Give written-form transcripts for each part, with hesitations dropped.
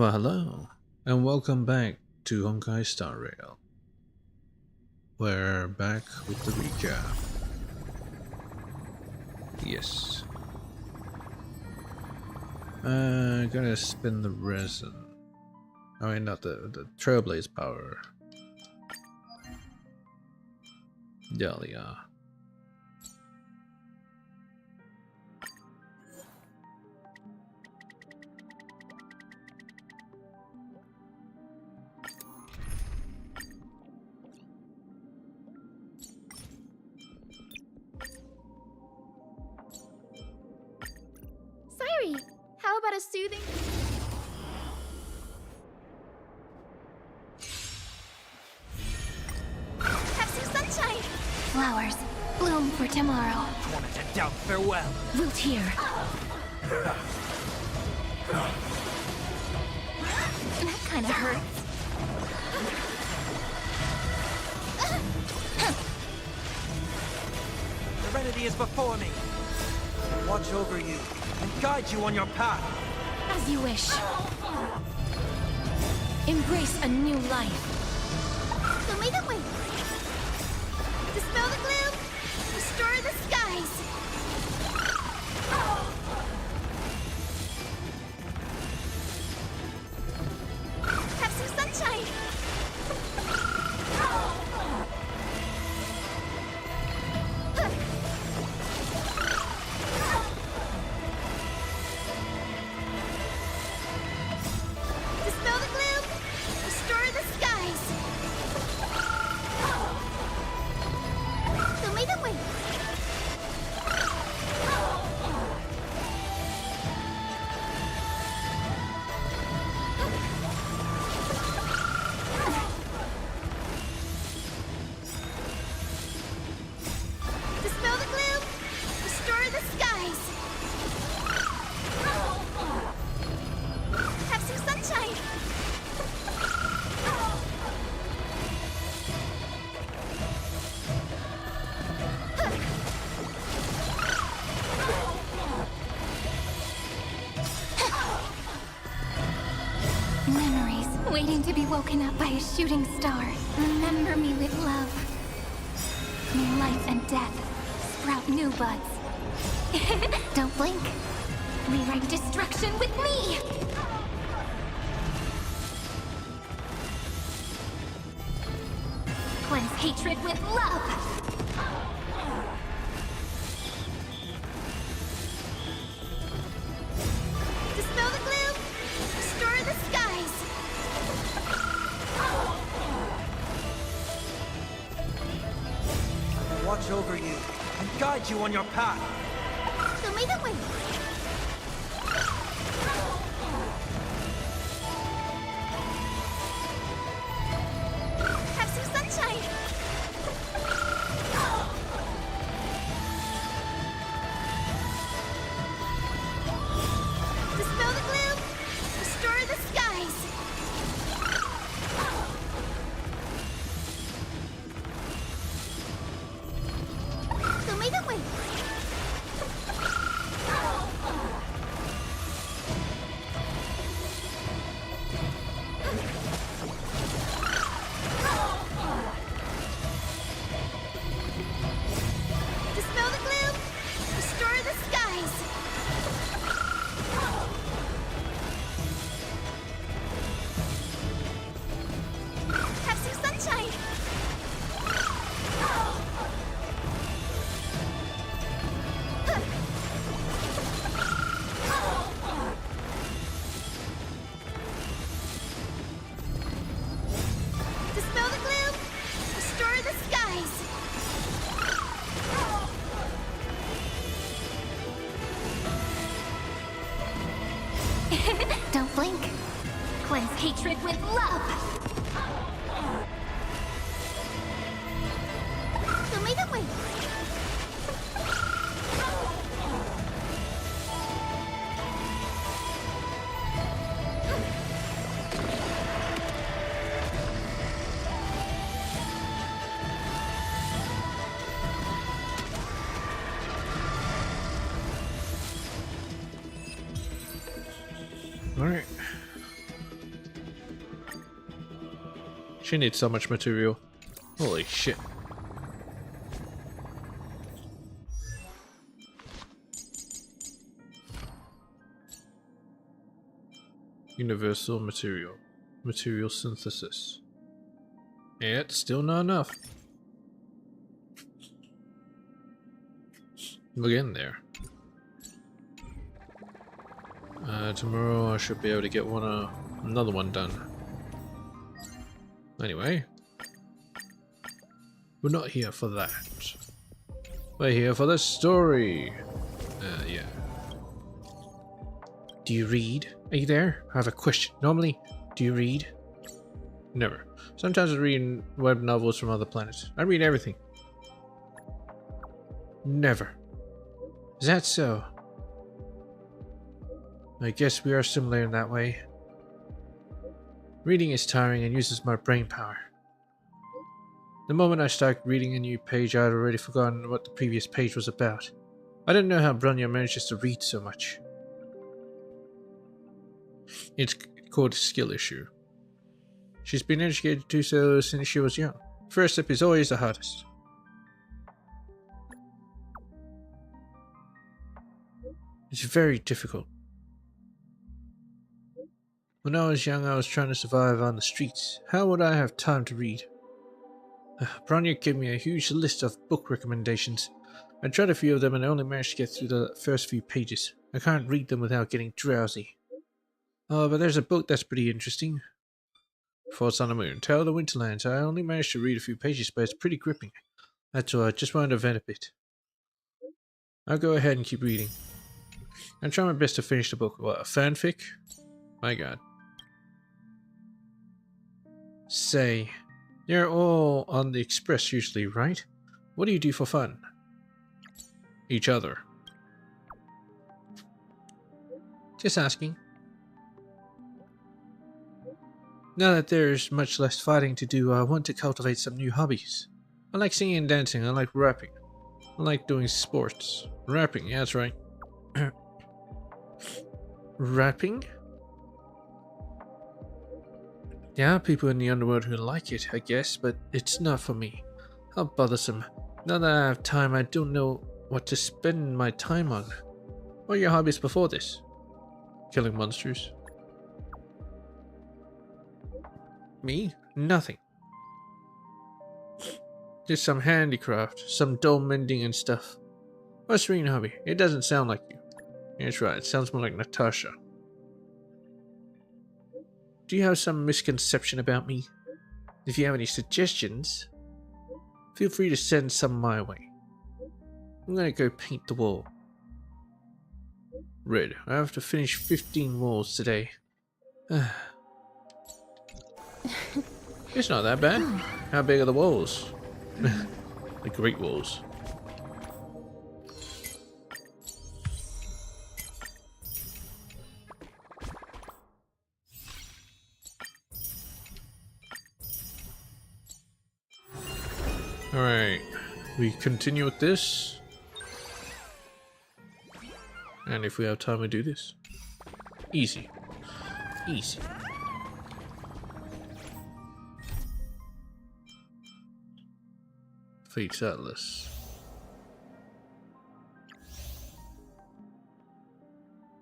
Well, hello, and welcome back to Honkai Star Rail. We're back with the recap. Yes. Gotta spin the resin. I mean, not the Trailblaze power. Delia. How about a soothing... Have some sunshine! Flowers bloom for tomorrow. Wanted to doubt farewell. Wilt hear. That kind of hurts. Serenity is before me. Watch over you and guide you on your path. As you wish. Embrace a new life. So may the wind dispel the gloom, restore the skies. Have some sunshine. Dispel the gloom, restore the skies. So may the wind dispel the gloom, restore the skies. Have some sunshine. Memories waiting to be woken up by a shooting star. Remember me with love. May life and death sprout new buds. Don't blink. Rewrite destruction with me. Cleanse hatred with love. Dispel the gloom, restore the skies. Watch over you and guide you on your path. So may the wind have some sunshine. Dispel the gloom, restore the skies. So may the wind dispel the gloom, restore the skies. Have some sunshine. Dispel the gloom, restore the skies. Don't blink. Cleanse hatred with love. So may the wind Alright. She needs so much material. Holy shit. Universal material. Material synthesis. Yeah, it's still not enough. We're getting there. Tomorrow I should be able to get another one done. Anyway, we're not here for that. We're here for the story. Yeah. Do you read? Are you there? I have a question. Normally, do you read? Never. Sometimes I read web novels from other planets. I read everything. Never. Is that so? I guess we are similar in that way. Reading is tiring and uses my brain power. The moment I start reading a new page, I had already forgotten what the previous page was about. I didn't know how Bronya manages to read so much. It's called a skill issue. She's been educated to do so since she was young. First step is always the hardest. It's very difficult. When I was young, I was trying to survive on the streets. How would I have time to read? Bronya gave me a huge list of book recommendations. I tried a few of them and I only managed to get through the first few pages. I can't read them without getting drowsy. Oh, but there's a book that's pretty interesting. Forts on the Moon, Tale of the Winterlands. I only managed to read a few pages, but it's pretty gripping. That's all, I just wanted to vent a bit. I'll go ahead and keep reading. I'm trying my best to finish the book. What, a fanfic? My god. Say, you're all on the Express usually, right? What do you do for fun? Each other. Just asking. Now that there's much less fighting to do, I want to cultivate some new hobbies. I like singing and dancing, I like rapping. I like doing sports. Rapping, yeah, that's right. Rapping? There are people in the underworld who like it, I guess, but it's not for me. How bothersome. Now that I have time, I don't know what to spend my time on. What are your hobbies before this? Killing monsters. Me? Nothing. Just some handicraft, some doll mending and stuff. What's your hobby? It doesn't sound like you. That's right, it sounds more like Natasha. Do you have some misconception about me? If you have any suggestions, feel free to send some my way. I'm gonna go paint the wall. Red. I have to finish 15 walls today. It's not that bad. How big are the walls? The Great Walls. Alright, we continue with this. And if we have time, we do this. Easy. Easy. Fate's Atlas.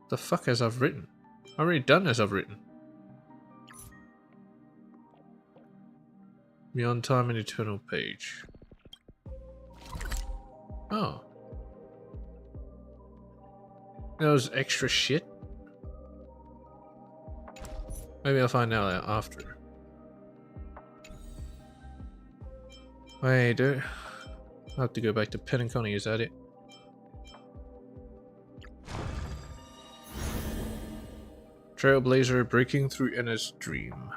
The fuck as I've written? I've already done as I've written. Beyond Time and Eternal page. Oh. That was extra shit? Maybe I'll find out after. Wait, I have to go back to Pen and Connie, is that it? Trailblazer breaking through Enna's dream.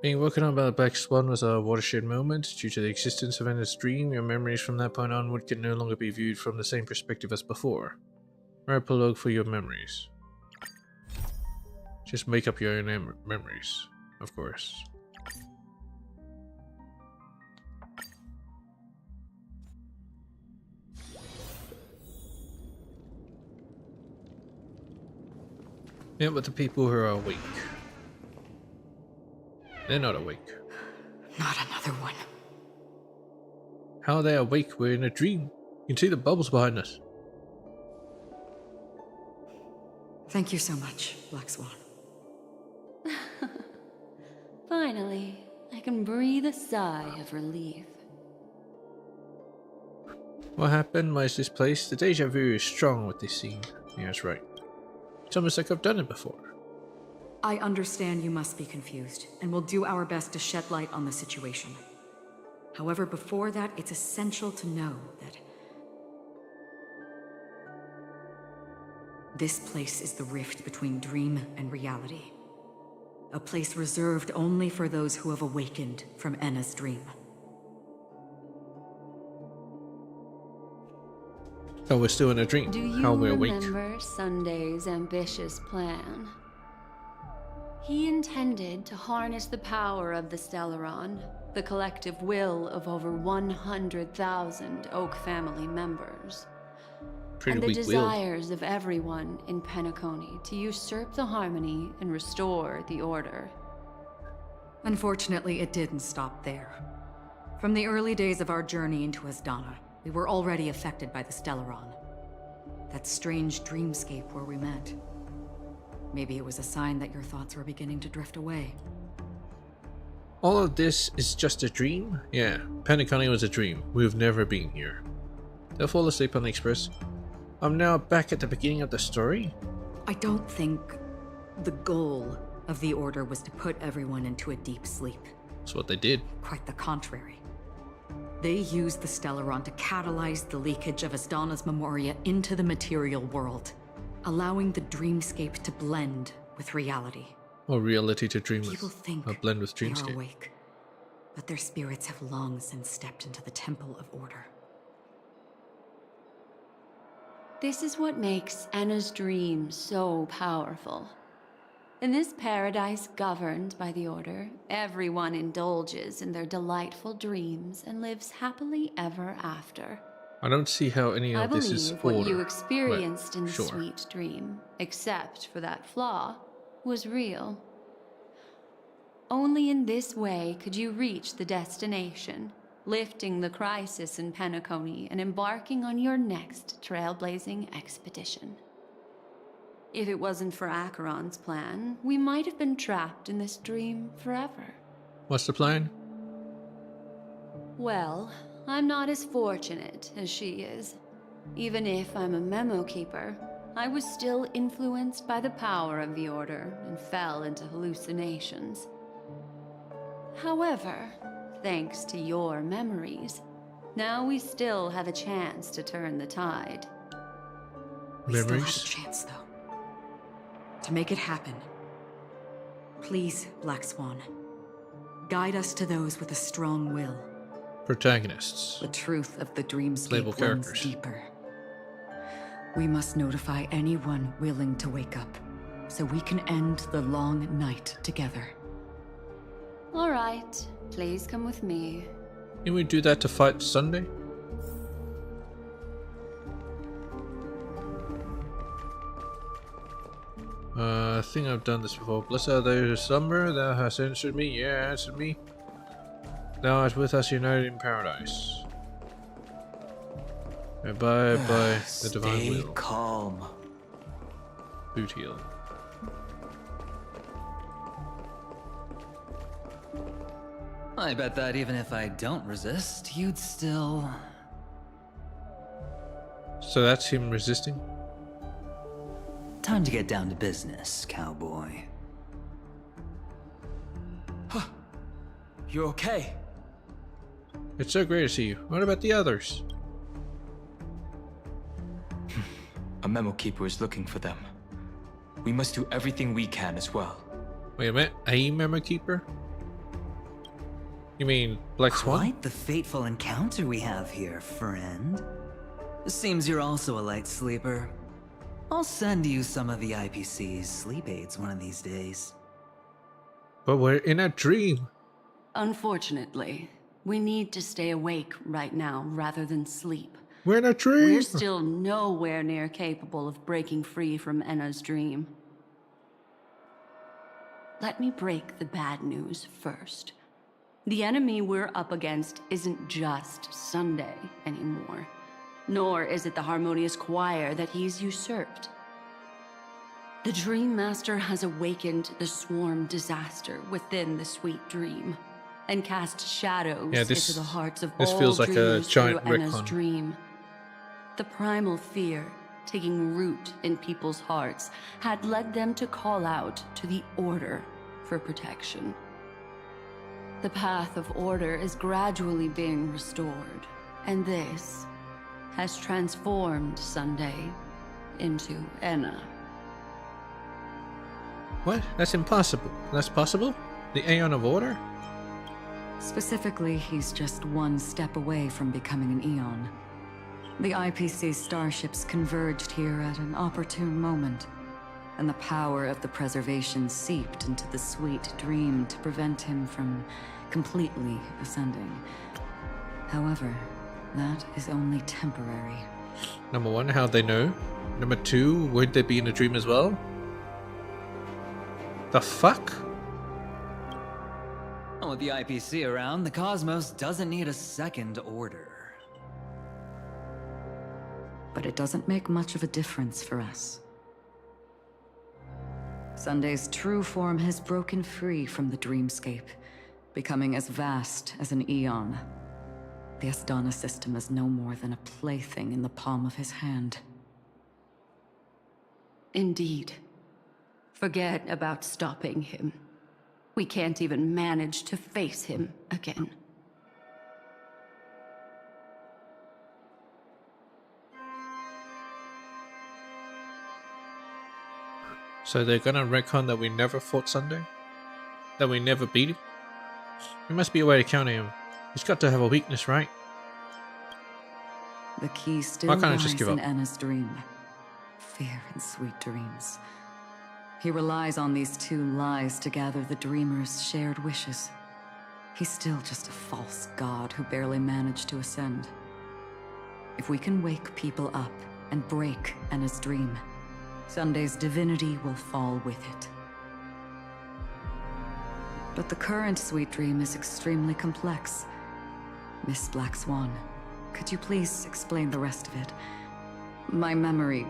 Being woken up by the Black Swan was a watershed moment. Due to the existence of Enna's dream, your memories from that point onward can no longer be viewed from the same perspective as before. Epilogue for your memories. Just make up your own memories, of course. Yeah, but the people who are awake. They're not awake. Not another one. How are they awake? We're in a dream. You can see the bubbles behind us. Thank you so much, Black Swan. Finally, I can breathe a sigh of relief. What happened? Why is this place? The deja vu is strong with this scene. Yeah, that's right. It's almost like I've done it before. I understand you must be confused, and we'll do our best to shed light on the situation. However, before that, it's essential to know that this place is the rift between dream and reality. A place reserved only for those who have awakened from Enna's dream. So we're still in a dream. Do you How we're awake. remember Sunday's ambitious plan? He intended to harness the power of the Stellaron, the collective will of over 100,000 Oak family members, Pretty and the weak will. desires of everyone in Penacony to usurp the harmony and restore the order. Unfortunately, it didn't stop there. From the early days of our journey into Asdana, we were already affected by the Stellaron. That strange dreamscape where we met. Maybe it was a sign that your thoughts were beginning to drift away. All of this is just a dream? Yeah, Penacony was a dream. We've never been here. They'll fall asleep on the express. I'm now back at the beginning of the story? I don't think the goal of the Order was to put everyone into a deep sleep. That's what they did. Quite the contrary. They used the Stellaron to catalyze the leakage of Asdana's memoria into the material world, allowing the dreamscape to blend with reality. Or reality to dream People with. think A blend with they are dreamscape. awake, but their spirits have long since stepped into the Temple of Order. This is what makes Enna's dream so powerful. In this paradise governed by the Order, everyone indulges in their delightful dreams and lives happily ever after. I don't see how any I of this is believe what order. you experienced in the sure. sweet dream, except for that flaw, was real. Only in this way could you reach the destination, lifting the crisis in Penacony and embarking on your next trailblazing expedition. If it wasn't for Acheron's plan, we might have been trapped in this dream forever. What's the plan? Well, I'm not as fortunate as she is. Even if I'm a memo keeper, I was still influenced by the power of the Order and fell into hallucinations. However, thanks to your memories, now we still have a chance to turn the tide. We still have a Memories? chance, though. To make it happen, please, Black Swan, guide us to those with a strong will. Protagonists. The truth of the dreamscape Playable runs characters. deeper. We must notify anyone willing to wake up, so we can end the long night together. All right, please come with me. Can we do that to fight Sunday? I think I've done this before. Blessed are those who slumber, thou hast answered me, yeah, answered me. Thou art with us united in paradise. Abide by the divine Stay will. calm. Boot heal. I bet that even if I don't resist, you'd still... So that's him resisting? Time to get down to business, cowboy. You're okay? It's so great to see you. What about the others? A memo keeper is looking for them. We must do everything we can as well. Wait a minute, a memo keeper? You mean Black Swan? Quite the fateful encounter we have here, friend. Seems you're also a light sleeper. I'll send you some of the IPC's sleep aids one of these days. But we're in a dream. Unfortunately, we need to stay awake right now rather than sleep. We're in a dream. We're still nowhere near capable of breaking free from Enna's dream. let me break the bad news first. The enemy we're up against isn't just Sunday anymore, nor is it the harmonious choir that he's usurped. The Dream Master has awakened the swarm disaster within the sweet dream, and cast shadows into the hearts of all feels like a dreamers giant through Enna's retcon. dream. The primal fear taking root in people's hearts had led them to call out to the Order for protection. The path of order is gradually being restored, and this has transformed Sunday into Enna. What? That's impossible. That's possible? The Aeon of Order? Specifically, he's just one step away from becoming an Eon. The IPC starships converged here at an opportune moment, and the power of the preservation seeped into the sweet dream to prevent him from completely ascending. However, that is only temporary. Number one, how'd they know? Number two, would they be in a dream as well? The fuck? Well, with the IPC around, the cosmos doesn't need a second order. But it doesn't make much of a difference for us. Sunday's true form has broken free from the dreamscape, becoming as vast as an eon. The Asdana system is no more than a plaything in the palm of his hand. Indeed. Forget about stopping him. We can't even manage to face him again. So they're gonna retcon that we never fought Sunday? That we never beat him? There must be a way to counter him. He's got to have a weakness, right? The key still Why can't I lies just give in up? Enna's dream. Fear and sweet dreams. He relies on these two lies to gather the dreamers' shared wishes. He's still just a false god who barely managed to ascend. If we can wake people up and break Enna's dream, Sunday's divinity will fall with it. But the current sweet dream is extremely complex. Miss Black Swan, could you please explain the rest of it? My memory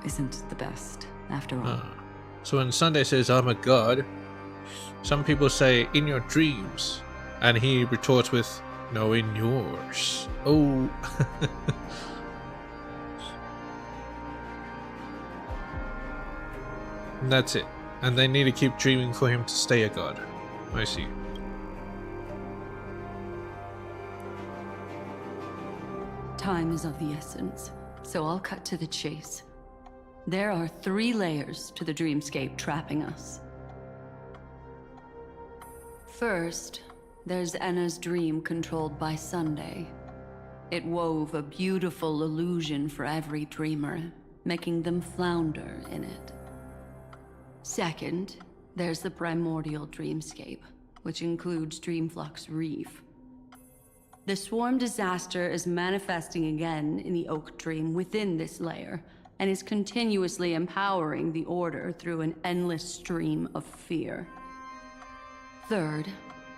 isn't the best, after all. So when Sunday says, I'm a god, some people say, in your dreams. And he retorts with, no, in yours. Oh. And that's it. And they need to keep dreaming for him to stay a god. I see. Time is of the essence, so I'll cut to the chase. There are 3 layers to the dreamscape trapping us. First, there's Enna's dream controlled by Sunday. It wove a beautiful illusion for every dreamer, making them flounder in it. Second, there's the primordial dreamscape, which includes Dreamflux Reef. The swarm disaster is manifesting again in the Oak Dream within this layer, and is continuously empowering the Order through an endless stream of fear. Third,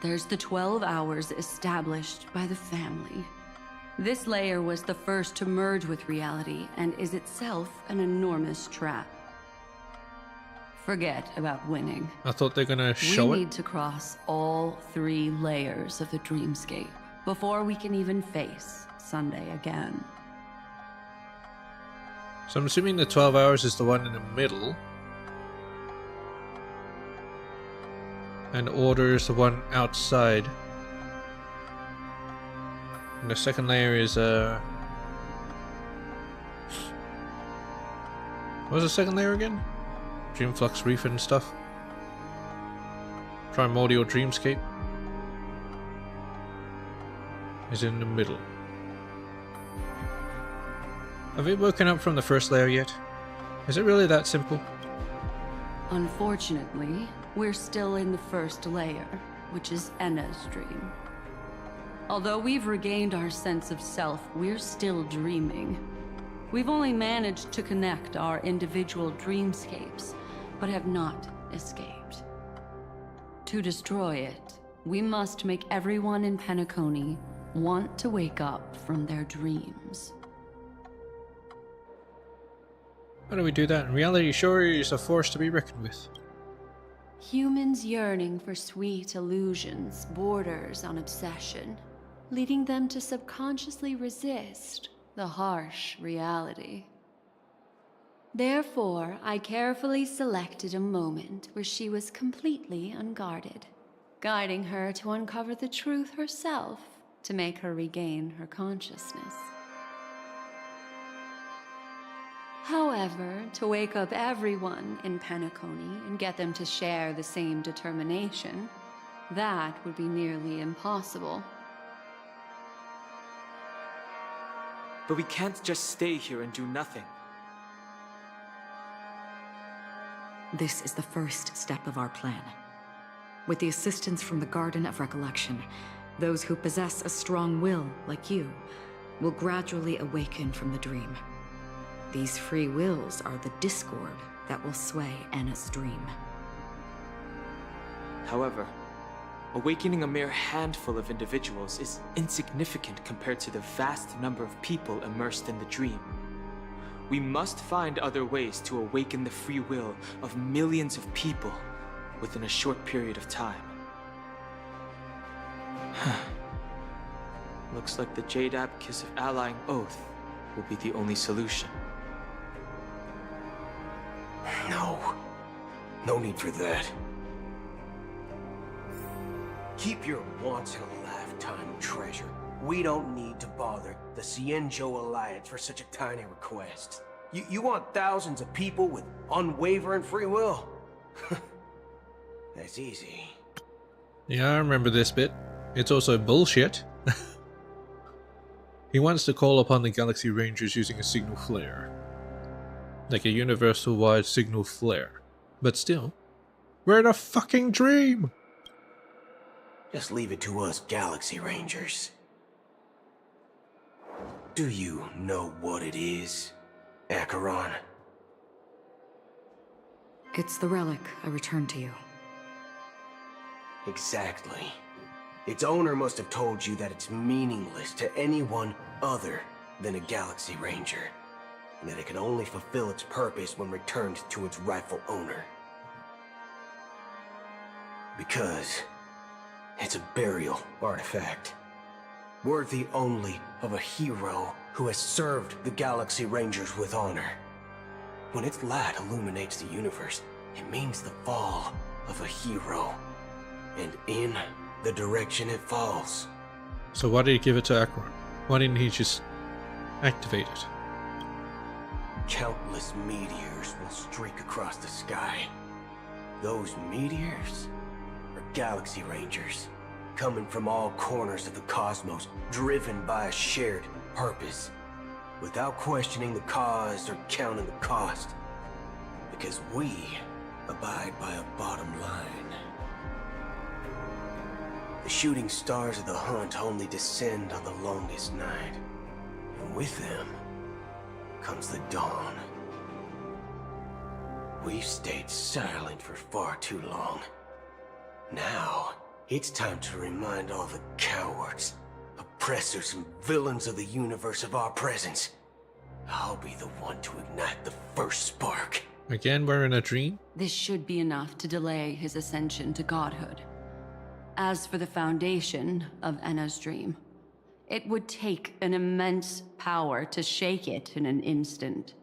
there's the 12 hours established by the family. This layer was the first to merge with reality, and is itself an enormous trap. Forget about winning. I thought they're gonna show We it. need to cross all 3 layers of the dreamscape before we can even face Sunday again. So I'm assuming the 12 hours is the one in the middle. And Order is the one outside. And the second layer is what was the second layer again? Dreamflux Reef and stuff. Primordial Dreamscape is in the middle. Have we woken up from the first layer yet? Is it really that simple? Unfortunately, we're still in the first layer, which is Enna's dream. Although we've regained our sense of self, we're still dreaming. We've only managed to connect our individual dreamscapes, but have not escaped. To destroy it, we must make everyone in Penacony want to wake up from their dreams. How do we do that? In reality, sure is a force to be reckoned with. Humans yearning for sweet illusions borders on obsession, leading them to subconsciously resist the harsh reality. Therefore, I carefully selected a moment where she was completely unguarded, guiding her to uncover the truth herself to make her regain her consciousness. However, to wake up everyone in Penacony and get them to share the same determination, that would be nearly impossible. But we can't just stay here and do nothing. This is the first step of our plan. With the assistance from the Garden of Recollection, those who possess a strong will, like you, will gradually awaken from the dream. These free wills are the discord that will sway Anna's dream. However, awakening a mere handful of individuals is insignificant compared to the vast number of people immersed in the dream. We must find other ways to awaken the free will of millions of people within a short period of time. Looks like the Jade Kiss of Allying Oath will be the only solution. No need for that. Keep your once-in-a-lifetime treasure. We don't need to bother the Cienjo Alliance for such a tiny request. You want thousands of people with unwavering free will? That's easy. Yeah, I remember this bit. It's also bullshit. He wants to call upon the Galaxy Rangers using a signal flare. Like a universal-wide signal flare. But still, we're in a fucking dream! Just leave it to us Galaxy Rangers. Do you know what it is, Acheron? It's the relic I returned to you. Exactly. Its owner must have told you that it's meaningless to anyone other than a Galaxy Ranger, and that it can only fulfill its purpose when returned to its rightful owner. Because it's a burial artifact, worthy only of a hero who has served the Galaxy Rangers with honor. When its light illuminates the universe, it means the fall of a hero, and in the direction it falls. So why did he give it to Acheron? Why didn't he just activate it? Countless meteors will streak across the sky. Those meteors are Galaxy Rangers, coming from all corners of the cosmos, driven by a shared purpose, without questioning the cause or counting the cost, because we abide by a bottom line. The shooting stars of the hunt only descend on the longest night, and with them comes the dawn. We've stayed silent for far too long. Now, it's time to remind all the cowards, oppressors, and villains of the universe of our presence. I'll be the one to ignite the first spark. Again, we're in a dream? This should be enough to delay his ascension to godhood. As for the foundation of Anna's dream, it would take an immense power to shake it in an instant.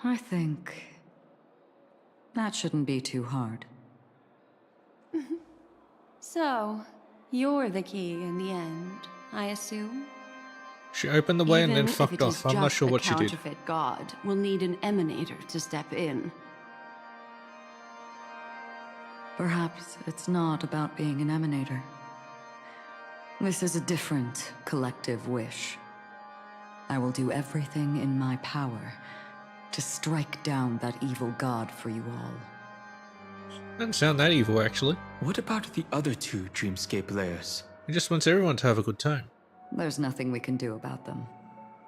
I think that shouldn't be too hard. So, you're the key in the end, I assume? She opened the way and then Even if fucked it is off. I'm not just sure a what she did. counterfeit god will need an emanator to step in. Perhaps it's not about being an emanator. This is a different collective wish. I will do everything in my power to strike down that evil god for you all. Doesn't sound that evil, actually. What about the other two dreamscape layers? He just wants everyone to have a good time. There's nothing we can do about them.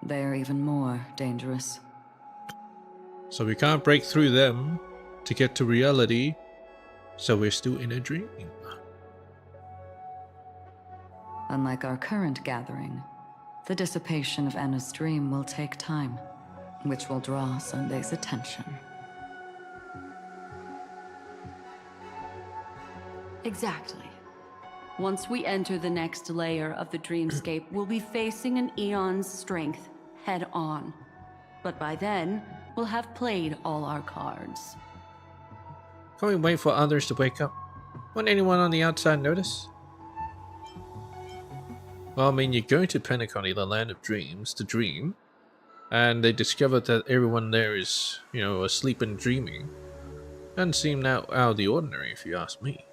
They're even more dangerous. So we can't break through them to get to reality. So we're still in a dream. Unlike our current gathering, the dissipation of Anna's dream will take time, which will draw Sunday's attention. Exactly. Once we enter the next layer of the dreamscape, we'll be facing an eon's strength head on. But by then, we'll have played all our cards. Can we wait for others to wake up? Won't anyone on the outside notice? Well, I mean, you're going to Penacony, the land of dreams, to dream, and they discovered that everyone there is, you know, asleep and dreaming. Doesn't seem out of the ordinary, if you ask me.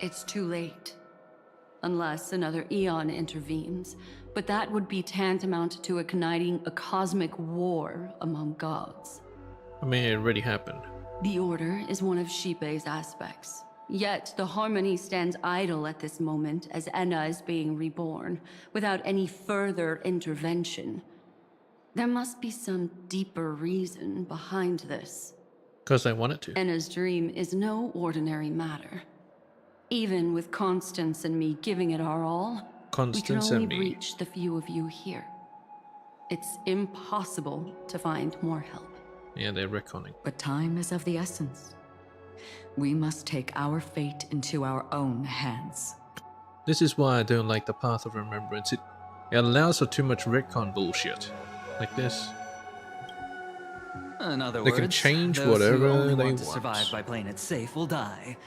It's too late. Unless another eon intervenes. But that would be tantamount to igniting a cosmic war among gods. I mean, it already happened. The Order is one of Shipei's aspects. Yet, the Harmony stands idle at this moment as Enna is being reborn, without any further intervention. There must be some deeper reason behind this. Because they wanted to. Enna's dream is no ordinary matter. Even with Constance and me giving it our all, Constance we and can me. only reach the few of you here. It's impossible to find more help. Yeah, they're reckoning. But time is of the essence. We must take our fate into our own hands. This is why I don't like the Path of Remembrance. It allows for too much retcon bullshit. Like this. In other They words, can change those who whatever only they want to want. survive by playing it safe will die.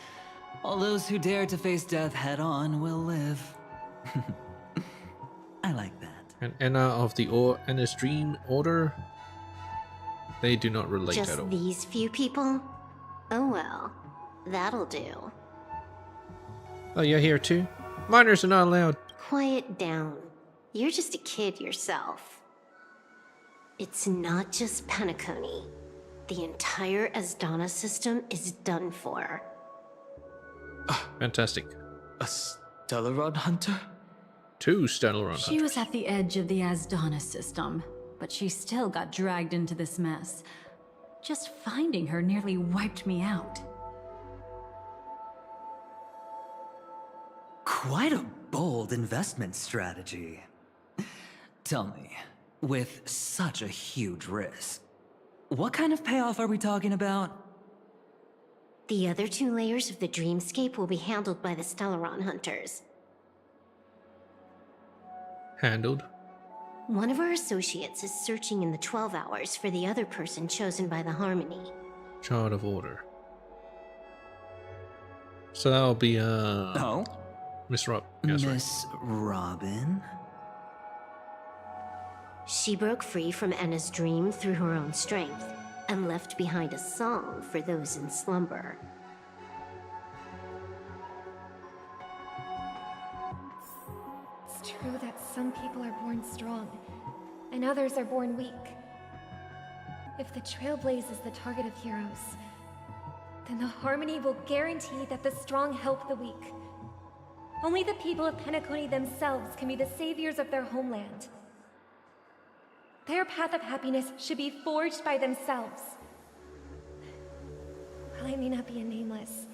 All those who dare to face death head-on will live. I like that. And Enna of the Enna's Dream Order, they do not relate at all. Just these few people? Oh well, that'll do. Oh, you're here too? Minors are not allowed. Quiet down. You're just a kid yourself. It's not just Penacony. The entire Asdana system is done for. Fantastic. A Stellaron hunter? 2 Stellaron She hunters. was at the edge of the Asdana system, but she still got dragged into this mess. Just finding her nearly wiped me out. Quite a bold investment strategy. Tell me, with such a huge risk, what kind of payoff are we talking about? The other 2 layers of the dreamscape will be handled by the Stellaron hunters. Handled. One of our associates is searching in the 12 hours for the other person chosen by the Harmony. Child of Order. So that'll be, Oh? Miss Rob. Yes, right. Miss Robin? She broke free from Enna's dream through her own strength, and left behind a song for those in slumber. It's true that some people are born strong, and others are born weak. If the Trailblaze is the target of heroes, then the Harmony will guarantee that the strong help the weak. Only the people of Penacony themselves can be the saviors of their homeland. Their path of happiness should be forged by themselves. While I may not be a nameless,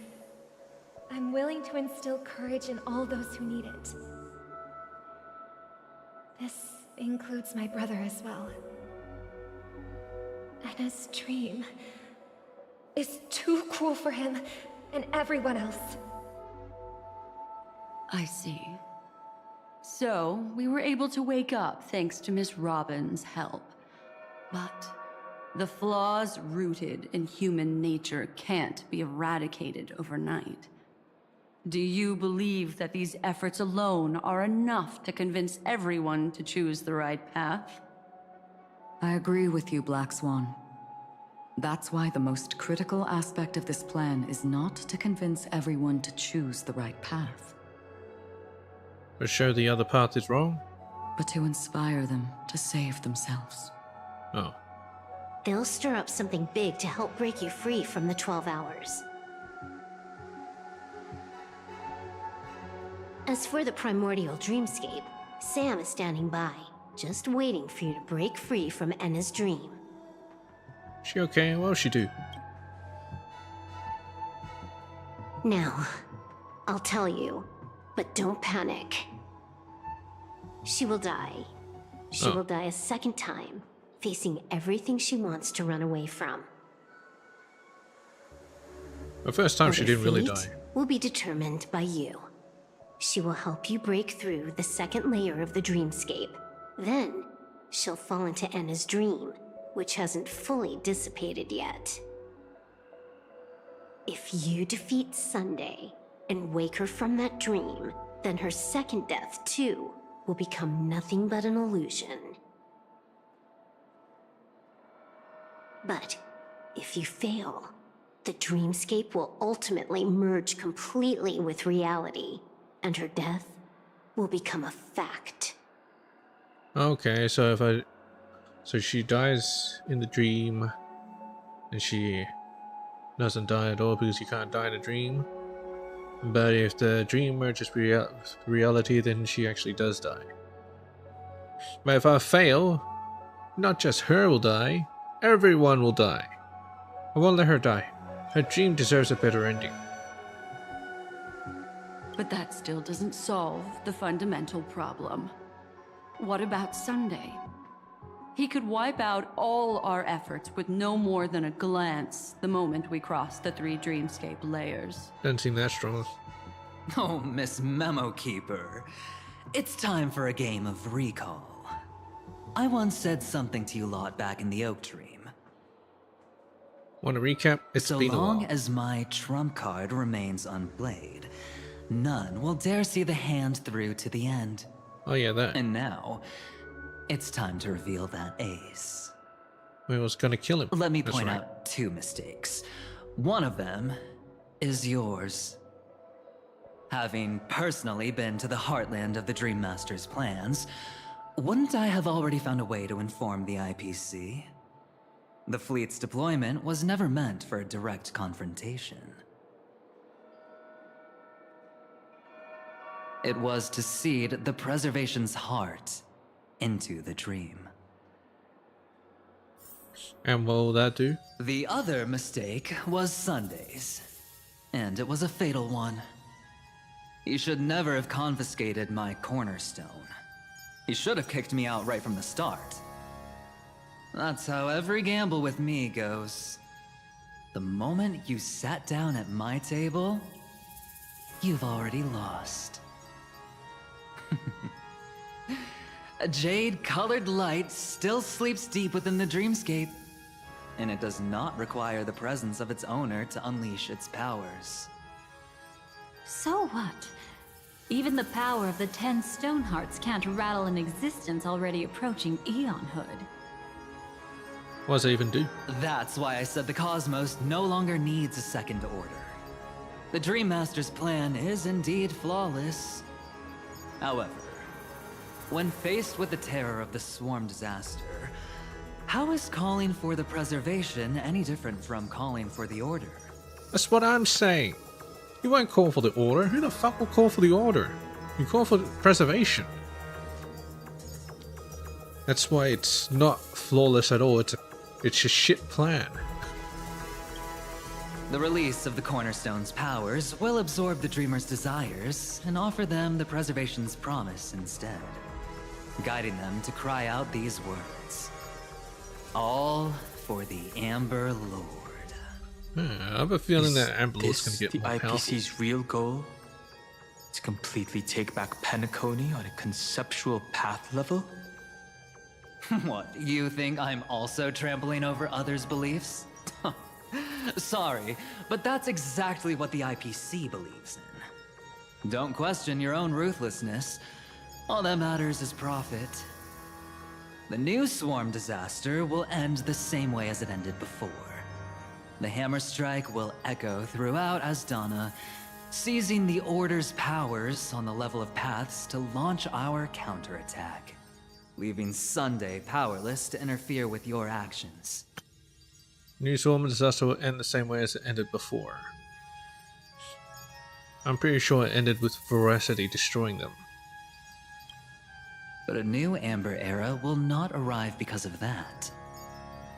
I'm willing to instill courage in all those who need it. This includes my brother as well. Anna's dream is too cruel for him and everyone else. I see. So, we were able to wake up thanks to Miss Robin's help. But the flaws rooted in human nature can't be eradicated overnight. Do you believe that these efforts alone are enough to convince everyone to choose the right path? I agree with you, Black Swan. That's why the most critical aspect of this plan is not to convince everyone to choose the right path, But show the other path is wrong? but to inspire them to save themselves. Oh. They'll stir up something big to help break you free from the 12 hours. As for the primordial dreamscape, Sam is standing by, just waiting for you to break free from Enna's dream. She okay? What will she do? Now, I'll tell you, but don't panic. She will die. She will die a second time, facing everything she wants to run away from. The first time And she her didn't really fate die. will be determined by you. She will help you break through the second layer of the dreamscape. Then, she'll fall into Anna's dream, which hasn't fully dissipated yet. If you defeat Sunday and wake her from that dream, then her second death, too, will become nothing but an illusion. But if you fail, the dreamscape will ultimately merge completely with reality, and her death will become a fact. Okay, so so she dies in the dream, and she doesn't die at all because you can't die in a dream. But if the dream merges with reality, then she actually does die. But if I fail, not just her will die, everyone will die. I won't let her die. Her dream deserves a better ending. But that still doesn't solve the fundamental problem. What about Sunday? He could wipe out all our efforts with no more than a glance the moment we cross the 3 dreamscape layers. Doesn't seem that strong. Oh, Miss Memo Keeper. It's time for a game of recall. I once said something to you lot back in the Oak Dream. Want to recap? It's So been a long while. as my trump card remains unplayed, none will dare see the hand through to the end. Oh yeah, that. And now, it's time to reveal that ace. We was gonna kill him. Let me That's point right. out 2 mistakes. One of them is yours. Having personally been to the heartland of the Dream Master's plans, wouldn't I have already found a way to inform the IPC? The fleet's deployment was never meant for a direct confrontation. It was to seed the preservation's heart into the dream. And what will that do? The other mistake was Sunday's, and it was a fatal one. He should never have confiscated my cornerstone. He should have kicked me out right from the start. That's how every gamble with me goes. The moment you sat down at my table, you've already lost. A jade-colored light still sleeps deep within the dreamscape, and it does not require the presence of its owner to unleash its powers. So what? Even the power of the 10 stone hearts can't rattle an existence already approaching eonhood. What does it even do? That's why I said the cosmos no longer needs a second order. The Dream Master's plan is indeed flawless. However, when faced with the terror of the swarm disaster, how is calling for the preservation any different from calling for the order? That's what I'm saying. You won't call for the order. Who the fuck will call for the order? You call for preservation. That's why it's not flawless at all. It's a shit plan. The release of the Cornerstone's powers will absorb the Dreamer's desires and offer them the preservation's promise instead, guiding them to cry out these words. All for the Amber Lord. I have a feeling that Amber Lord's Is gonna get the more powerful. IPC's real goal? To completely take back Penacony on a conceptual path level? What, you think I'm also trampling over others' beliefs? Sorry, but that's exactly what the IPC believes in. Don't question your own ruthlessness. All that matters is profit. The new swarm disaster will end the same way as it ended before. The hammer strike will echo throughout Asdana, seizing the Order's powers on the level of paths to launch our counterattack, leaving Sunday powerless to interfere with your actions. New Swarm disaster will end the same way as it ended before. I'm pretty sure it ended with Veracity destroying them. But a new Amber Era will not arrive because of that.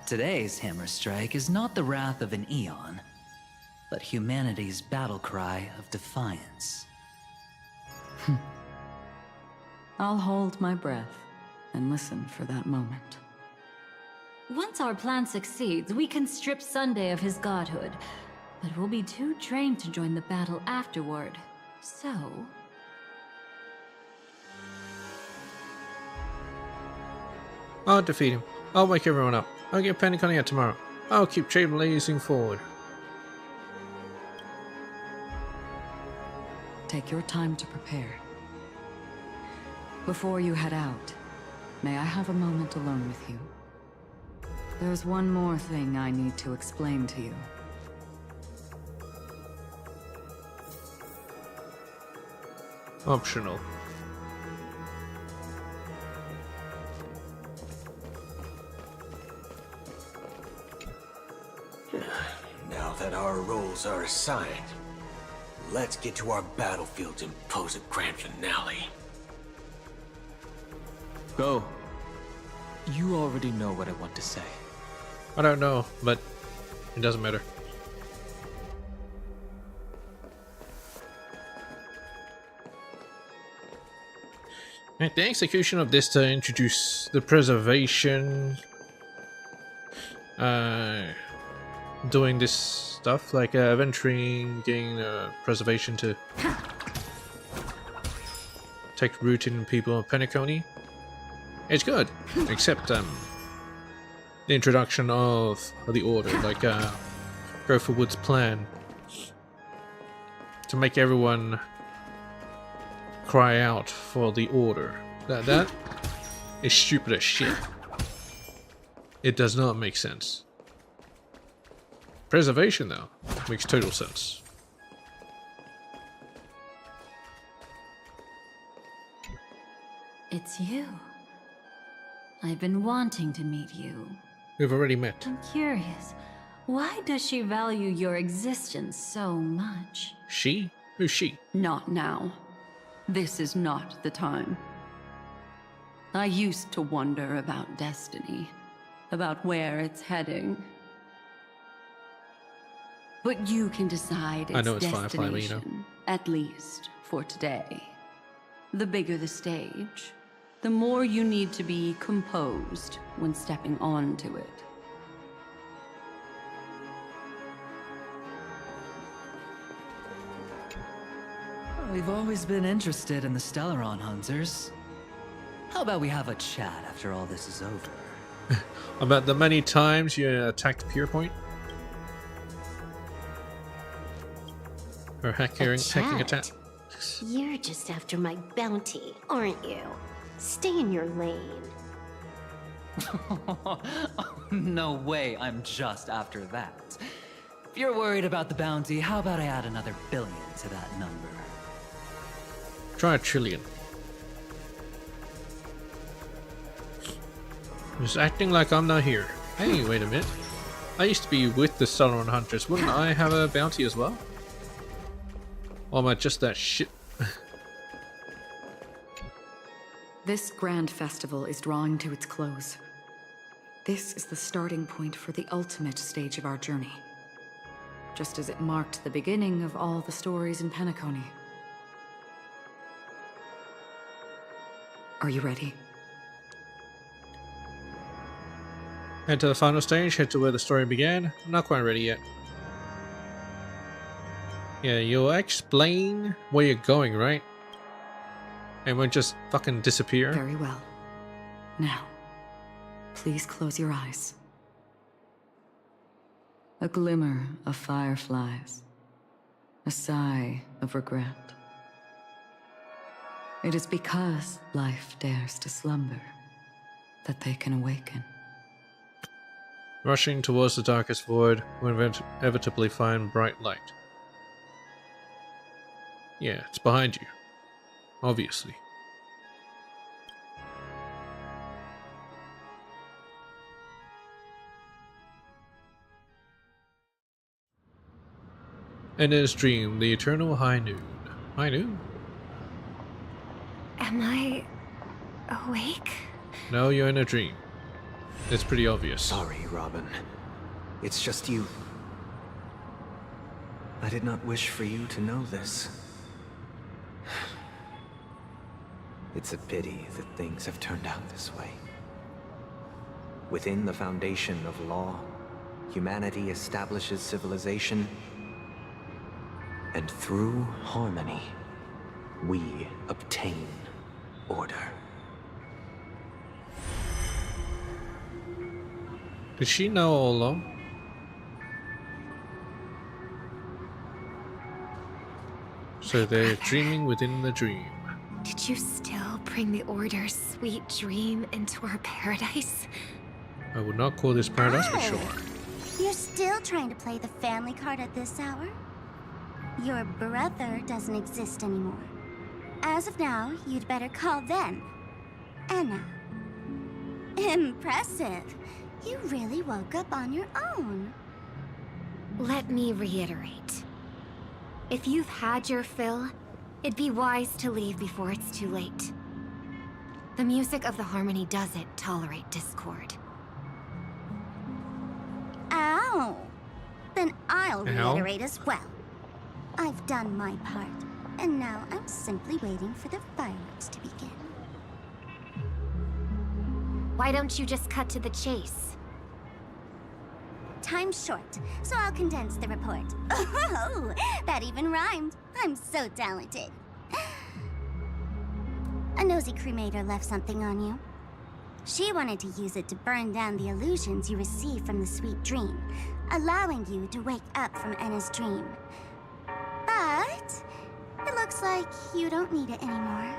Today's hammer strike is not the wrath of an eon, but humanity's battle cry of defiance. I'll hold my breath and listen for that moment. Once our plan succeeds, we can strip Sunday of his godhood, but we'll be too drained to join the battle afterward. So... I'll defeat him. I'll wake everyone up. I'll get Penacony out tomorrow. I'll keep trailblazing forward. Take your time to prepare. Before you head out, may I have a moment alone with you? There's one more thing I need to explain to you. Optional. Now that our roles are assigned, let's get to our battlefields and pose a grand finale. Go. You already know what I want to say. I don't know, but it doesn't matter. At the execution of this to introduce the preservation, doing this stuff like venturing, getting preservation to take root in people of Penacony. It's good, except the introduction of the Order, like Groverwood's plan to make everyone cry out for the Order. That is stupid as shit. It does not make sense. Preservation, though, makes total sense. It's you. I've been wanting to meet you. We've already met. I'm curious. Why does she value your existence so much? She? Who's she? Not now. This is not the time. I used to wonder about destiny, about where it's heading. But you can decide its I know it's Firefly, but you know. at least for today. The bigger the stage, the more you need to be composed when stepping onto it. We've always been interested in the Stellaron hunters. How about we have a chat after all this is over? About the many times you attacked Pierpoint? Or hacking attack? You're just after my bounty, aren't you? Stay in your lane. No way, I'm just after that. If you're worried about the bounty, how about I add another billion to that number? Try 1 trillion. Just acting like I'm not here. Hey, wait a minute. I used to be with the Stellaron Hunters. Wouldn't I have a bounty as well? Or am I just that shit? This grand festival is drawing to its close. This is the starting point for the ultimate stage of our journey. Just as it marked the beginning of all the stories in Penacony. Are you ready? Head to the final stage, head to where the story began. I'm not quite ready yet. Yeah, you'll explain where you're going, right? And won't just fucking disappear? Very well. Now, please close your eyes. A glimmer of fireflies. A sigh of regret. It is because life dares to slumber that they can awaken. Rushing towards the darkest void will inevitably find bright light. Yeah, it's behind you. Obviously. And in his dream, the eternal high noon. High noon? Am I awake? No, you're in a dream. It's pretty obvious. Sorry, Robin. It's just you. I did not wish for you to know this. It's a pity that things have turned out this way. Within the foundation of law, humanity establishes civilization, and through harmony, we obtain order. Did she know all along? So they're dreaming within the dream. Did you still bring the Order's sweet dream into our paradise? I would not call this paradise for sure. You're still trying to play the family card at this hour? Your brother doesn't exist anymore. As of now, you'd better call them Anna. Impressive. You really woke up on your own. Let me reiterate. If you've had your fill, it'd be wise to leave before it's too late. The music of the Harmony doesn't tolerate discord. Ow! Then I'll reiterate as well. I've done my part, and now I'm simply waiting for the fireworks to begin. Why don't you just cut to the chase? Time's short, so I'll condense the report. Oh, that even rhymed. I'm so talented. A nosy cremator left something on you. She wanted to use it to burn down the illusions you received from the sweet dream, allowing you to wake up from Anna's dream. But it looks like you don't need it anymore.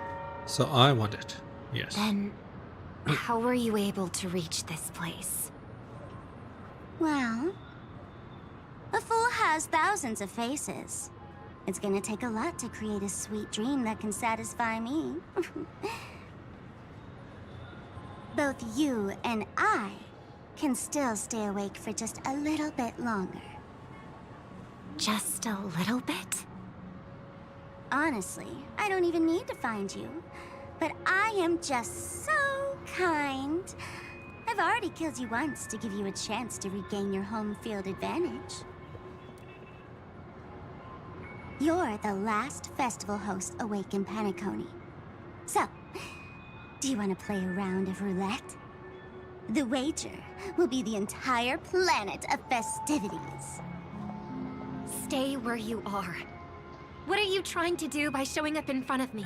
So I want it. Yes. Then, how were you able to reach this place? Well, a fool has thousands of faces. It's gonna take a lot to create a sweet dream that can satisfy me. Both you and I can still stay awake for just a little bit longer. Just a little bit? Honestly, I don't even need to find you. But I am just so kind. I've already killed you once to give you a chance to regain your home field advantage. You're the last festival host awake in Penacony. So, do you want to play a round of roulette? The wager will be the entire planet of festivities. Stay where you are. What are you trying to do by showing up in front of me?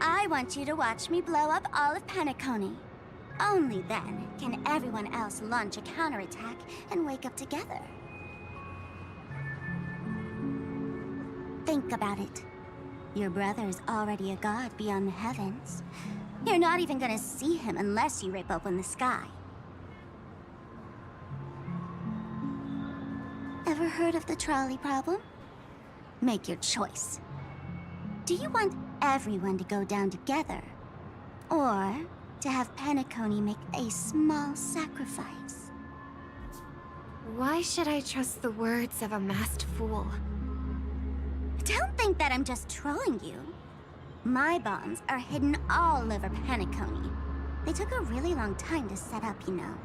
I want you to watch me blow up all of Penacony. Only then can everyone else launch a counterattack and wake up together. Think about it. Your brother is already a god beyond the heavens. You're not even gonna see him unless you rip open the sky. Ever heard of the trolley problem? Make your choice. Do you want everyone to go down together? Or to have Penacony make a small sacrifice? Why should I trust the words of a masked fool? Don't think that I'm just trolling you. My bombs are hidden all over Penacony. They took a really long time to set up, you know.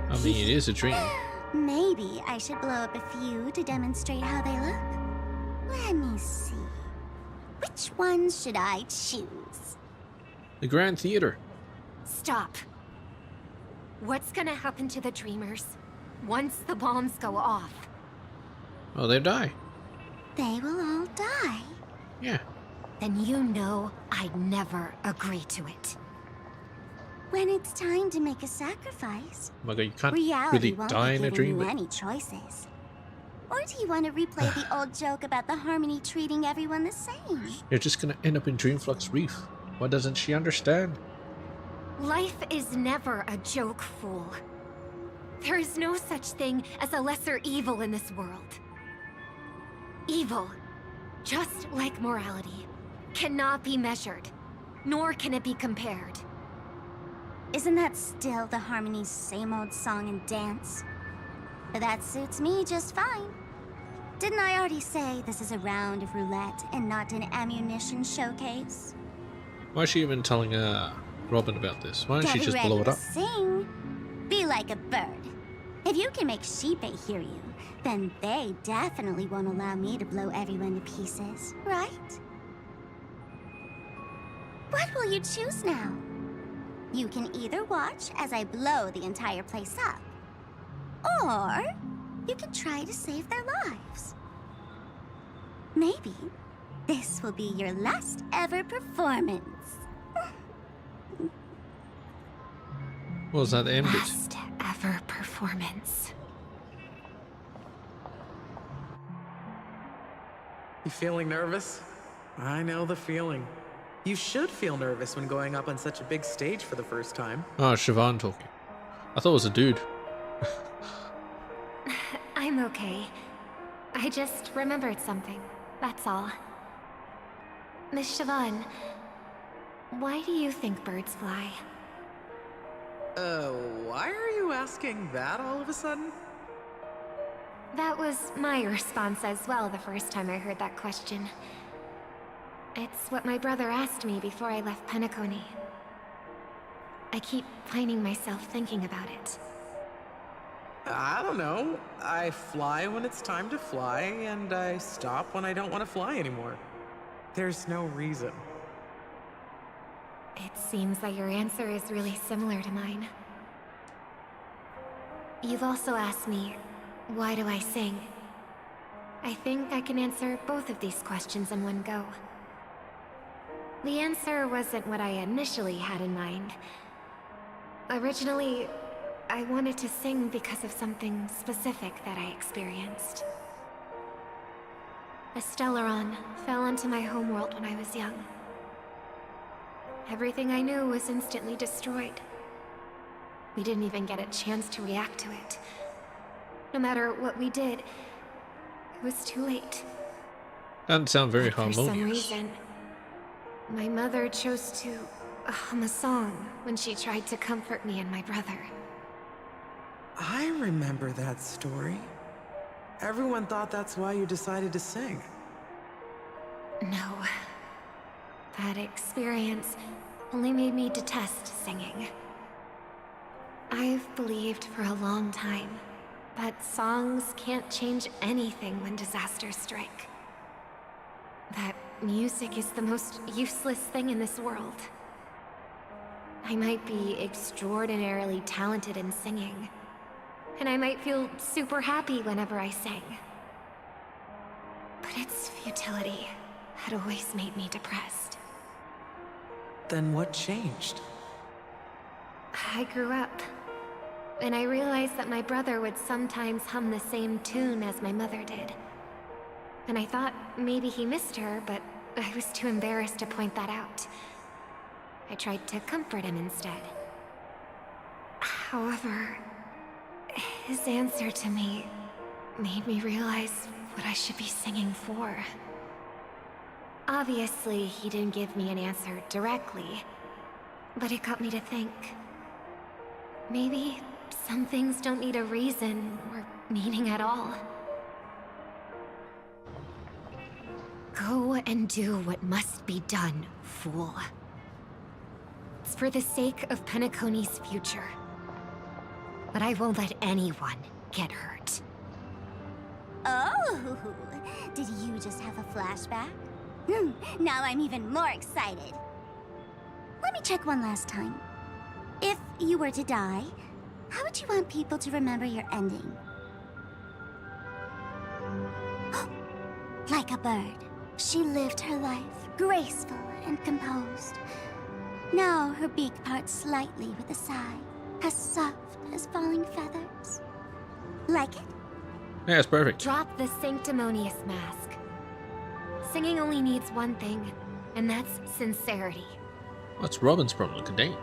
I mean, it is a dream. Maybe I should blow up a few to demonstrate how they look. Let me see. Which ones should I choose? The Grand Theater. Stop. What's gonna happen to the Dreamers once the bombs go off? Oh, they die. They will all die. Yeah. Then you know I'd never agree to it. When it's time to make a sacrifice, Oh my God, you can't reality really won't die be in a giving dream. you any choices. Or do you want to replay the old joke about the Harmony treating everyone the same? You're just gonna end up in Dreamflux Reef. Why doesn't she understand? Life is never a joke, fool. There is no such thing as a lesser evil in this world. Evil, just like morality, cannot be measured, nor can it be compared. Isn't that still the Harmony's same old song and dance? But that suits me just fine. Didn't I already say this is a round of roulette and not an ammunition showcase? Why is she even telling Robin about this? Why don't she just blow it up? Sing. Be like a bird. If you can make sheep hear you, then they definitely won't allow me to blow everyone to pieces, right? What will you choose now? You can either watch as I blow the entire place up, or you can try to save their lives. Maybe this will be your last ever performance. What was that the end bit? Last ever performance. You feeling nervous? I know the feeling. You should feel nervous when going up on such a big stage for the first time. Oh, Siobhan talking. I thought it was a dude. I'm okay. I just remembered something. That's all. Miss Siobhan, why do you think birds fly? Why are you asking that all of a sudden? That was my response as well the first time I heard that question. It's what my brother asked me before I left Penacony. I keep finding myself thinking about it. I don't know. I fly when it's time to fly, and I stop when I don't want to fly anymore. There's no reason. It seems that your answer is really similar to mine. You've also asked me, why do I sing? I think I can answer both of these questions in one go. The answer wasn't what I initially had in mind. Originally, I wanted to sing because of something specific that I experienced. A Stellaron fell onto my homeworld when I was young. Everything I knew was instantly destroyed. We didn't even get a chance to react to it. No matter what we did, it was too late. Doesn't sound very For some harmonious. reason, my mother chose to hum a song when she tried to comfort me and my brother. I remember that story. Everyone thought that's why you decided to sing. No. That experience only made me detest singing. I've believed for a long time that songs can't change anything when disasters strike. That music is the most useless thing in this world. I might be extraordinarily talented in singing, and I might feel super happy whenever I sing. But its futility had always made me depressed. Then what changed? I grew up, and I realized that my brother would sometimes hum the same tune as my mother did. And I thought maybe he missed her, but I was too embarrassed to point that out. I tried to comfort him instead. However, his answer to me made me realize what I should be singing for. Obviously, he didn't give me an answer directly, but it got me to think. Maybe some things don't need a reason or meaning at all. Go and do what must be done, fool. It's for the sake of Penacony's future. But I won't let anyone get hurt. Oh, did you just have a flashback? Now I'm even more excited. Let me check one last time. If you were to die, how would you want people to remember your ending? Like a bird, she lived her life, graceful and composed. Now her beak parts slightly with a sigh, as soft as falling feathers. Like it? Yeah, it's perfect. Drop the sanctimonious mask. Singing only needs one thing, and that's sincerity. What's Robin's problem? Good day.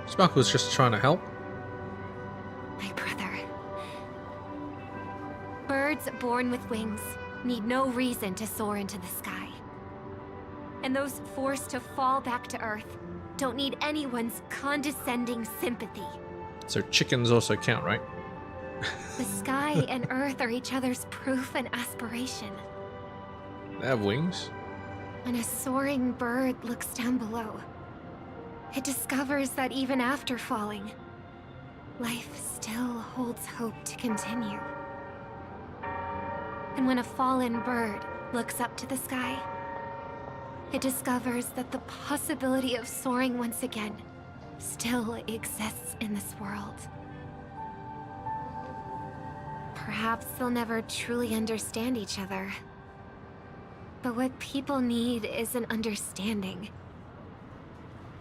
Sparkle was just trying to help. My brother. Birds born with wings need no reason to soar into the sky. And those forced to fall back to Earth don't need anyone's condescending sympathy. So chickens also count, right? The sky and Earth are each other's proof and aspiration. They have wings. When a soaring bird looks down below, it discovers that even after falling, life still holds hope to continue. And when a fallen bird looks up to the sky, it discovers that the possibility of soaring once again still exists in this world. Perhaps they'll never truly understand each other. But what people need is an understanding.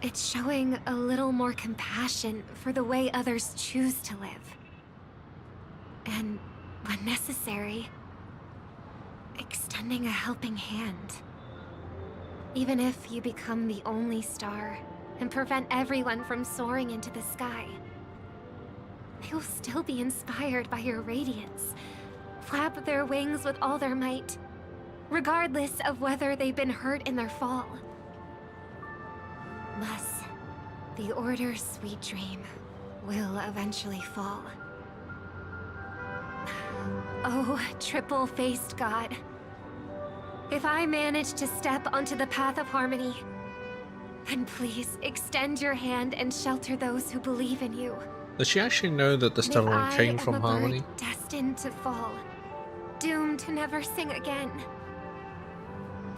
It's showing a little more compassion for the way others choose to live. And, when necessary, extending a helping hand. Even if you become the only star and prevent everyone from soaring into the sky, they will still be inspired by your radiance, flap their wings with all their might, regardless of whether they've been hurt in their fall. Thus, the Order's sweet dream will eventually fall. Oh, triple-faced God. If I manage to step onto the path of harmony, then please extend your hand and shelter those who believe in you. Does she actually know that the Stellarian came from Harmony? Destined to fall, doomed to never sing again,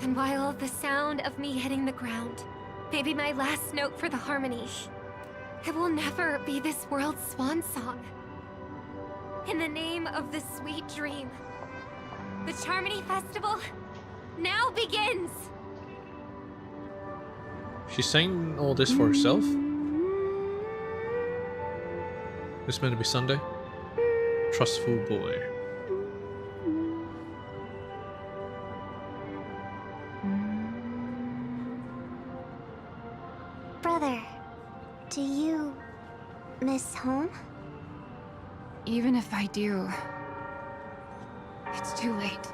then while the sound of me hitting the ground may be my last note for the Harmony, it will never be this world's swan song. In the name of the sweet dream, the Charmony Festival now begins! She's saying all this for herself? It's meant to be Sunday? Trustful boy. Brother, do you miss home? Even if I do, it's too late.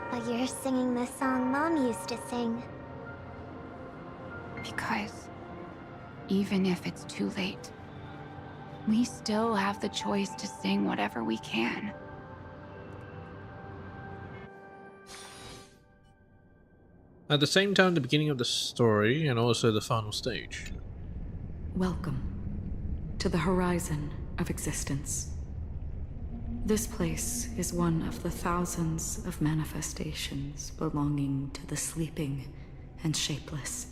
But you're singing the song Mom used to sing. Because even if it's too late, we still have the choice to sing whatever we can. At the same time, the beginning of the story and also the final stage. Welcome to the horizon of existence. This place is one of the thousands of manifestations belonging to the sleeping and shapeless.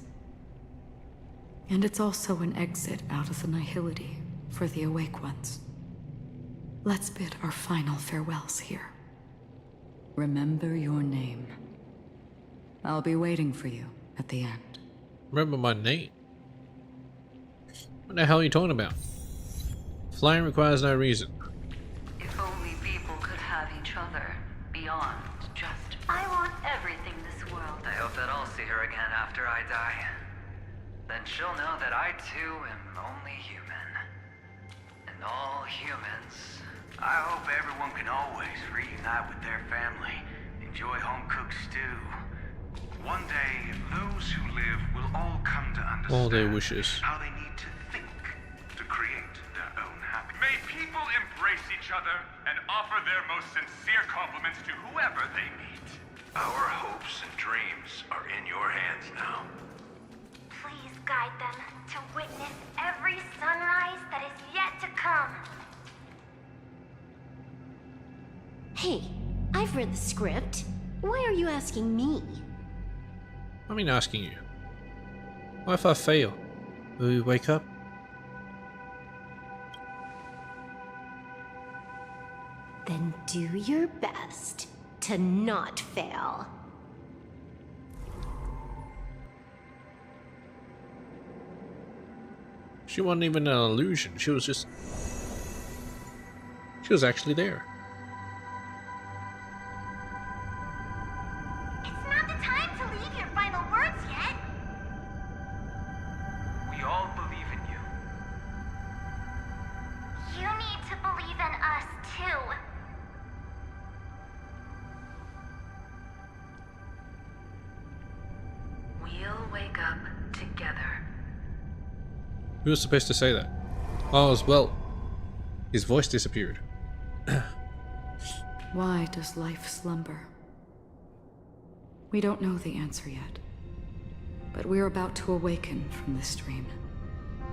And it's also an exit out of the nihility for the awake ones. Let's bid our final farewells here. Remember your name. I'll be waiting for you at the end. Remember my name? What the hell are you talking about? Flying requires no reason. If only people could have each other beyond just, I want everything this world. I hope that I'll see her again after I die. Then she'll know that I too am only human. And all humans. I hope everyone can always reunite with their family, enjoy home-cooked stew. One day, those who live will all come to understand All their wishes. how they need to think to create their own happiness. May people embrace each other and offer their most sincere compliments to whoever they meet. Our hopes and dreams are in your hands now. Please guide them to witness every sunrise that is yet to come. Hey, I've read the script. Why are you asking me? I mean asking you. What if I fail? Will you wake up? Then do your best to not fail. She wasn't even an illusion. She was actually there. It's not the time to leave your final words yet. We all believe in you. You need to believe in us too. We'll wake up together. Who was supposed to say that? Oh, as well. His voice disappeared. Why does life slumber? We don't know the answer yet. But we're about to awaken from this dream.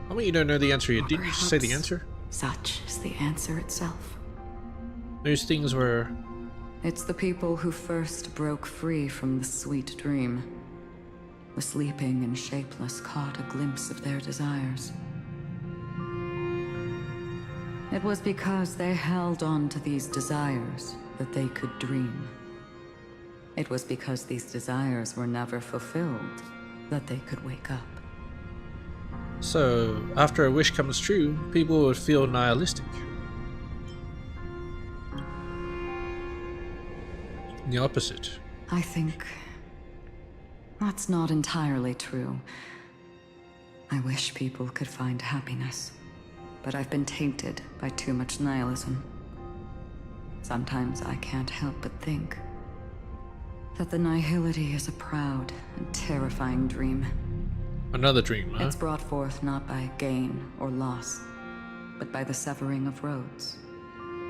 I mean, you don't know the answer yet. Or Didn't you just say the perhaps answer? Such is the answer itself. Those things were... It's the people who first broke free from the sweet dream. The sleeping and shapeless caught a glimpse of their desires. It was because they held on to these desires that they could dream. It was because these desires were never fulfilled that they could wake up. So, after a wish comes true, people would feel nihilistic. The opposite. I think that's not entirely true. I wish people could find happiness, but I've been tainted by too much nihilism. Sometimes I can't help but think that the nihility is a proud and terrifying dream. Another dream, huh? It's brought forth not by gain or loss, but by the severing of roads,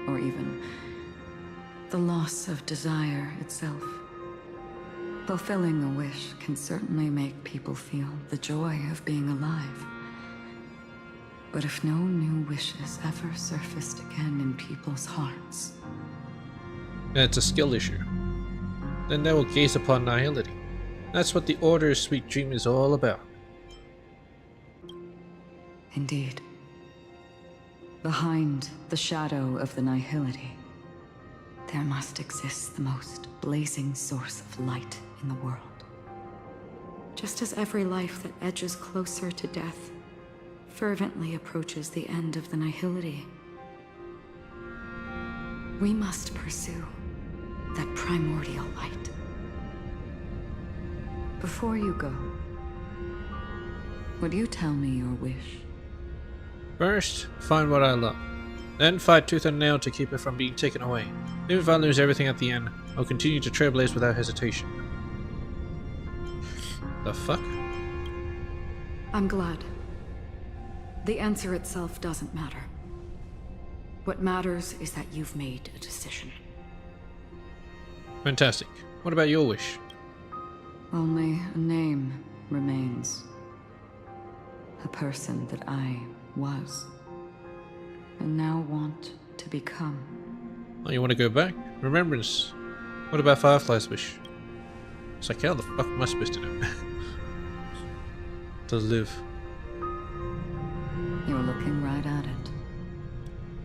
or even the loss of desire itself. Fulfilling a wish can certainly make people feel the joy of being alive. But if no new wishes ever surfaced again in people's hearts... It's a skill issue. Then they will gaze upon nihility. That's what the Order's sweet dream is all about. Indeed. Behind the shadow of the nihility, there must exist the most blazing source of light in the world. Just as every life that edges closer to death fervently approaches the end of the nihility, we must pursue that primordial light. Before you go, would you tell me your wish? First, find what I love. Then fight tooth and nail to keep it from being taken away. Even if I lose everything at the end, I'll continue to trailblaze without hesitation. The fuck? I'm glad. The answer itself doesn't matter. What matters is that you've made a decision. Fantastic. What about your wish? Only a name remains. A person that I was, and now want to become. Oh, you want to go back? Remembrance. What about Firefly's wish? It's like, how the fuck am I supposed to know? To live. You're looking right at it.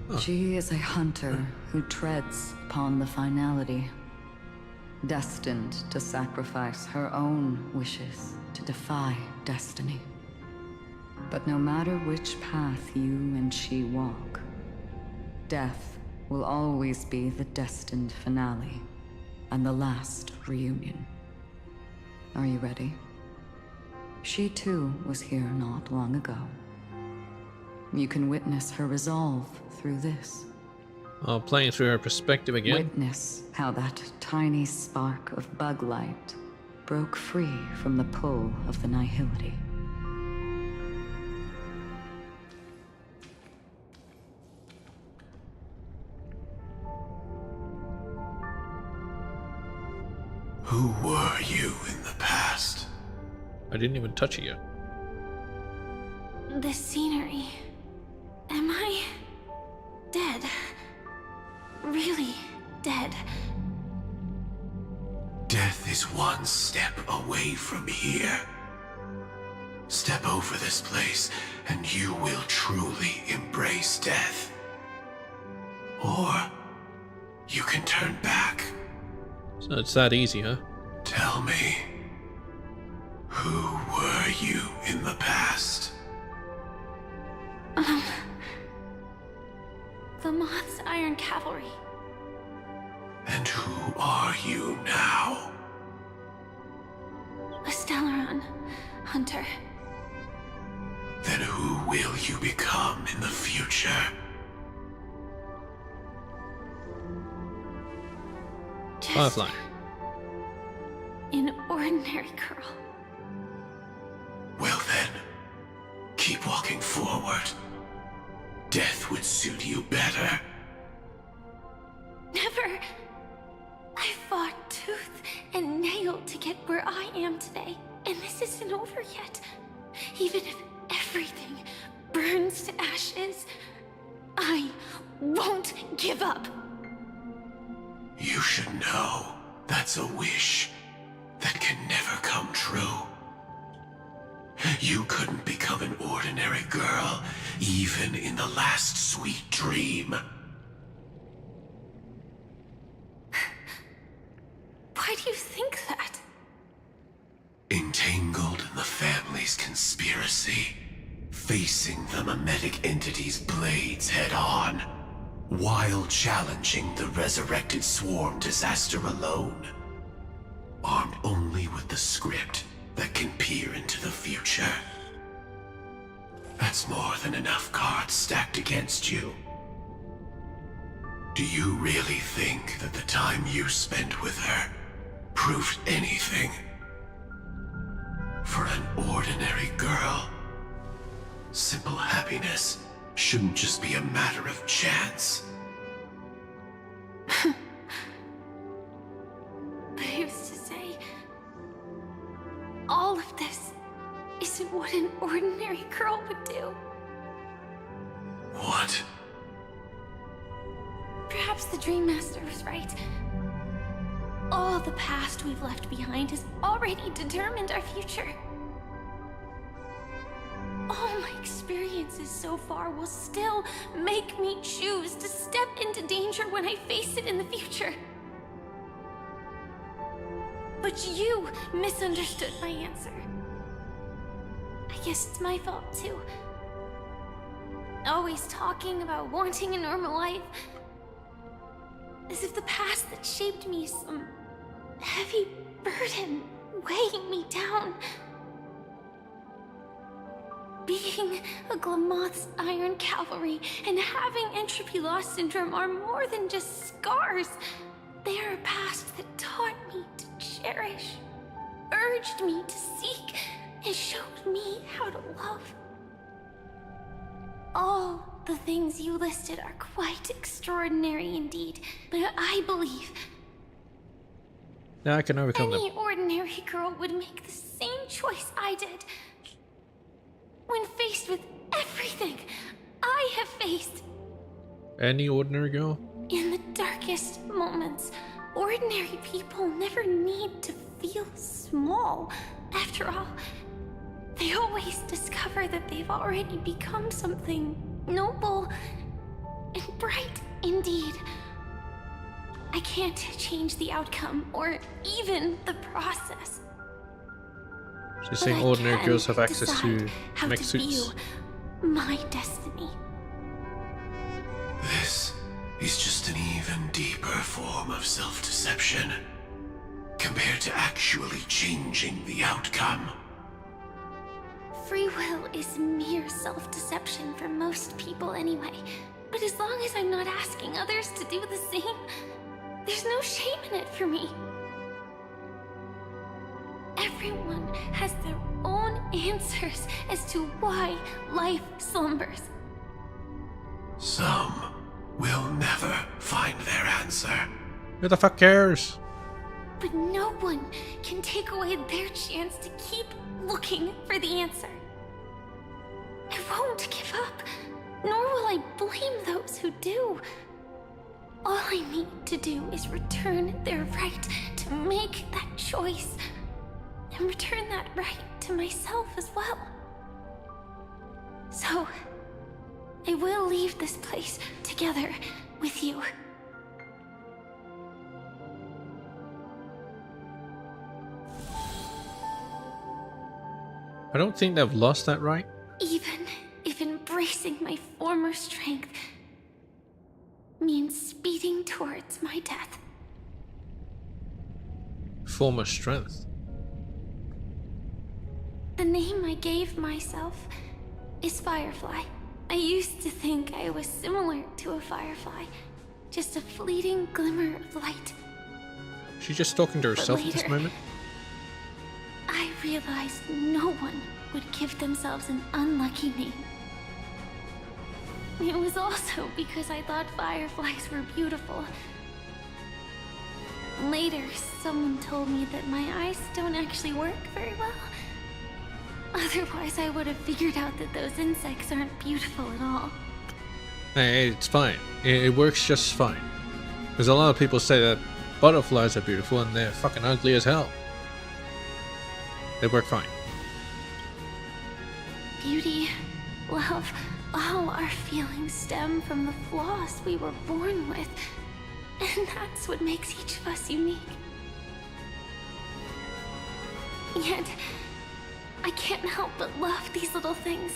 Oh. She is a hunter who treads upon the finality, destined to sacrifice her own wishes to defy destiny. But no matter which path you and she walk, death will always be the destined finale and the last reunion. Are you ready? She too was here not long ago. You can witness her resolve through this. Oh, playing through her perspective again. Witness how that tiny spark of bug light broke free from the pull of the nihility. Who were you in the past? I didn't even touch it yet. The scenery. Am I dead? Really dead? Death is one step away from here. Step over this place, and you will truly embrace death. Or you can turn back. So it's that easy, huh? Tell me, who were you in the past? The Moth's Iron Cavalry. And who are you now? A Stellaron hunter. Then who will you become in the future? Just Firefly. an ordinary girl. Well then, keep walking forward. Death would suit you better. Never. I fought tooth and nail to get where I am today, and this isn't over yet. Even if everything burns to ashes, I won't give up. You should know that's a wish that can never come true. You couldn't become an ordinary girl, even in the last sweet dream. Why do you think that? Entangled in the family's conspiracy, facing the mimetic entity's blades head-on, while challenging the resurrected swarm disaster alone, armed only with the script that can peer into the future. That's more than enough cards stacked against you. Do you really think that the time you spent with her proved anything? For an ordinary girl, simple happiness shouldn't just be a matter of chance. But who's to say all of this isn't what an ordinary girl would do? What? Perhaps the Dream Master was right. All the past we've left behind has already determined our future. All my experiences so far will still make me choose to step into danger when I face it in the future. But you misunderstood my answer. I guess it's my fault too. Always talking about wanting a normal life, as if the past that shaped me is some heavy burden weighing me down. Being a Glamoth's Iron Cavalry and having entropy loss syndrome are more than just scars. They are a past that taught me to cherish, urged me to seek, and showed me how to love. All the things you listed are quite extraordinary indeed, but I believe now I can overcome any them. ordinary girl would make the same choice I did. When faced with everything I have faced. Any ordinary girl? In the darkest moments, ordinary people never need to feel small. After all, they always discover that they've already become something noble and bright indeed. I can't change the outcome or even the process. She's saying ordinary girls have access to mech to suits. view my destiny. This is just an even deeper form of self-deception, compared to actually changing the outcome. Free will is mere self-deception for most people anyway. But as long as I'm not asking others to do the same, there's no shame in it for me. Everyone has their own answers as to why life slumbers. Some will never find their answer. Who the fuck cares? But no one can take away their chance to keep looking for the answer. I won't give up, nor will I blame those who do. All I need to do is return their right to make that choice, and return that right to myself as well. So, I will leave this place together with you. I don't think they've lost that right. Even if embracing my former strength means speeding towards my death. Former strength. The name I gave myself is Firefly. I used to think I was similar to a firefly, just a fleeting glimmer of light. She's just talking to herself at this moment. I realized no one would give themselves an unlucky name. It was also because I thought fireflies were beautiful. Later, someone told me that my eyes don't actually work very well. Otherwise, I would have figured out that those insects aren't beautiful at all. Hey, it's fine. It works just fine. Because a lot of people say that butterflies are beautiful and they're fucking ugly as hell. They work fine. Beauty, love, all our feelings stem from the flaws we were born with. And that's what makes each of us unique. Yet, I can't help but love these little things.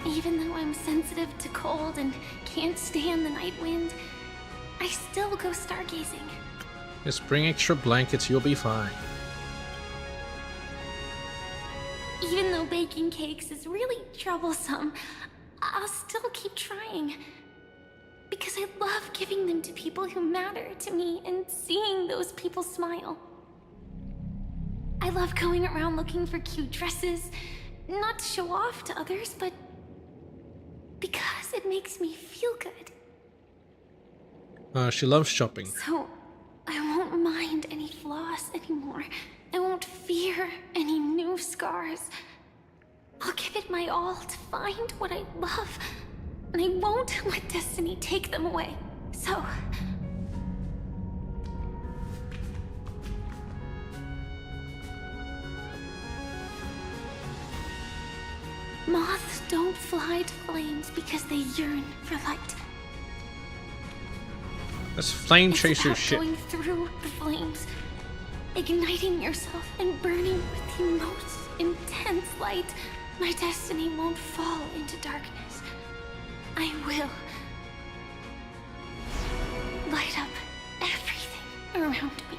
Even though I'm sensitive to cold and can't stand the night wind, I still go stargazing. Just bring extra blankets, you'll be fine. Even though baking cakes is really troublesome, I'll still keep trying. Because I love giving them to people who matter to me and seeing those people smile. I love going around looking for cute dresses, not to show off to others, but because it makes me feel good. She loves shopping. So, I won't mind any flaws anymore. I won't fear any new scars. I'll give it my all to find what I love, and I won't let destiny take them away. So... moths don't fly to flames because they yearn for light. That's flame chaser It's shit. about going through the flames, igniting yourself and burning with the most intense light. My destiny won't fall into darkness. I will light up everything around me.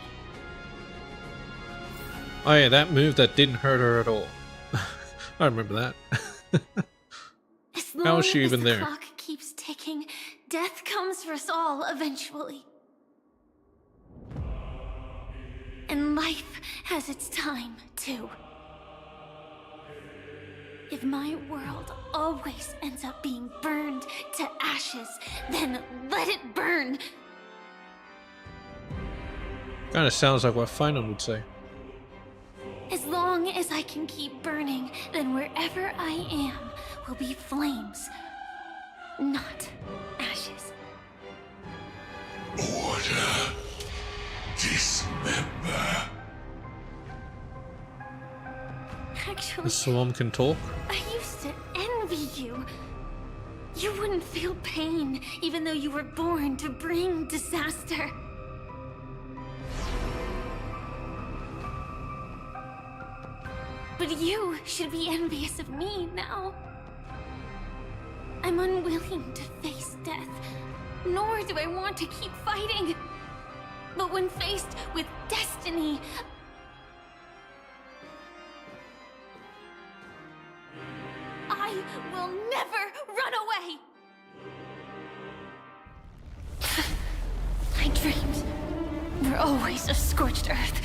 Oh yeah, that move that didn't hurt her at all. I remember that. How was she even the there? Clock keeps ticking. Death comes for us all eventually. And life has its time, too. If my world always ends up being burned to ashes, then let it burn. Kinda sounds like what Final would say. As long as I can keep burning, then wherever I am will be flames, not ashes. Order. Dismember. Actually, The swarm can talk? I used to envy you. You wouldn't feel pain, even though you were born to bring disaster. But you should be envious of me now. I'm unwilling to face death, nor do I want to keep fighting. But when faced with destiny, I will never run away! My dreams were always of scorched earth,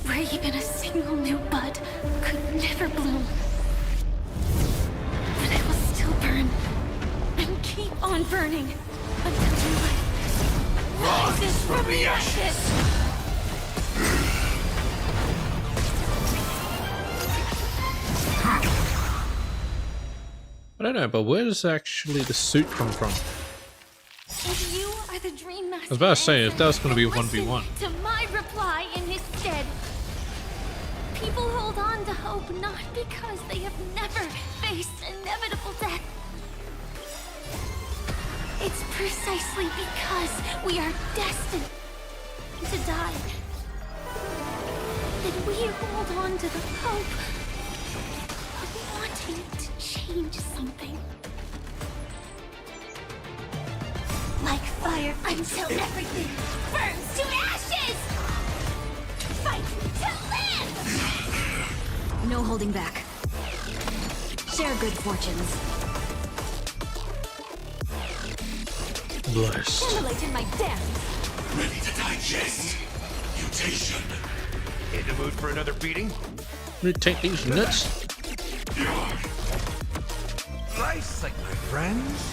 where even a single new bud could never bloom. But I will still burn, and keep on burning, until new life rises from the ashes! I don't know, but where does actually the suit come from? If you are the Dream Master, I was about to say, if that was going to be a 1v1. to my reply in his stead. People hold on to hope not because they have never faced inevitable death. It's precisely because we are destined to die that we hold on to the hope of wanting to change something. Like fire until everything burns to ashes! Fight to live! No holding back. Share good fortunes. Blessed. Simulate in my death! Ready to digest. Mutation. In the mood for another beating? Let me take these nuts. Nice, like my friends.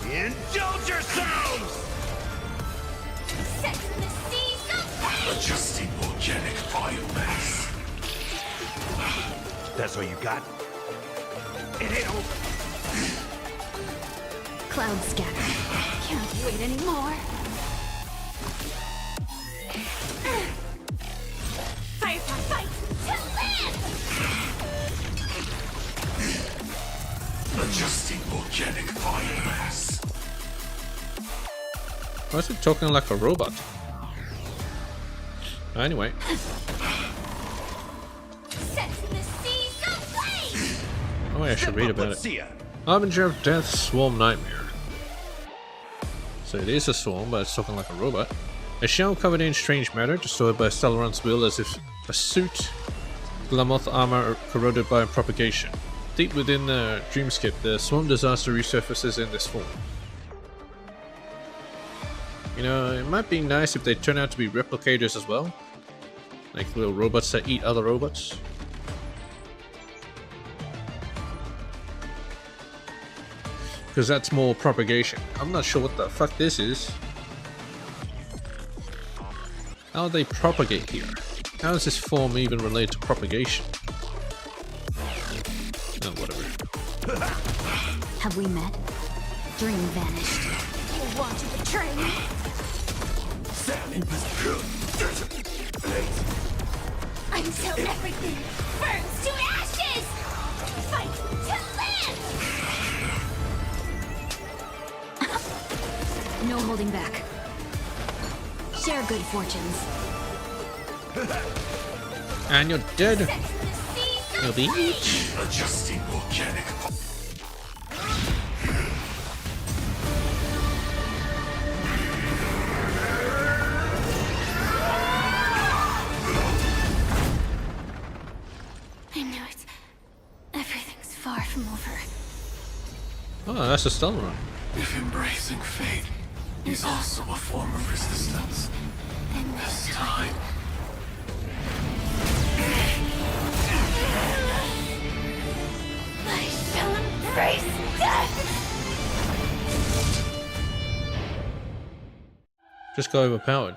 Indulge yourselves! Adjusting organic biomass. That's all you got? It ain't over. Cloud scatter. Can't wait anymore. Fight, fight, to live! Adjusting organic biomass. Why is it talking like a robot? Anyway. Oh, I should read about it. Harbinger of Death, Swarm Nightmare. So it is a swarm, but it's talking like a robot. A shell covered in strange matter, destroyed by Stellaron's will as if a suit. Glamoth armor corroded by propagation. Deep within the dreamscape, the swarm disaster resurfaces in this form. You know, it might be nice if they turn out to be replicators as well. Like little robots that eat other robots. Because that's more propagation. I'm not sure what the fuck this is. How do they propagate here? How is this form even related to propagation? Oh, whatever. Have we met? Dream vanished. You want to betray me? Until everything burns to ashes! Fight to live! No holding back. Share good fortunes. And you're dead. You'll be each. Adjusting organic. I know it. Everything's far from over. Oh, that's a Stellaron. If embracing fate is also a form of resistance, Then this time. I shall embrace death! Just got overpowered.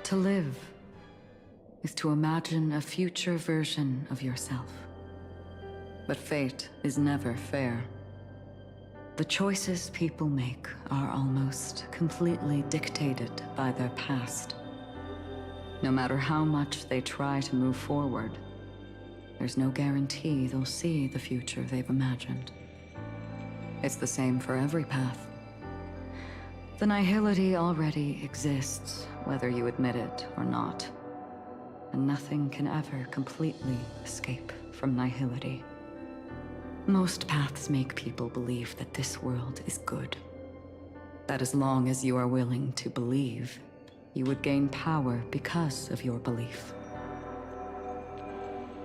To live is to imagine a future version of yourself. But fate is never fair. The choices people make are almost completely dictated by their past. No matter how much they try to move forward, there's no guarantee they'll see the future they've imagined. It's the same for every path. The nihility already exists, whether you admit it or not. And nothing can ever completely escape from nihility. Most paths make people believe that this world is good. That as long as you are willing to believe, you would gain power because of your belief.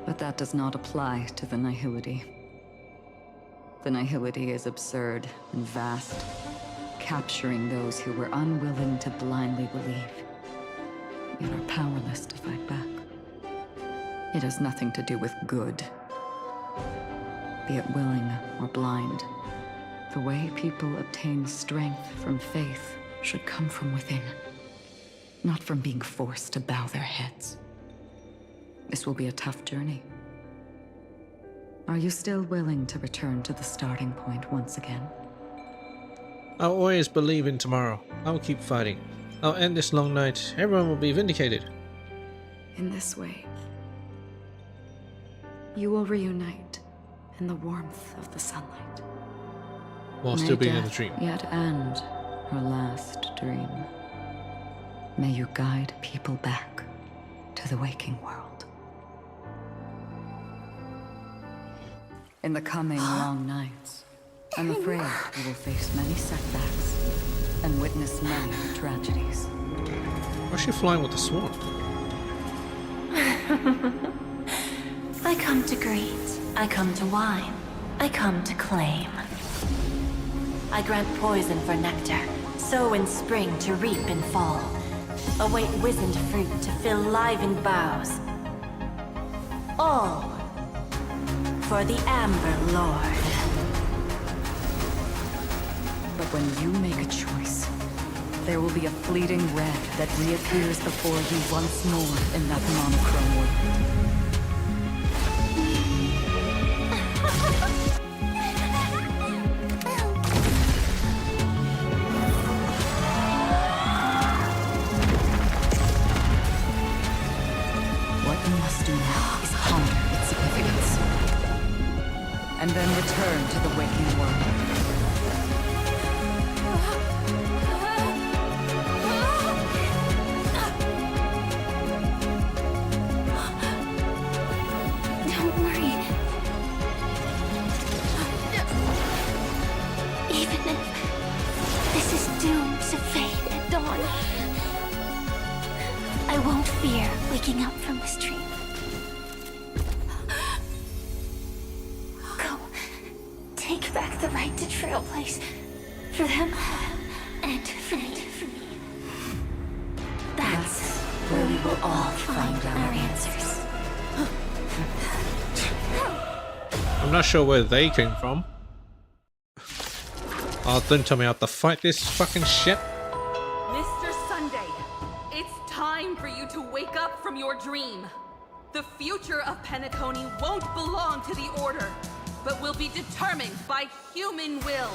But that does not apply to the nihility. The nihility is absurd and vast, capturing those who were unwilling to blindly believe, yet are powerless to fight back. It has nothing to do with good. Be it willing or blind, the way people obtain strength from faith should come from within, not from being forced to bow their heads. This will be a tough journey. Are you still willing to return to the starting point once again? I'll always believe in tomorrow. I'll keep fighting. I'll end this long night. Everyone will be vindicated. In this way, you will reunite in the warmth of the sunlight. While still being in the dream. Yet end her last dream. May you guide people back to the waking world. In the coming long nights, I'm afraid you will face many setbacks and witness many tragedies. Why is she flying with the swan? I come to greet. I come to wine. I come to claim. I grant poison for nectar, sow in spring to reap in fall. Await wizened fruit to fill livened boughs. All for the Amber Lord. But when you make a choice, There will be a fleeting red that reappears before you once more in that monochrome world. What you must do now is ponder its significance, and then return to the waking world. Don't worry. Even if this is doomed to fade at dawn, I won't fear waking up from this dream. Go. Take back the right to trailblaze. For them, and for me. That's where we will all find our answers. I'm not sure where they came from. Oh, don't tell me I have to fight this fucking shit. Mr. Sunday, it's time for you to wake up from your dream. The future of Penacony won't belong to the Order, but will be determined by human will.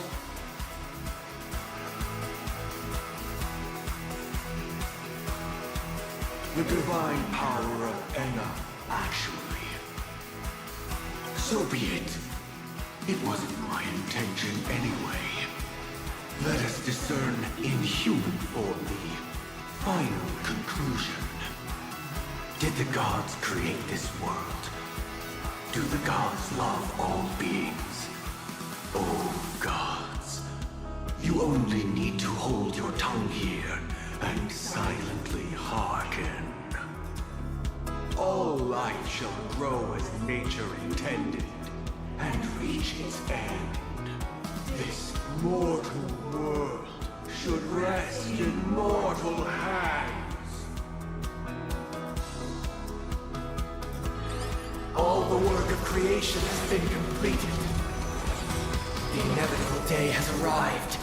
The divine power of Enna, actually. So be it. It wasn't my intention anyway. Let us discern in human form the final conclusion. Did the gods create this world? Do the gods love all beings? Oh, gods. You only need to hold your tongue here and silently hearken. All life shall grow as nature intended, and reach its end. This mortal world should rest in mortal hands. All the work of creation has been completed. The inevitable day has arrived.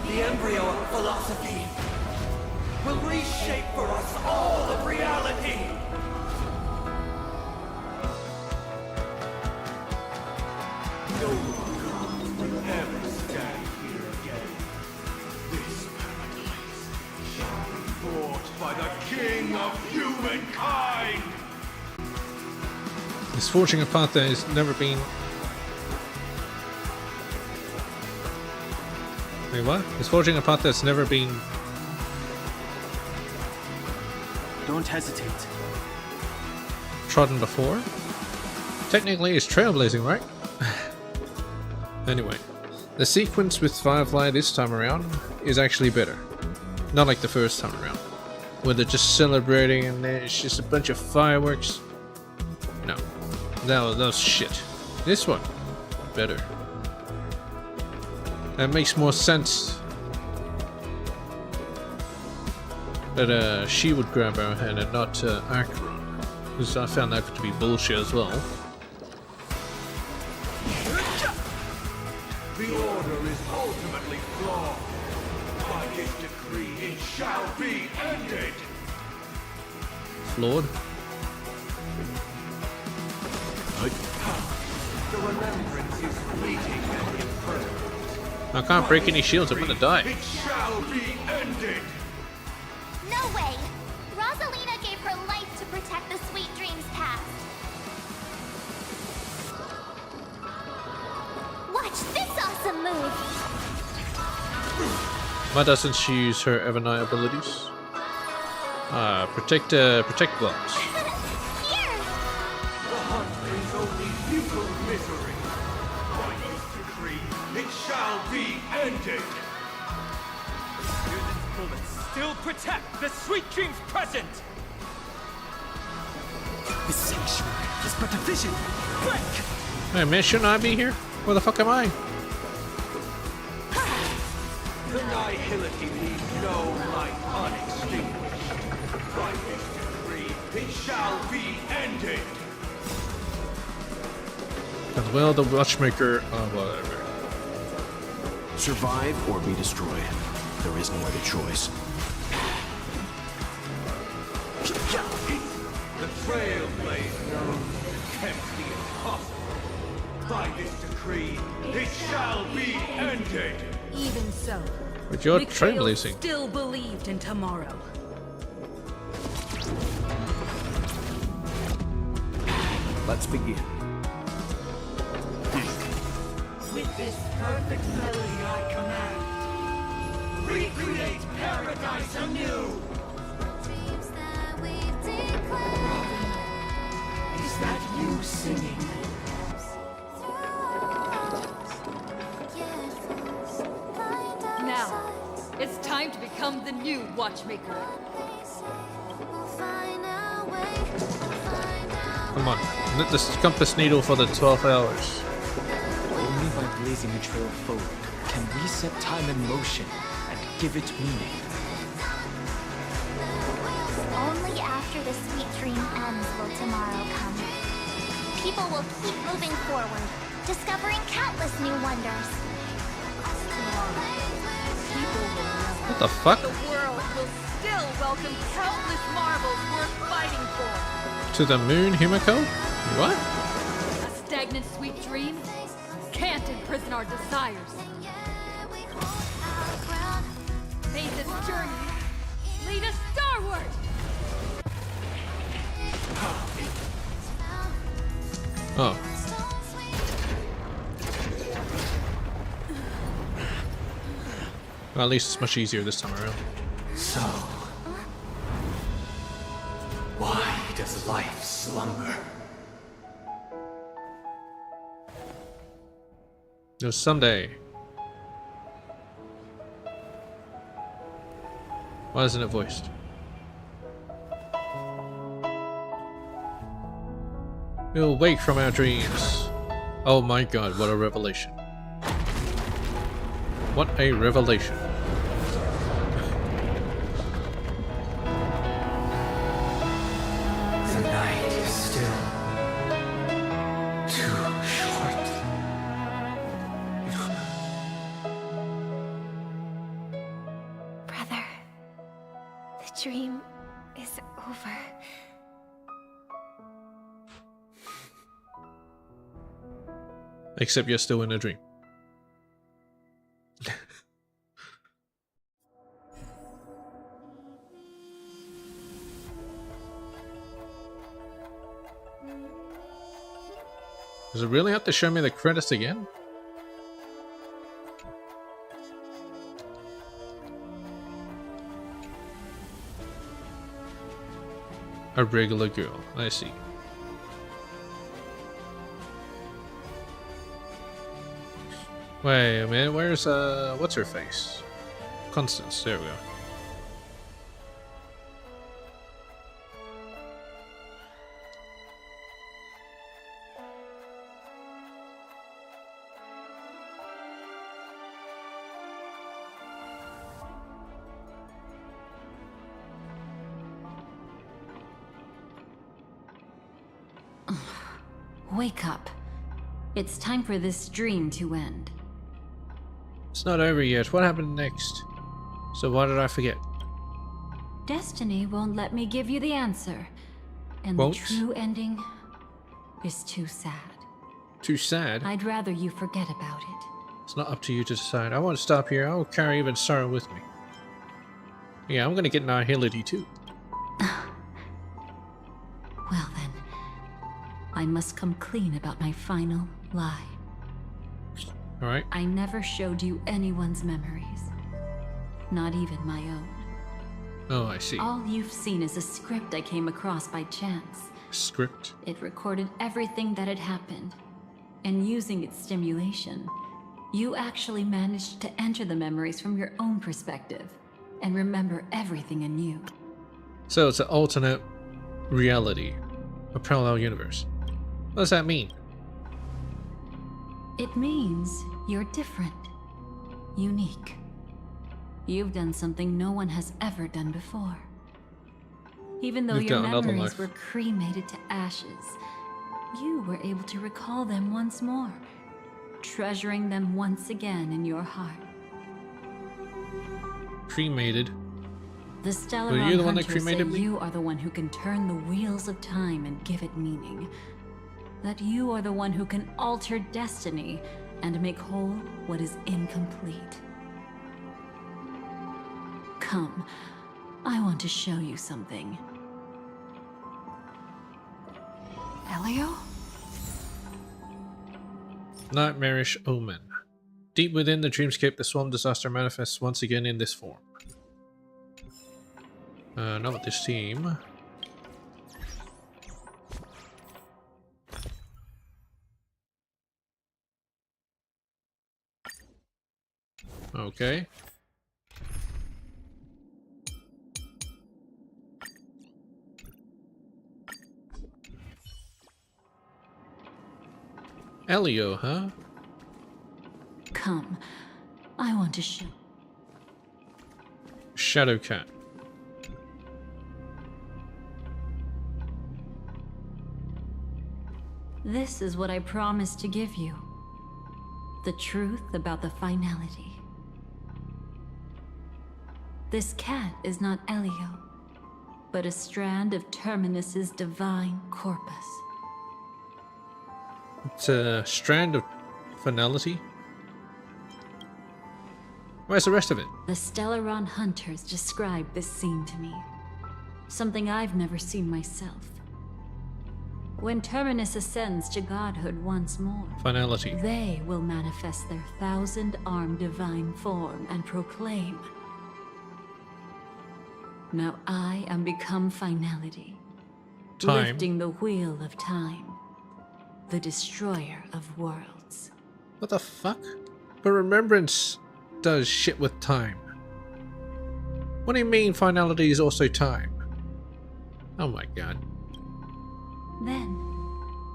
The embryo of philosophy will reshape for us all of reality. No God will ever stand here again. This paradise shall be fought by the King of humankind. This forging a path that has never been. Wait, what? It's forging a path that's never been. Don't hesitate. Trodden before? Technically, it's trailblazing, right? Anyway, the sequence with Firefly this time around is actually better. Not like the first time around, where they're just celebrating and there's just a bunch of fireworks. No, that was shit. This one, better. That makes more sense that she would grab our hand and not Acheron, because I found that to be bullshit as well. The order is ultimately flawed. By his decree, it shall be ended. Flawed? The remembrance is fleeting and impermanent. I can't break any shields, I'm gonna die. It shall be ended. No way! Rosalina gave her life to protect the sweet dreams past. Watch this awesome move! Why doesn't she use her Evanite abilities? Protect gloves. The hunt brings only futile misery. By his decree, it shall be ended. Mutant bullets still protect the sweet dreams present! The sanctuary is but a vision. Break! Hey man, shouldn't I be here? Where the fuck am I? The nihility leaves no light unextinguished. By his decree, it shall be ended. And well, the watchmaker, whatever. Survive or be destroyed. there is no other choice. The Trailblazer attempts the impossible. By this decree, it shall be ended. Even so, But you're Mikhail trailblazing. still believed in tomorrow. Let's begin. With this perfect melody I command, recreate paradise anew. Is that you singing? Now, it's time to become the new watchmaker. Come on, knit this compass needle for the 12 hours. Only by blazing a trail forward can we set time in motion and give it meaning. Only after the sweet dream ends will tomorrow come. People will keep moving forward, discovering countless new wonders. What the fuck? The world will still welcome countless marvels worth fighting for. To the moon, Himiko? What? A stagnant sweet dream can't imprison our desires. May this journey lead us starward! Oh. Well, at least it's much easier this time around. So, why does life slumber? No, someday. Why isn't it voiced? We'll wake from our dreams. Oh my god, what a revelation. What a revelation. The night is still too short. Brother, the dream is over. Except you're still in a dream. Does it really have to show me the credits again? A regular girl, I see. Wait a minute, where's what's her face? Constance, there we go. Wake up. It's time for this dream to end. It's not over yet. What happened next? So why did I forget? Destiny won't let me give you the answer. And Won't? the true ending is too sad. Too sad? I'd rather you forget about it. It's not up to you to decide. I won't stop here. I will carry even sorrow with me. Yeah, I'm gonna get Nihility too. Well then, I must come clean about my final lie. Alright. I never showed you anyone's memories. Not even my own. Oh, I see. All you've seen is a script I came across by chance. Script? It recorded everything that had happened. And using its stimulation, you actually managed to enter the memories from your own perspective and remember everything anew. So it's an alternate reality. A parallel universe. What does that mean? It means you're different. Unique. You've done something no one has ever done before. Even though You've your got another memories life. were cremated to ashes, you were able to recall them once more, treasuring them once again in your heart. cremated. The Were Stellaron you the one that Hunters say cremated me? you are the one who can turn the wheels of time and give it meaning. That you are the one who can alter destiny and make whole what is incomplete. Come, I want to show you something. Elio? Nightmarish omen. Deep within the dreamscape, the swarm disaster manifests once again in this form. Not with this team. Okay. Elio, huh? Come, I want to show. Shadow Cat. This is what I promised to give you. The truth about the finality. This cat is not Elio, but a strand of Terminus's divine corpus. It's a strand of finality. Where's the rest of it? The Stellaron Hunters described this scene to me. Something I've never seen myself. When Terminus ascends to godhood once more, Finality. they will manifest their 1,000-armed divine form and proclaim, "Now I am become finality, Time. lifting the wheel of time, the destroyer of worlds." What the fuck? But remembrance does shit with time. What do you mean finality is also time? Oh my god. Then,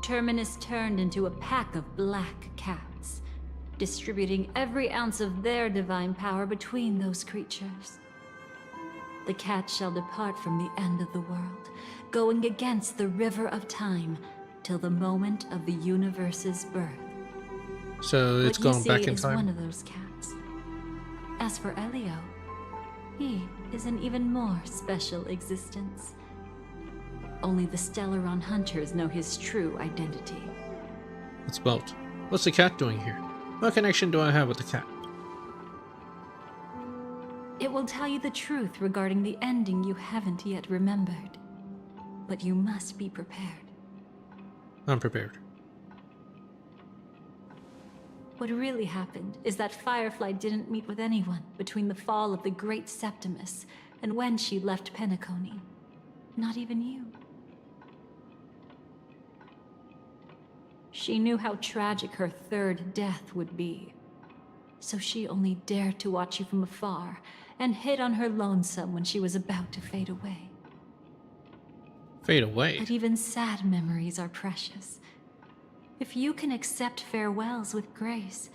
Terminus turned into a pack of black cats, distributing every ounce of their divine power between those creatures. The cats shall depart from the end of the world, going against the river of time till the moment of the universe's birth. So it's gone back in is time? one of those cats. As for Elio, he is an even more special existence. Only the Stellaron Hunters know his true identity. It's about. What's the cat doing here? What connection do I have with the cat? It will tell you the truth regarding the ending you haven't yet remembered. But you must be prepared. I'm prepared. What really happened is that Firefly didn't meet with anyone between the fall of the Great Septimus and when she left Penacony. Not even you. She knew how tragic her third death would be. So she only dared to watch you from afar and hid on her lonesome when she was about to fade away. Fade away? But even sad memories are precious. If you can accept farewells with grace,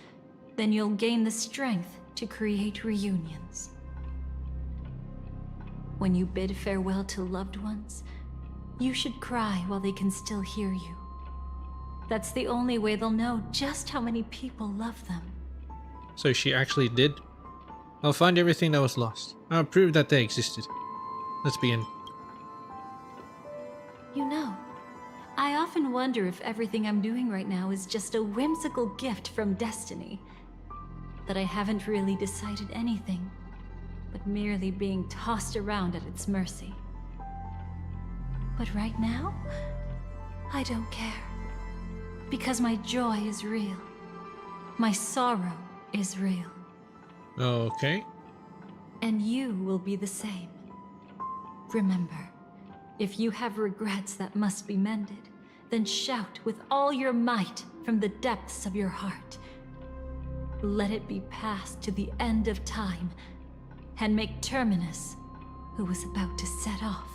then you'll gain the strength to create reunions. When you bid farewell to loved ones, you should cry while they can still hear you. That's the only way they'll know just how many people love them. So she actually did? I'll find everything that was lost. I'll prove that they existed. Let's begin. You know, I often wonder if everything I'm doing right now is just a whimsical gift from destiny. That I haven't really decided anything, but merely being tossed around at its mercy. But right now, I don't care. Because my joy is real. My sorrow is real. Okay. And you will be the same. Remember, if you have regrets that must be mended, then shout with all your might from the depths of your heart. Let it be passed to the end of time, and make Terminus, who is about to set off,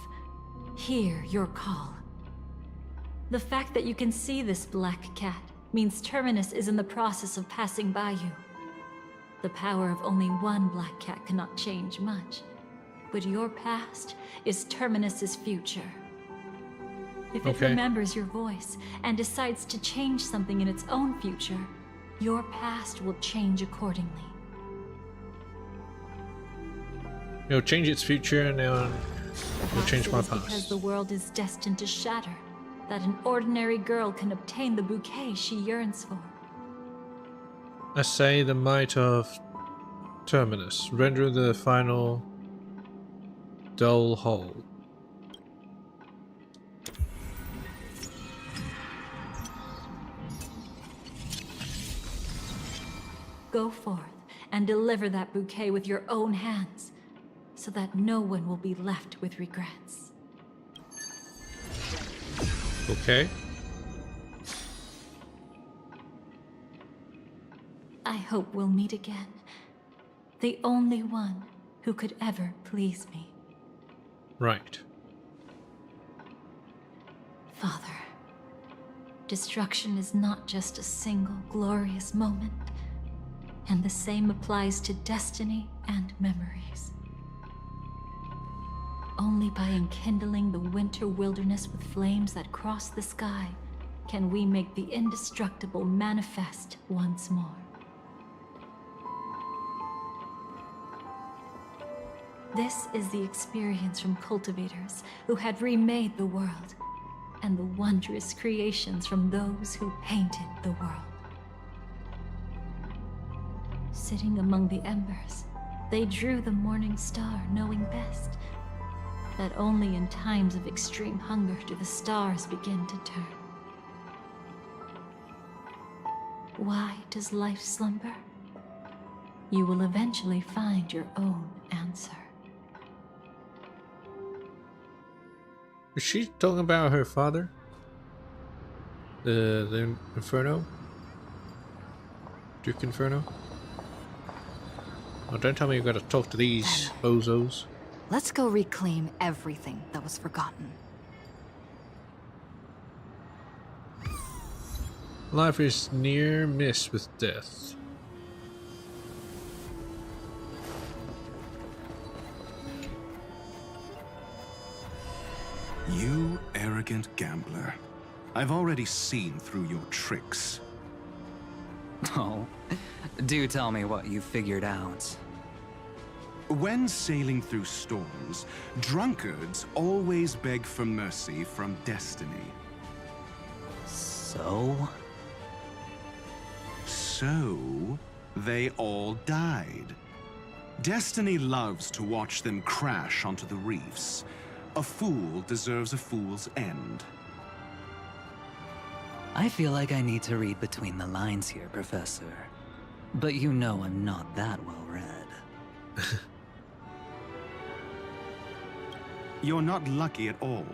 hear your call. The fact that you can see this black cat means Terminus is in the process of passing by you. The power of only one black cat cannot change much, but your past is Terminus's future. If it remembers your voice and decides to change something in its own future, your past will change accordingly. It'll change its future, and it'll change my Perhaps it is because past. the world is destined to shatter, that an ordinary girl can obtain the bouquet she yearns for. I say the might of Terminus, render the final dull hole. Go forth and deliver that bouquet with your own hands, so that no one will be left with regrets. Okay. I hope we'll meet again. The only one who could ever please me. Right. Father, destruction is not just a single glorious moment, and the same applies to destiny and memories. Only by enkindling the winter wilderness with flames that cross the sky can we make the indestructible manifest once more. This is the experience from cultivators who had remade the world, and the wondrous creations from those who painted the world. Sitting among the embers, they drew the morning star, knowing best that only in times of extreme hunger do the stars begin to turn. Why does life slumber? You will eventually find your own answer. Is she talking about her father? The Inferno? Duke Inferno? Oh, don't tell me you've got to talk to these bozos. Let's go reclaim everything that was forgotten. Life is near miss with death. You arrogant gambler. I've already seen through your tricks. Oh, do tell me what you figured out. When sailing through storms, drunkards always beg for mercy from destiny. So? So, they all died. Destiny loves to watch them crash onto the reefs. A fool deserves a fool's end. I feel like I need to read between the lines here, Professor. But you know I'm not that well read. You're not lucky at all.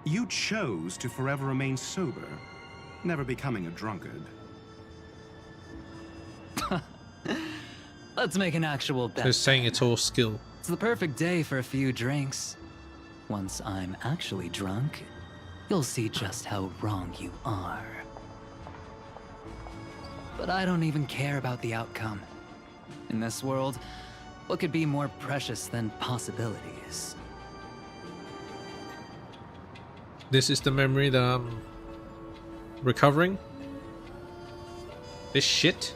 You chose to forever remain sober, never becoming a drunkard. Let's make an actual bet. They're saying it's all skill. It's the perfect day for a few drinks. Once I'm actually drunk, you'll see just how wrong you are. But I don't even care about the outcome. In this world, what could be more precious than possibilities? This is the memory that I'm recovering. This shit?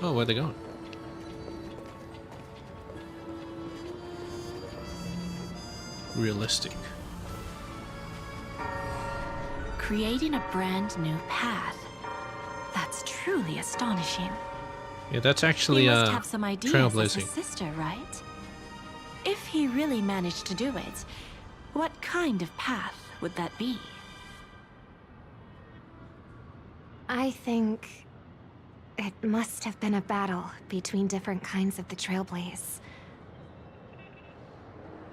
Oh, where'd they going? Realistic. Creating a brand new path. That's truly astonishing. Yeah, that's actually he must have some ideas as trailblazing. his sister, right? If he really managed to do it, what kind of path would that be? I think it must have been a battle between different kinds of the Trailblaze.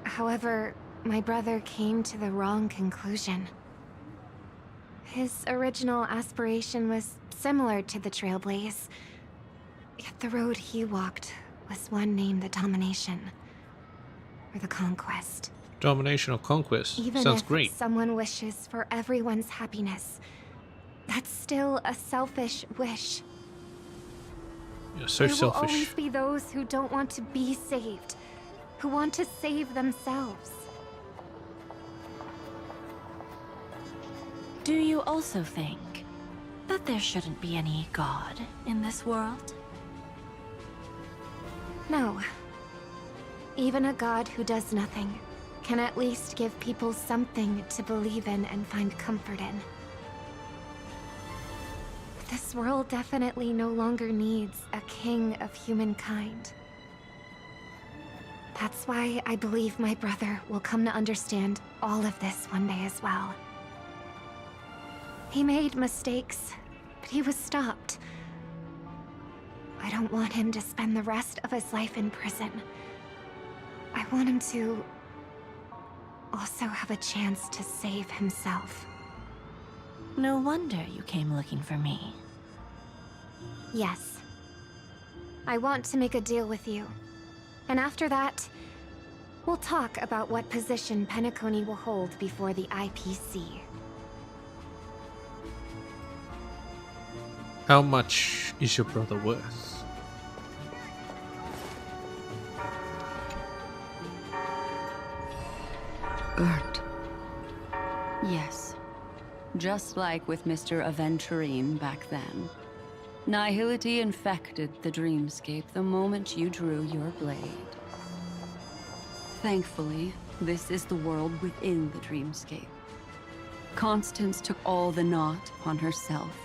However, my brother came to the wrong conclusion. His original aspiration was similar to the Trailblaze, yet the road he walked was one named the Domination, or the Conquest. Domination or conquest. Even Sounds if great. someone wishes for everyone's happiness, that's still a selfish wish. You're so There selfish. will always be those who don't want to be saved, who want to save themselves. Do you also think that there shouldn't be any God in this world? No. Even a god who does nothing can at least give people something to believe in and find comfort in. This world definitely no longer needs a king of humankind. That's why I believe my brother will come to understand all of this one day as well. He made mistakes, but he was stopped. I don't want him to spend the rest of his life in prison. I want him to also have a chance to save himself. No wonder you came looking for me. Yes. I want to make a deal with you. And after that, we'll talk about what position Penacony will hold before the IPC. How much is your brother worth? Earned. Yes. Just like with Mr. Aventurine back then. Nihility infected the dreamscape the moment you drew your blade. Thankfully, this is the world within the dreamscape. Constance took all the knot upon herself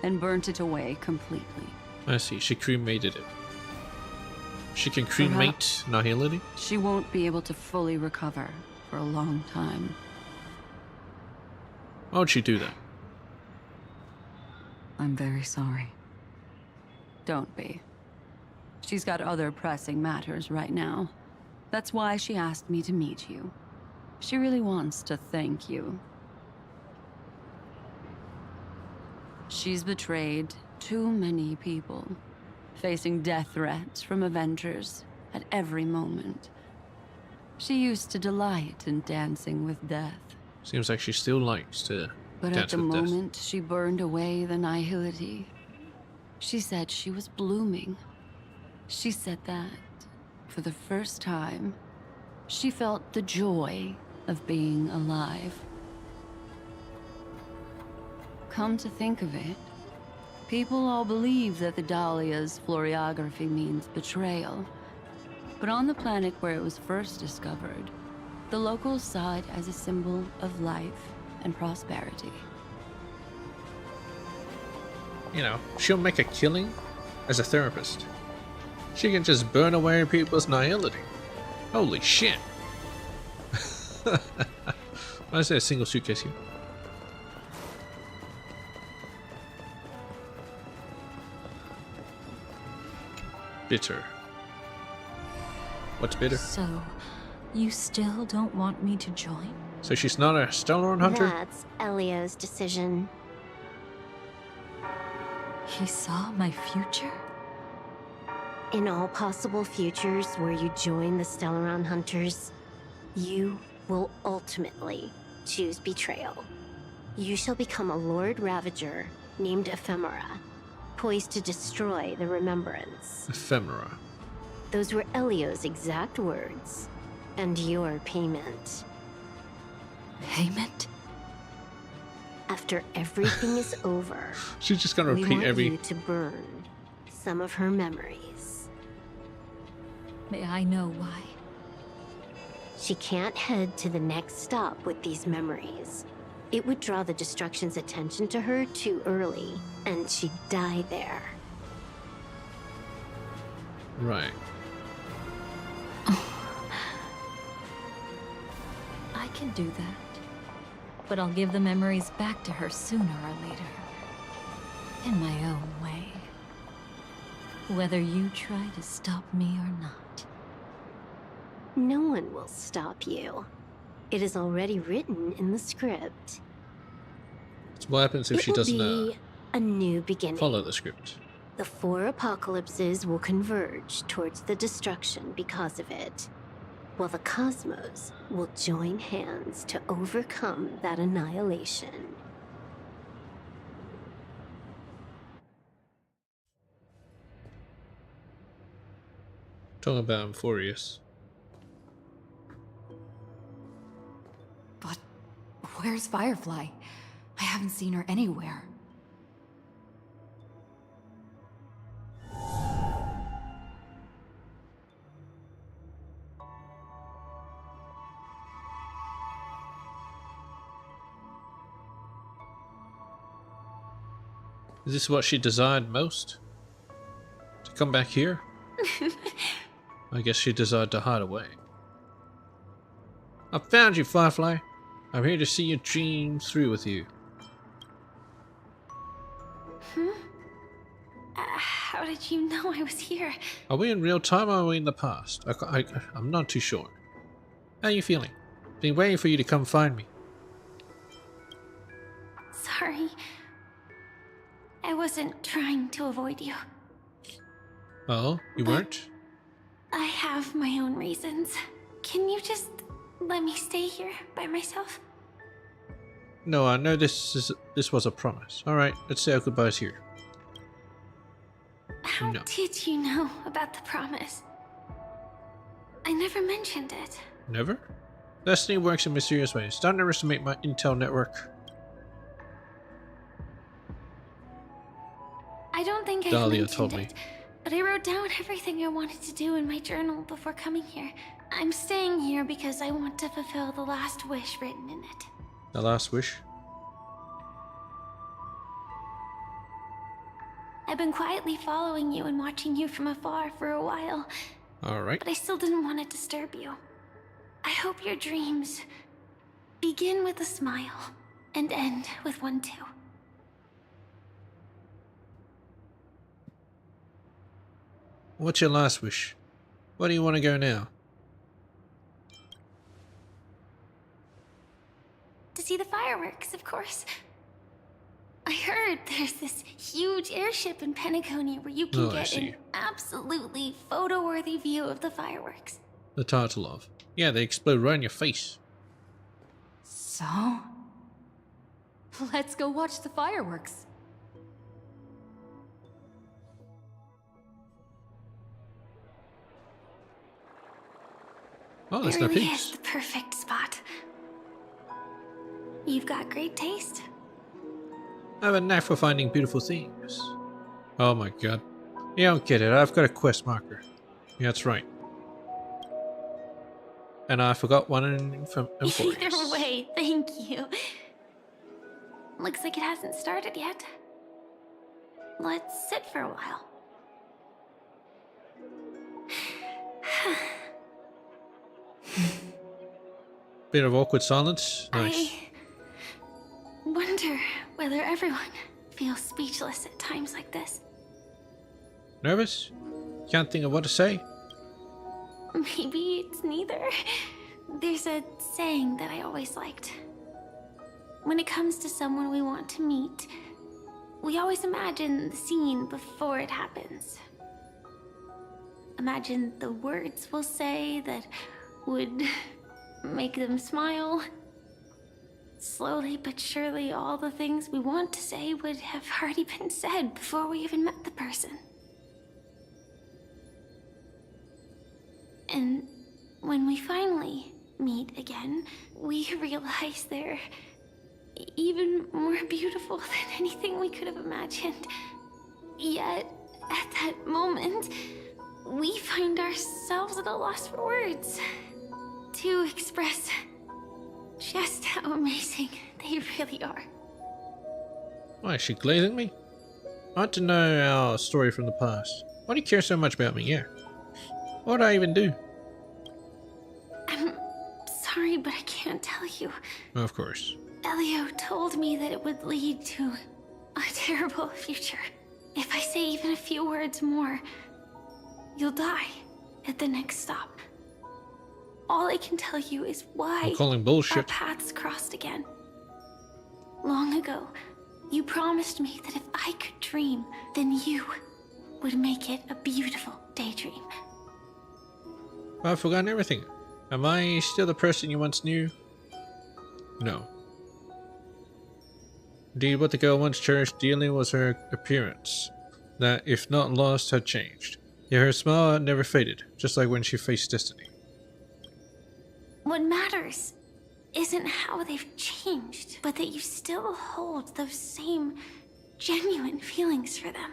and burnt it away completely. I see, she cremated it. She can cremate Nihility? She won't be able to fully recover for a long time. Why would she do that? I'm very sorry. Don't be. She's got other pressing matters right now. That's why she asked me to meet you. She really wants to thank you. She's betrayed too many people, facing death threats from Avengers at every moment. She used to delight in dancing with death. Seems like she still likes to But dance at the with death. moment she burned away the Nihility, she said she was blooming. She said that, for the first time, she felt the joy of being alive. Come to think of it, people all believe that the Dahlia's floriography means betrayal. But on the planet where it was first discovered, the locals saw it as a symbol of life and prosperity. You know, she'll make a killing as a therapist. She can just burn away people's nihility. Holy shit. Why is there a single suitcase here? Bitter. What's bitter? So, you still don't want me to join? So she's not a Stellaron hunter? That's Elio's decision. He saw my future? In all possible futures where you join the Stellaron Hunters, you will ultimately choose betrayal. You shall become a Lord Ravager named Ephemera, poised to destroy the Remembrance. Ephemera. Those were Elio's exact words, and your payment. Payment? After everything is over, She's just gonna we repeat want every... you to burn some of her memories. May I know why? She can't head to the next stop with these memories. It would draw the Destruction's attention to her too early, and she'd die there. Right. I can do that. But I'll give the memories back to her sooner or later. In my own way. Whether you try to stop me or not. No one will stop you. It is already written in the script. So what happens if she doesn't be a new beginning. follow the script? The 4 apocalypses will converge towards the destruction because of it, while the cosmos will join hands to overcome that annihilation. Talking about Amphorius. But where's Firefly? I haven't seen her anywhere. Is this what she desired most? To come back here? I guess she decided to hide away. I found you, Firefly. I'm here to see your dream through with you. How did you know I was here? Are we in real time or are we in the past? I'm not too sure. How are you feeling? Been waiting for you to come find me. Sorry. I wasn't trying to avoid you. Oh, you weren't? I have my own reasons. Can you just let me stay here by myself? No, I know this was a promise. Alright, let's say our goodbyes here. How did you know about the promise? I never mentioned it. Never? Destiny works in mysterious ways. Don't underestimate my intel network. I don't think I Dahlia mentioned told me. it, but I wrote down everything I wanted to do in my journal before coming here. I'm staying here because I want to fulfill the last wish written in it. The last wish? I've been quietly following you and watching you from afar for a while. Alright. But I still didn't want to disturb you. I hope your dreams begin with a smile and end with one too. What's your last wish? Where do you want to go now? To see the fireworks, of course. I heard there's this huge airship in Penacony where you can get an absolutely photo-worthy view of the fireworks. The Tartalov. Yeah, they explode right in your face. So? Let's go watch the fireworks. Oh, there's it no really peaks. is the perfect spot. You've got great taste. I have a knack for finding beautiful things. Oh my god. You don't get it, I've got a quest marker. Yeah, that's right. And I forgot one from employees. Either way, thank you. Looks like it hasn't started yet. Let's sit for a while. Bit of awkward silence. Nice. I wonder whether everyone feels speechless at times like this. Nervous? Can't think of what to say? Maybe it's neither. There's a saying that I always liked. When it comes to someone we want to meet, we always imagine the scene before it happens. Imagine the words we'll say that would make them smile. Slowly but surely, all the things we want to say would have already been said before we even met the person. And when we finally meet again, we realize they're even more beautiful than anything we could have imagined. Yet, at that moment, we find ourselves at a loss for words to express just how amazing they really are. Why is she glazing me? I want to know our story from the past. Why do you care so much about me? Yeah. What did I even do? I'm sorry, but I can't tell you. Of course. Elio told me that it would lead to a terrible future. If I say even a few words more, you'll die at the next stop. All I can tell you is why I'm calling bullshit. our paths crossed again. Long ago, you promised me that if I could dream, then you would make it a beautiful daydream. I've forgotten everything. Am I still the person you once knew? No. Indeed, what the girl once cherished dearly was her appearance, that, if not lost, had changed. Yet her smile had never faded, just like when she faced destiny. What matters isn't how they've changed, but that you still hold those same genuine feelings for them.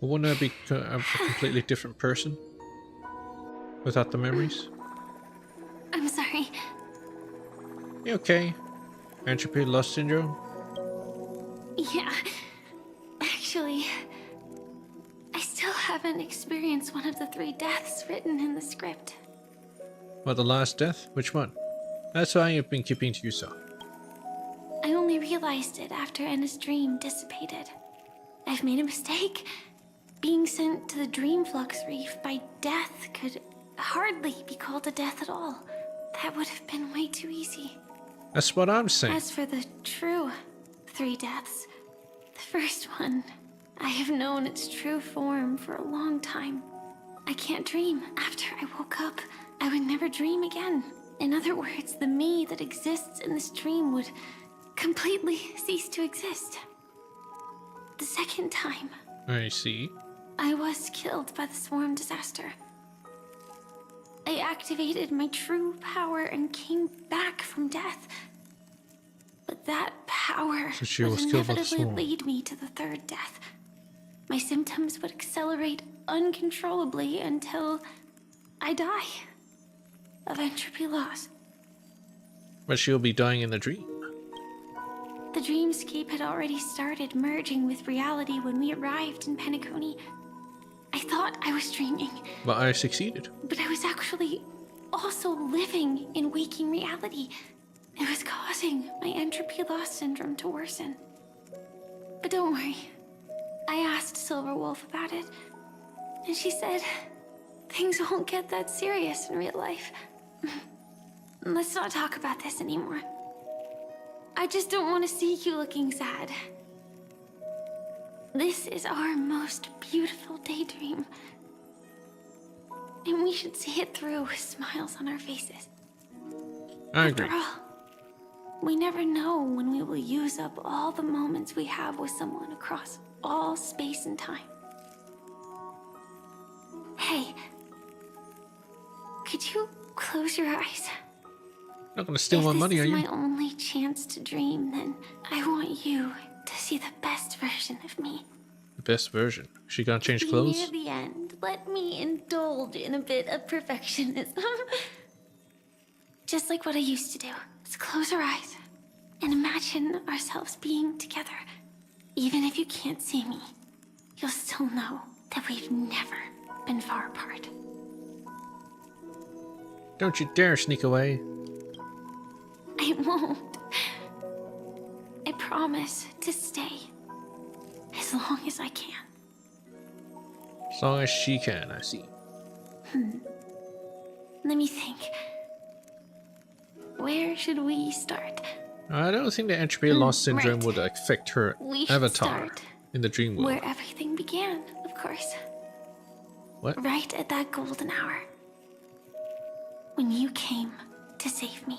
Well, wouldn't I be a completely different person without the memories? I'm sorry. You okay? Entropy loss syndrome? Yeah. Actually, I still haven't experienced one of the 3 deaths written in the script. What, the last death? Which one? That's why you've been keeping to yourself. I only realized it after Anna's dream dissipated. I've made a mistake. Being sent to the Dream Flux Reef by death could hardly be called a death at all. That would have been way too easy. That's what I'm saying. As for the true 3 deaths, the first one, I have known its true form for a long time. I can't dream. After I woke up, I would never dream again. In other words, the me that exists in this dream would completely cease to exist. The second time, I see. I was killed by the swarm disaster. I activated my true power and came back from death. But that power So she would was killed by the inevitably swarm. lead me to the 3rd death. My symptoms would accelerate uncontrollably until I die of entropy loss. But she'll be dying in the dream. The dreamscape had already started merging with reality when we arrived in Penacony. I thought I was dreaming, But I succeeded. but I was actually also living in waking reality. It was causing my entropy loss syndrome to worsen. But don't worry. I asked Silverwolf about it, and she said things won't get that serious in real life. Let's not talk about this anymore. I just don't want to see you looking sad. This is our most beautiful daydream. And we should see it through with smiles on our faces. I agree. After all, we never know when we will use up all the moments we have with someone across all space and time. Hey, could you close your eyes? Not gonna steal my money, are If you? this is my only chance to dream, then I want you to see the best version of me. The best version. She gonna change Near clothes? the end, let me indulge in a bit of perfectionism. Just like what I used to do. Let's close our eyes and imagine ourselves being together. Even if you can't see me, you'll still know that we've never been far apart. Don't you dare sneak away. I won't. I promise to stay as long as I can. As long as she can, I see. Let me think. Where should we start? I don't think the entropy loss syndrome right. would affect her We should avatar start in the dream world. where everything began, of course. What? Right at that golden hour. When you came to save me.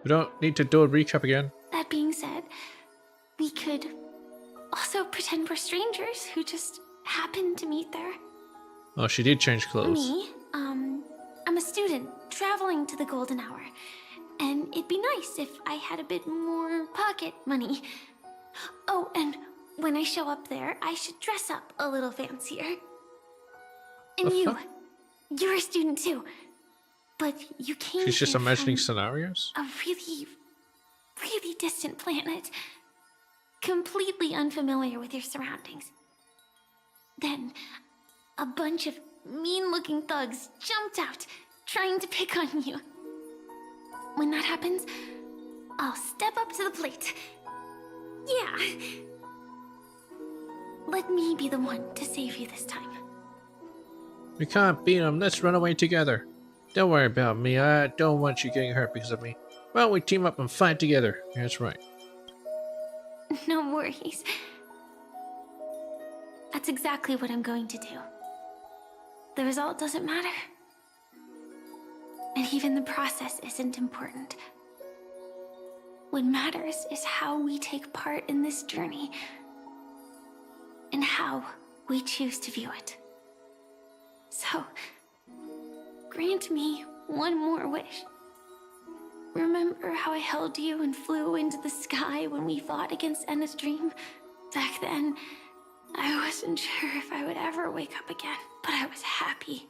We don't need to do a recap again. That being said, we could also pretend we're strangers who just happened to meet there. Oh, she did change clothes. Me, I'm a student traveling to the golden hour. And it'd be nice if I had a bit more pocket money. Oh, and when I show up there, I should dress up a little fancier. And you're a student too. But you came She's just here imagining from scenarios? a really, really distant planet. Completely unfamiliar with your surroundings. Then, a bunch of mean-looking thugs jumped out, trying to pick on you. When that happens, I'll step up to the plate. Yeah. Let me be the one to save you this time. We can't beat them. Let's run away together. Don't worry about me. I don't want you getting hurt because of me. Why don't we team up and fight together? That's right. No worries. That's exactly what I'm going to do. The result doesn't matter. And even the process isn't important. What matters is how we take part in this journey. And how we choose to view it. So, grant me one more wish. Remember how I held you and flew into the sky when we fought against Enna's dream? Back then, I wasn't sure if I would ever wake up again, but I was happy.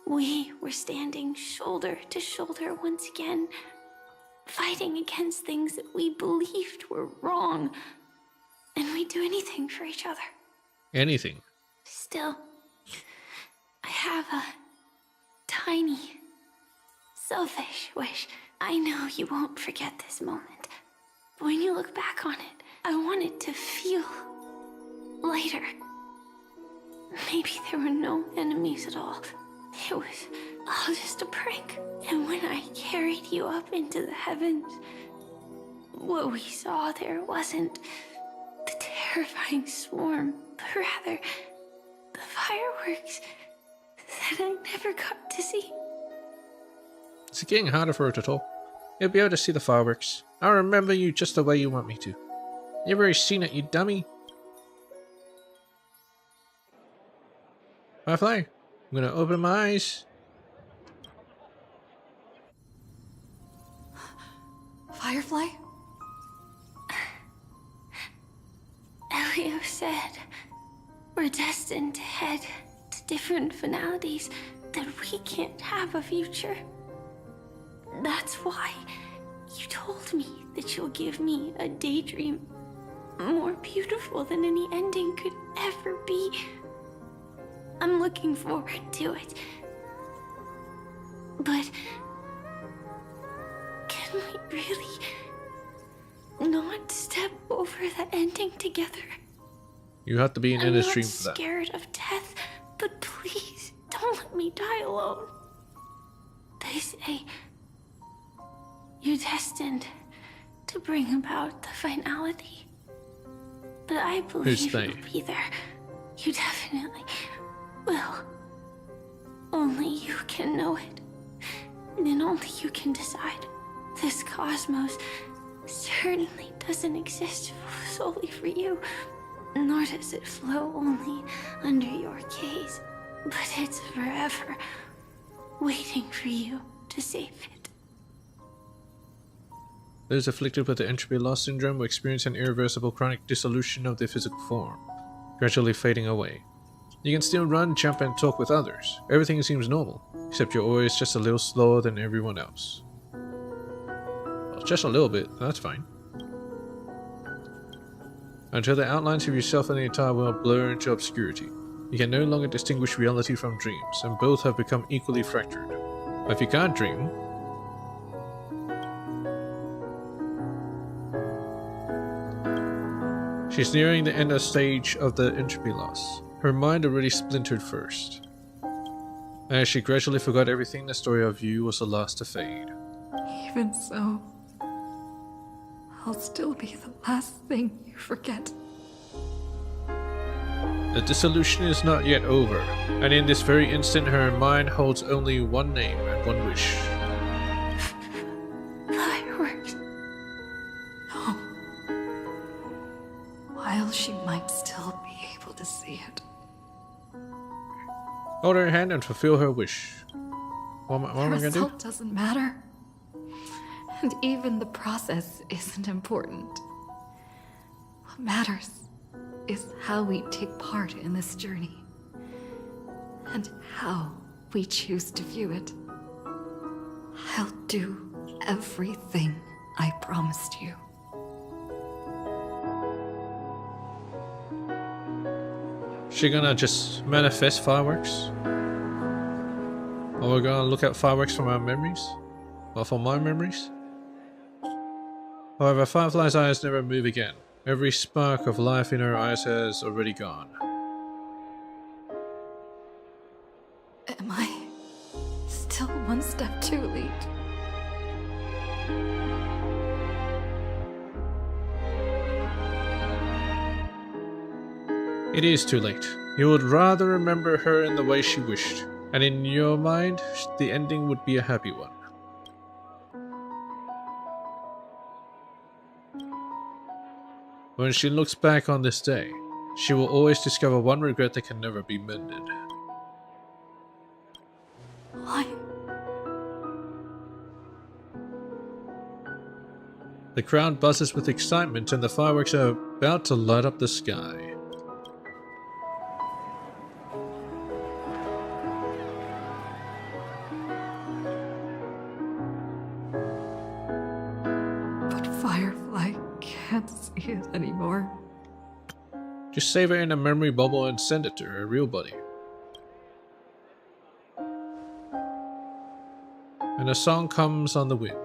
We were standing shoulder to shoulder once again, fighting against things that we believed were wrong. And we'd do anything for each other. Anything. Still, I have a tiny, selfish wish. I know you won't forget this moment. But when you look back on it, I want it to feel lighter. Maybe there were no enemies at all. It was all just a prank. And when I carried you up into the heavens, what we saw there wasn't the terrifying swarm, but rather the fireworks that I never got to see. It's getting harder for her to talk. You'll be able to see the fireworks. I'll remember you just the way you want me to. You've already seen it, you dummy. Firefly, I'm gonna open my eyes. Firefly? Elio said we're destined to head to different finalities, that we can't have a future. That's why you told me that you'll give me a daydream more beautiful than any ending could ever be. I'm looking forward to it. But can we really not step over the ending together? You have to be in I'm a not dream for that. scared of death, but please don't let me die alone. They say you're destined to bring about the finality, but I believe you'll be there. You definitely will. Only you can know it, and only you can decide. This cosmos certainly doesn't exist solely for you, nor does it flow only under your gaze, but it's forever waiting for you to save it. Those afflicted with the entropy loss syndrome will experience an irreversible chronic dissolution of their physical form, gradually fading away. You can still run, jump, and talk with others. Everything seems normal, except you're always just a little slower than everyone else. Well, just a little bit, that's fine. Until the outlines of yourself and the entire world blur into obscurity, you can no longer distinguish reality from dreams, and both have become equally fractured. But if you can't dream, she's nearing the end stage of the entropy loss. Her mind already splintered first. As she gradually forgot everything, the story of you was the last to fade. Even so, I'll still be the last thing you forget. The dissolution is not yet over, and in this very instant her mind holds only one name and one wish. Fireworks. No. While she might still be able to see it. Hold her hand and fulfill her wish. What am I The gonna do? result doesn't matter. And even the process isn't important. What matters is how we take part in this journey. And how we choose to view it. I'll do everything I promised you. She gonna just manifest fireworks? Or we're gonna look at fireworks from our memories? Or from my memories? However, Firefly's eyes never move again. Every spark of life in her eyes has already gone. Am I still one step too late? It is too late. You would rather remember her in the way she wished, and in your mind, the ending would be a happy one. When she looks back on this day, she will always discover one regret that can never be mended. Why? The crowd buzzes with excitement and the fireworks are about to light up the sky. can't see it anymore. Just save it in a memory bubble and send it to her real body. And a song comes on the wind.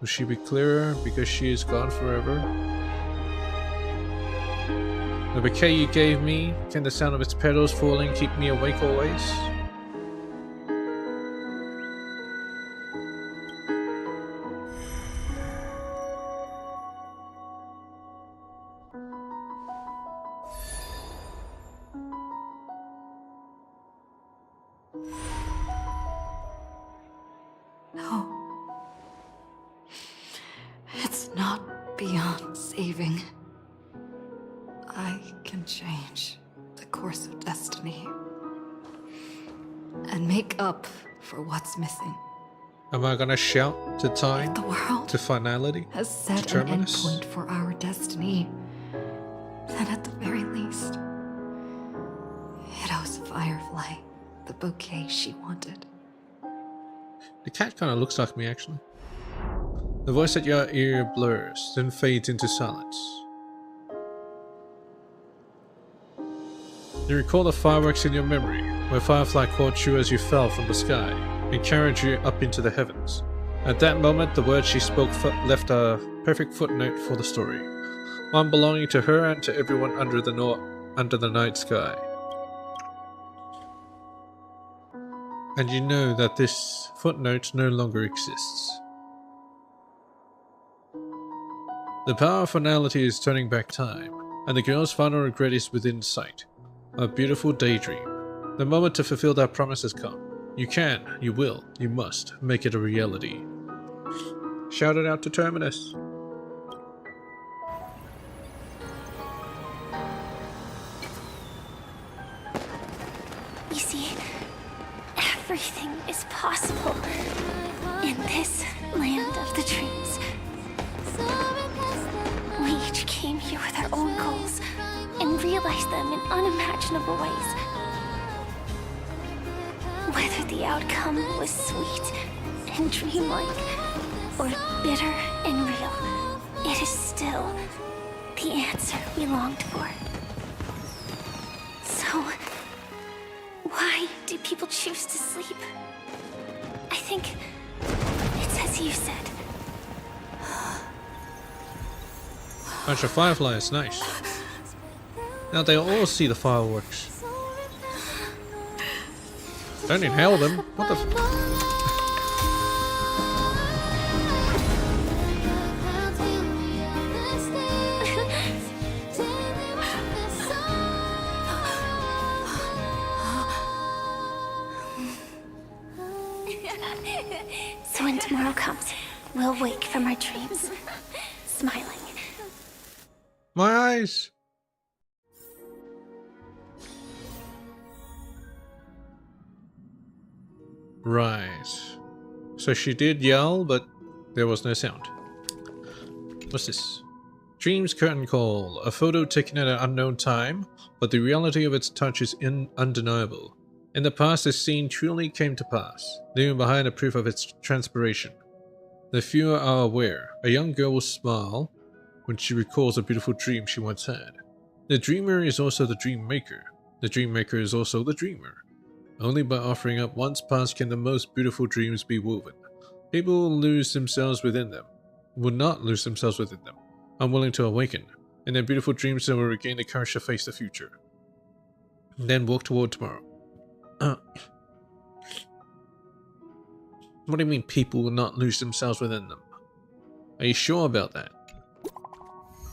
Will she be clearer because she is gone forever? The bouquet you gave me, can the sound of its petals falling keep me awake always? No. It's not beyond saving. I can change the course of destiny and make up for what's missing. Am I gonna shout to time? The world to finality? Has set an endpoint for our destiny. Then at the very least, it owes Firefly the bouquet she wanted. The cat kind of looks like me, actually. The voice at your ear blurs, then fades into silence. You recall the fireworks in your memory, where Firefly caught you as you fell from the sky and carried you up into the heavens. At that moment, the words she spoke left a perfect footnote for the story, one belonging to her and to everyone under the night sky. And you know that this footnote no longer exists. The power of finality is turning back time, and the girl's final regret is within sight. A beautiful daydream. The moment to fulfill that promise has come. You can, you will, you must make it a reality. Shout it out to Terminus. You see, everything is possible in this land of the dreams. We each came here with our own goals and realized them in unimaginable ways. Whether the outcome was sweet and dreamlike or bitter and real, it is still the answer we longed for. So, why do people choose to sleep? I think it's as you said. Bunch of fireflies, nice. Now they all see the fireworks. Don't inhale them. What the So when tomorrow comes, we'll wake from our dreams, smiling. My eyes! Right. So she did yell, but there was no sound. What's this? Dreams curtain call. A photo taken at an unknown time, but the reality of its touch is undeniable. In the past, this scene truly came to pass, leaving behind a proof of its transpiration. The few are aware. A young girl will smile when she recalls a beautiful dream she once had. The dreamer is also the dream maker. The dream maker is also the dreamer. Only by offering up one's past can the most beautiful dreams be woven. People will lose themselves within them, will not lose themselves within them, unwilling to awaken. In their beautiful dreams they will regain the courage to face the future. And then walk toward tomorrow. What do you mean people will not lose themselves within them? Are you sure about that?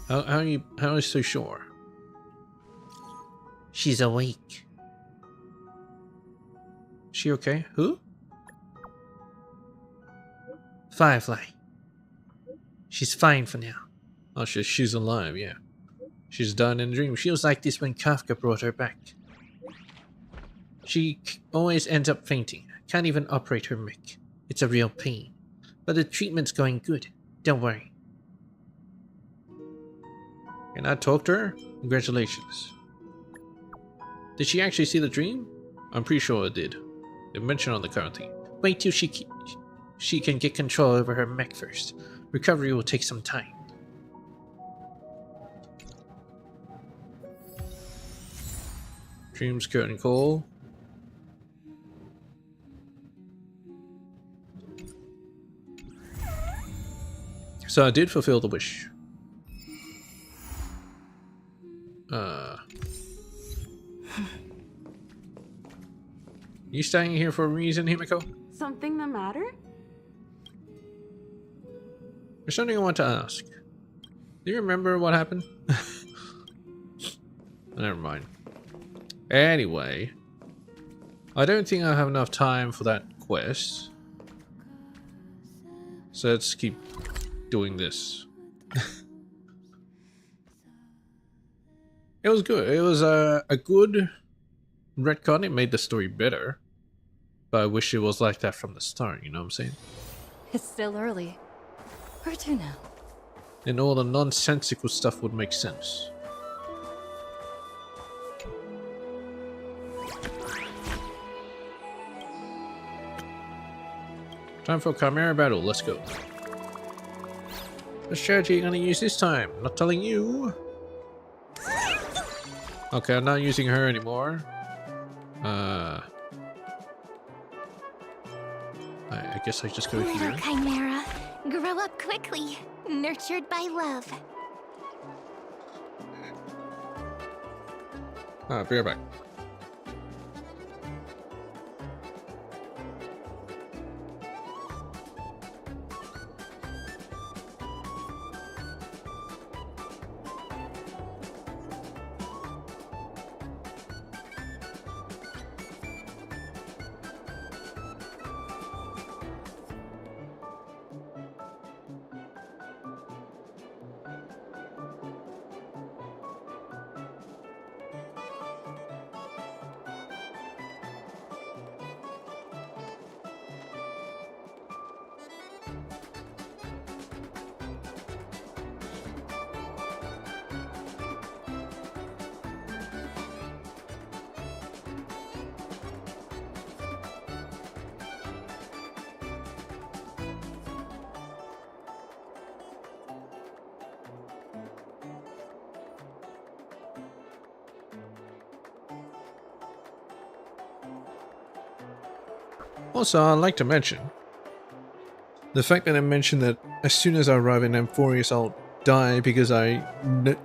How are you so sure? She's awake. She okay? Who? Firefly. She's fine for now. Oh, she's alive, yeah. She's done in a dream. She was like this when Kafka brought her back. She always ends up fainting. Can't even operate her mech. It's a real pain. But the treatment's going good. Don't worry. Can I talk to her? Congratulations. Did she actually see the dream? I'm pretty sure it did. It mentioned on the card thing. Wait till she can get control over her mech first. Recovery will take some time. Dreams curtain call. So I did fulfill the wish. You staying here for a reason, Himiko? Something the matter? There's something I want to ask. Do you remember what happened? Never mind. Anyway, I don't think I have enough time for that quest. So let's keep doing this. It was good. It was a good retcon. It made the story better. But I wish it was like that from the start, you know what I'm saying? It's still early. Where to now? And all the nonsensical stuff would make sense. Time for Chimera battle, let's go. What strategy are you gonna use this time? Not telling you. Okay, I'm not using her anymore. I guess I just go Little here. Chimera, grow up quickly, nurtured by love. Be right back. Also, I'd like to mention the fact that I mentioned that as soon as I arrive in Amphorius I'll die because I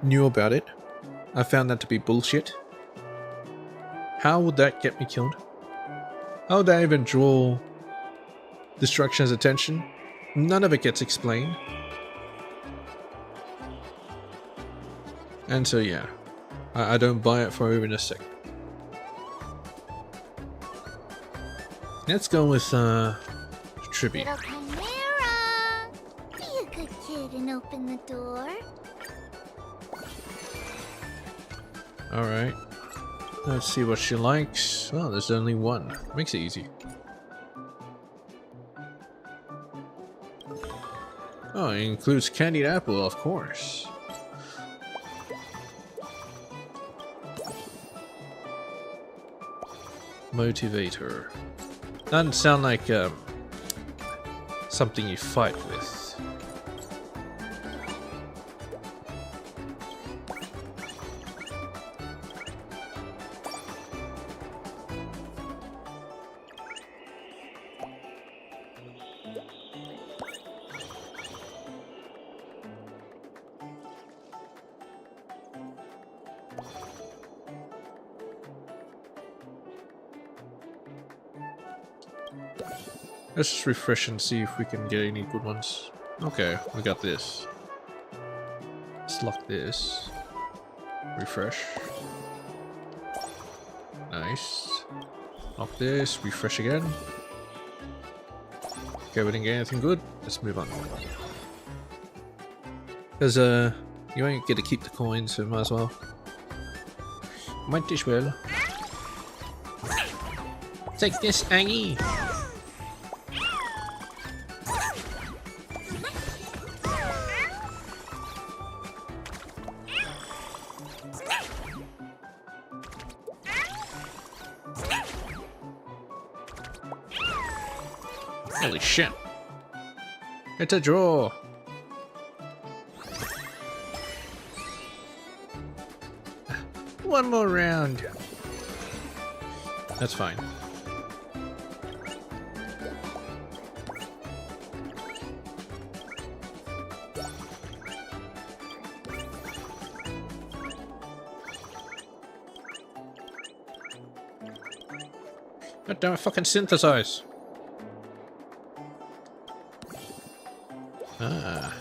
knew about it. I found that to be bullshit. How would that get me killed? How would that even draw Destruction's attention? None of it gets explained. And so yeah, I don't buy it for even a second. Let's go with tribute. Little Chimera, be a good kid and open the door. Alright. Let's see what she likes. Oh, there's only one. Makes it easy. Oh, it includes candied apple, of course. Motivator. Doesn't sound like something you fight with. Let's just refresh and see if we can get any good ones. Okay, we got this. Let's lock this. Refresh. Nice. Lock this, refresh again. Okay, we didn't get anything good. Let's move on. Because you ain't get to keep the coins, so might as well. Might as well. Take this, Angie! Holy shit. It's a draw. One more round. That's fine. God damn it, fucking synthesize. Ah.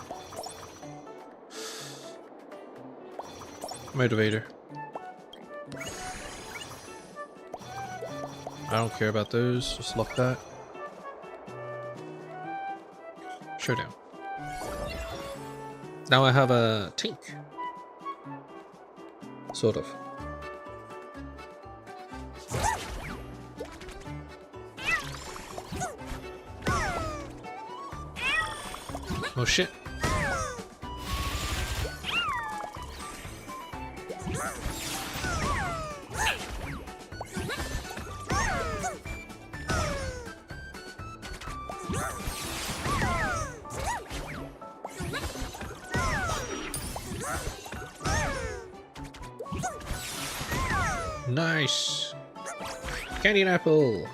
Motivator. I don't care about those, just lock that. Showdown. Now I have a tank. Sort of. Oh shit. Nice. Candy and apple.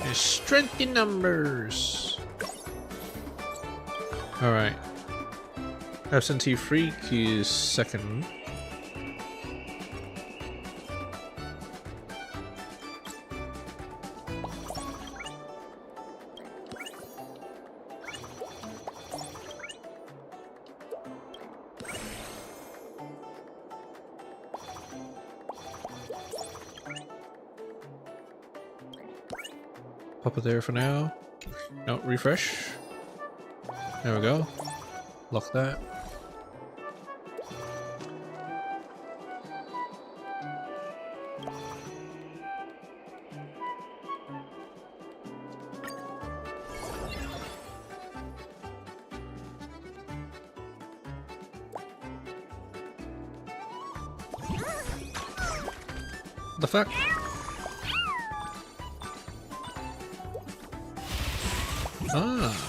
There's strength in numbers. Alright. Absentee Freak is second. Pop it there for now. No, refresh. There we go. Lock that. What the fuck? Ah.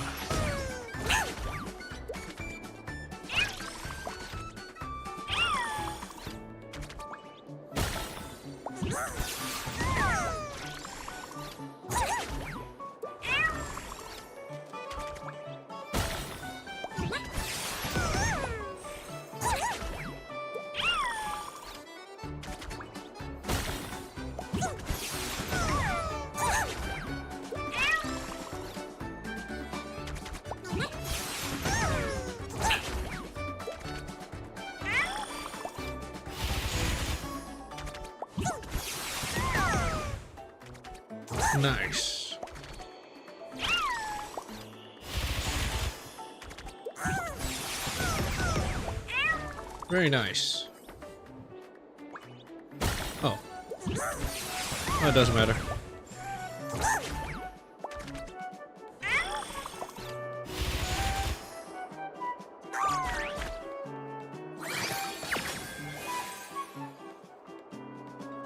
Nice. Very nice. Oh. That doesn't matter.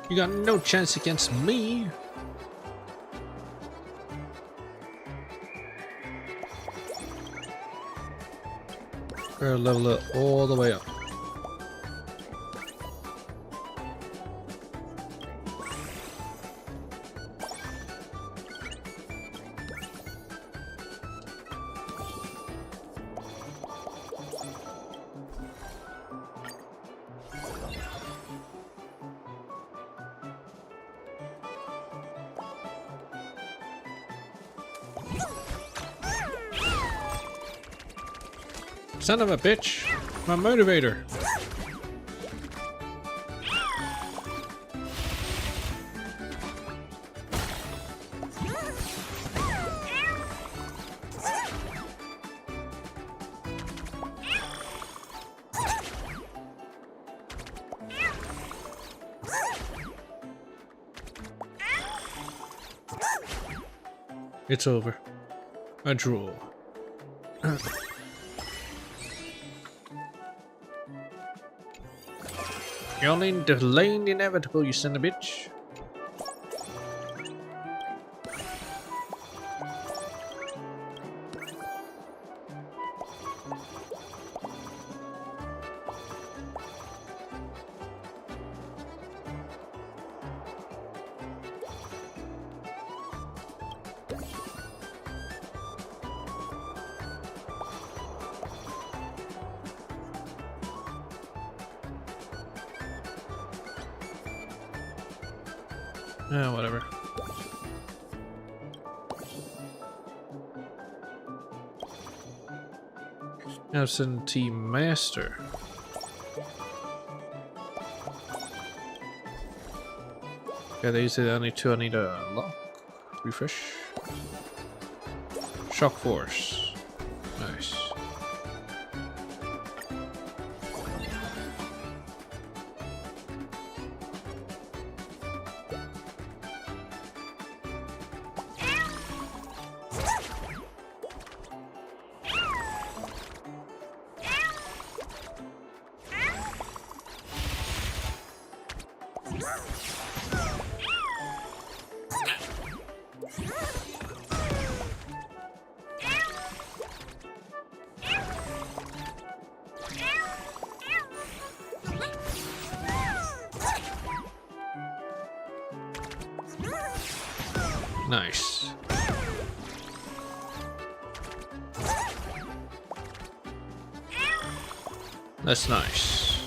You got no chance against me. We're gonna level it all the way up. Son of a bitch! My motivator! It's over. A draw. You're only delaying the inevitable, you son of a bitch. Whatever. Absentee Master. Yeah, these are the only two I need to unlock. Refresh. Shock Force. Nice. Nice. That's nice.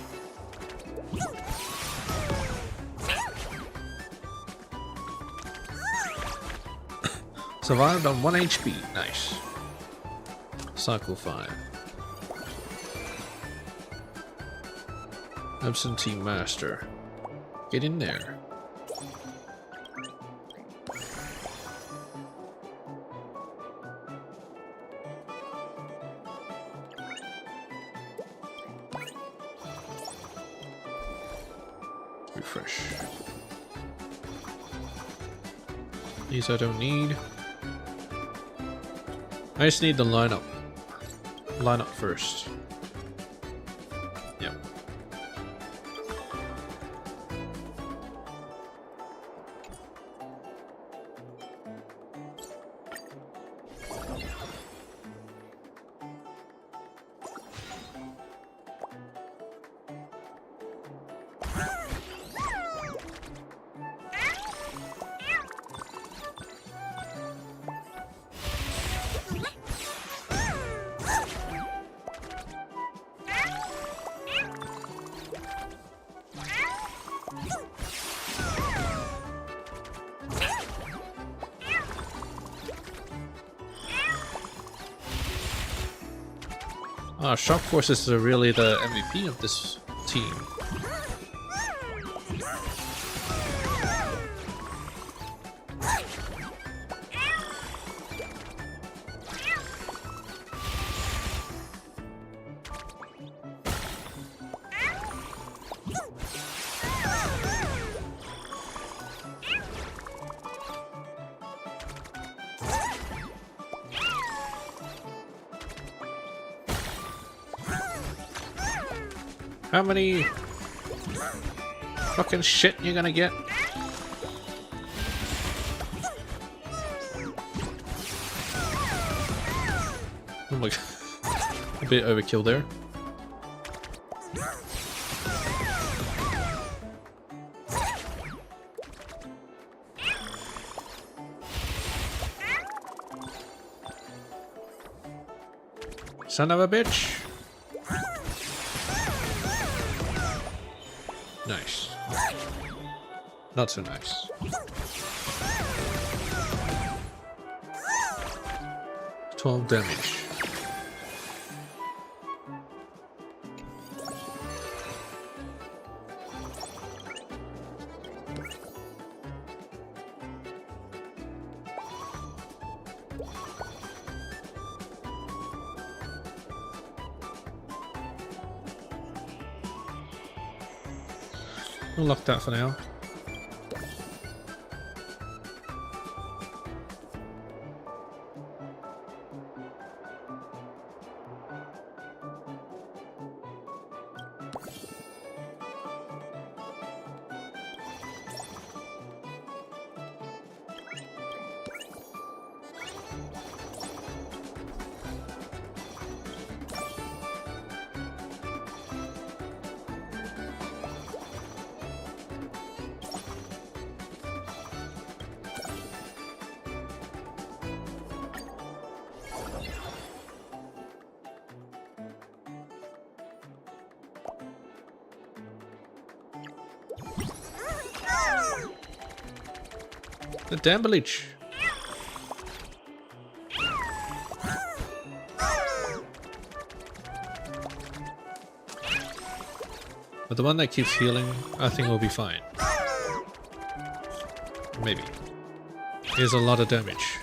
Survived on 1 HP. Nice. Cycle 5. Absentee Master. Get in there. Refresh. These I don't need. I just need the lineup. Lineup first. Yep. Shock Forces are really the MVP of this team. How many fucking shit you gonna get? Oh my god. A bit overkill there. Son of a bitch. Nice. Not so nice. $12 damage. We'll lock that for now. The damn bleach. But the one that keeps healing, I think will be fine. Maybe. Here's a lot of damage.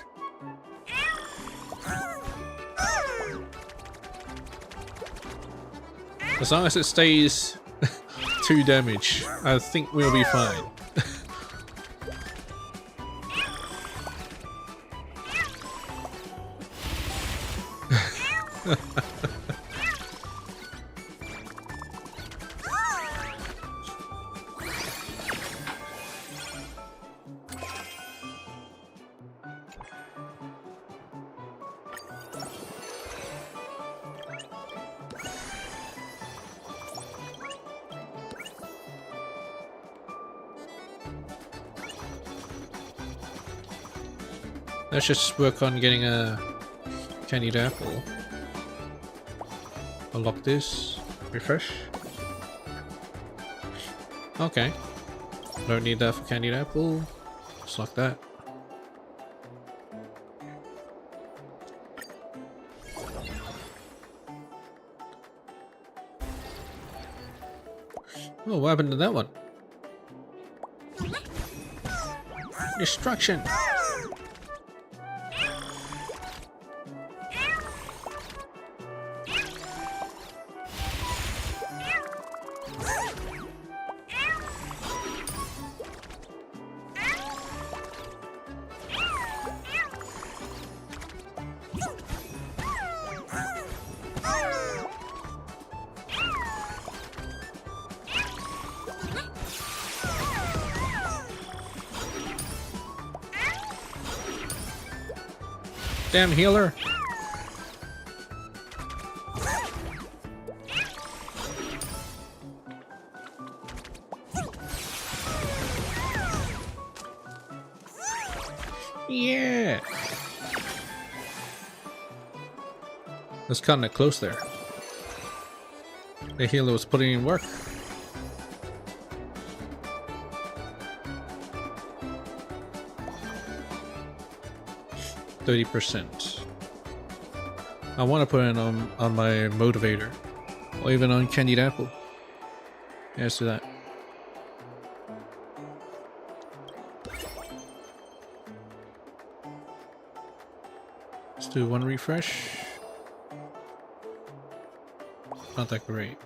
As long as it stays 2 damage, I think we'll be fine. Let's just work on getting a candied apple. Unlock this. Refresh. Okay. Don't need that for candied apple. Just lock that. Oh, what happened to that one? Destruction! Damn healer. Yeah. That's kind of close there. The healer was putting in work. %. I want to put it on my motivator, or even on candied apple. Yeah, let's do that. Let's do 1 refresh. Not that great.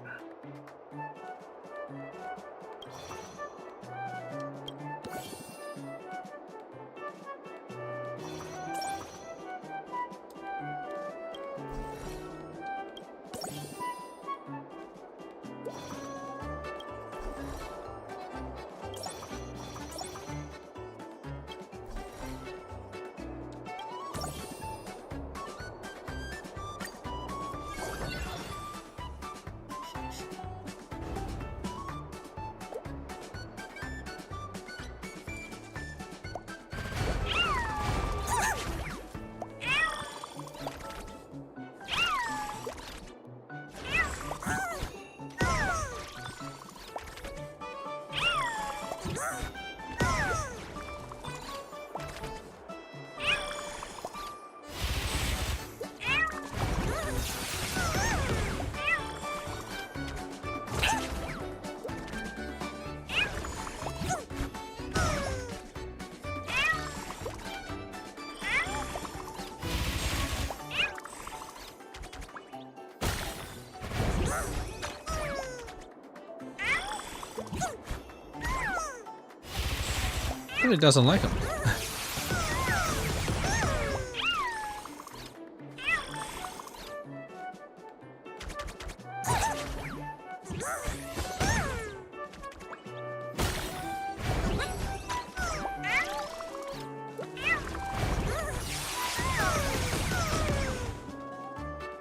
Really doesn't like him.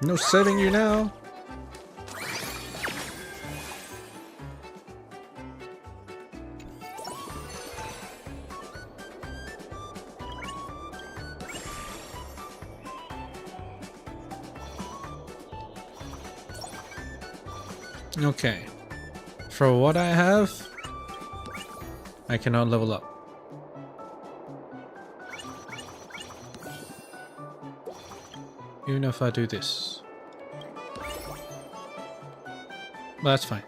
No saving you now. Okay. For what I have, I cannot level up. Even if I do this. Well, that's fine.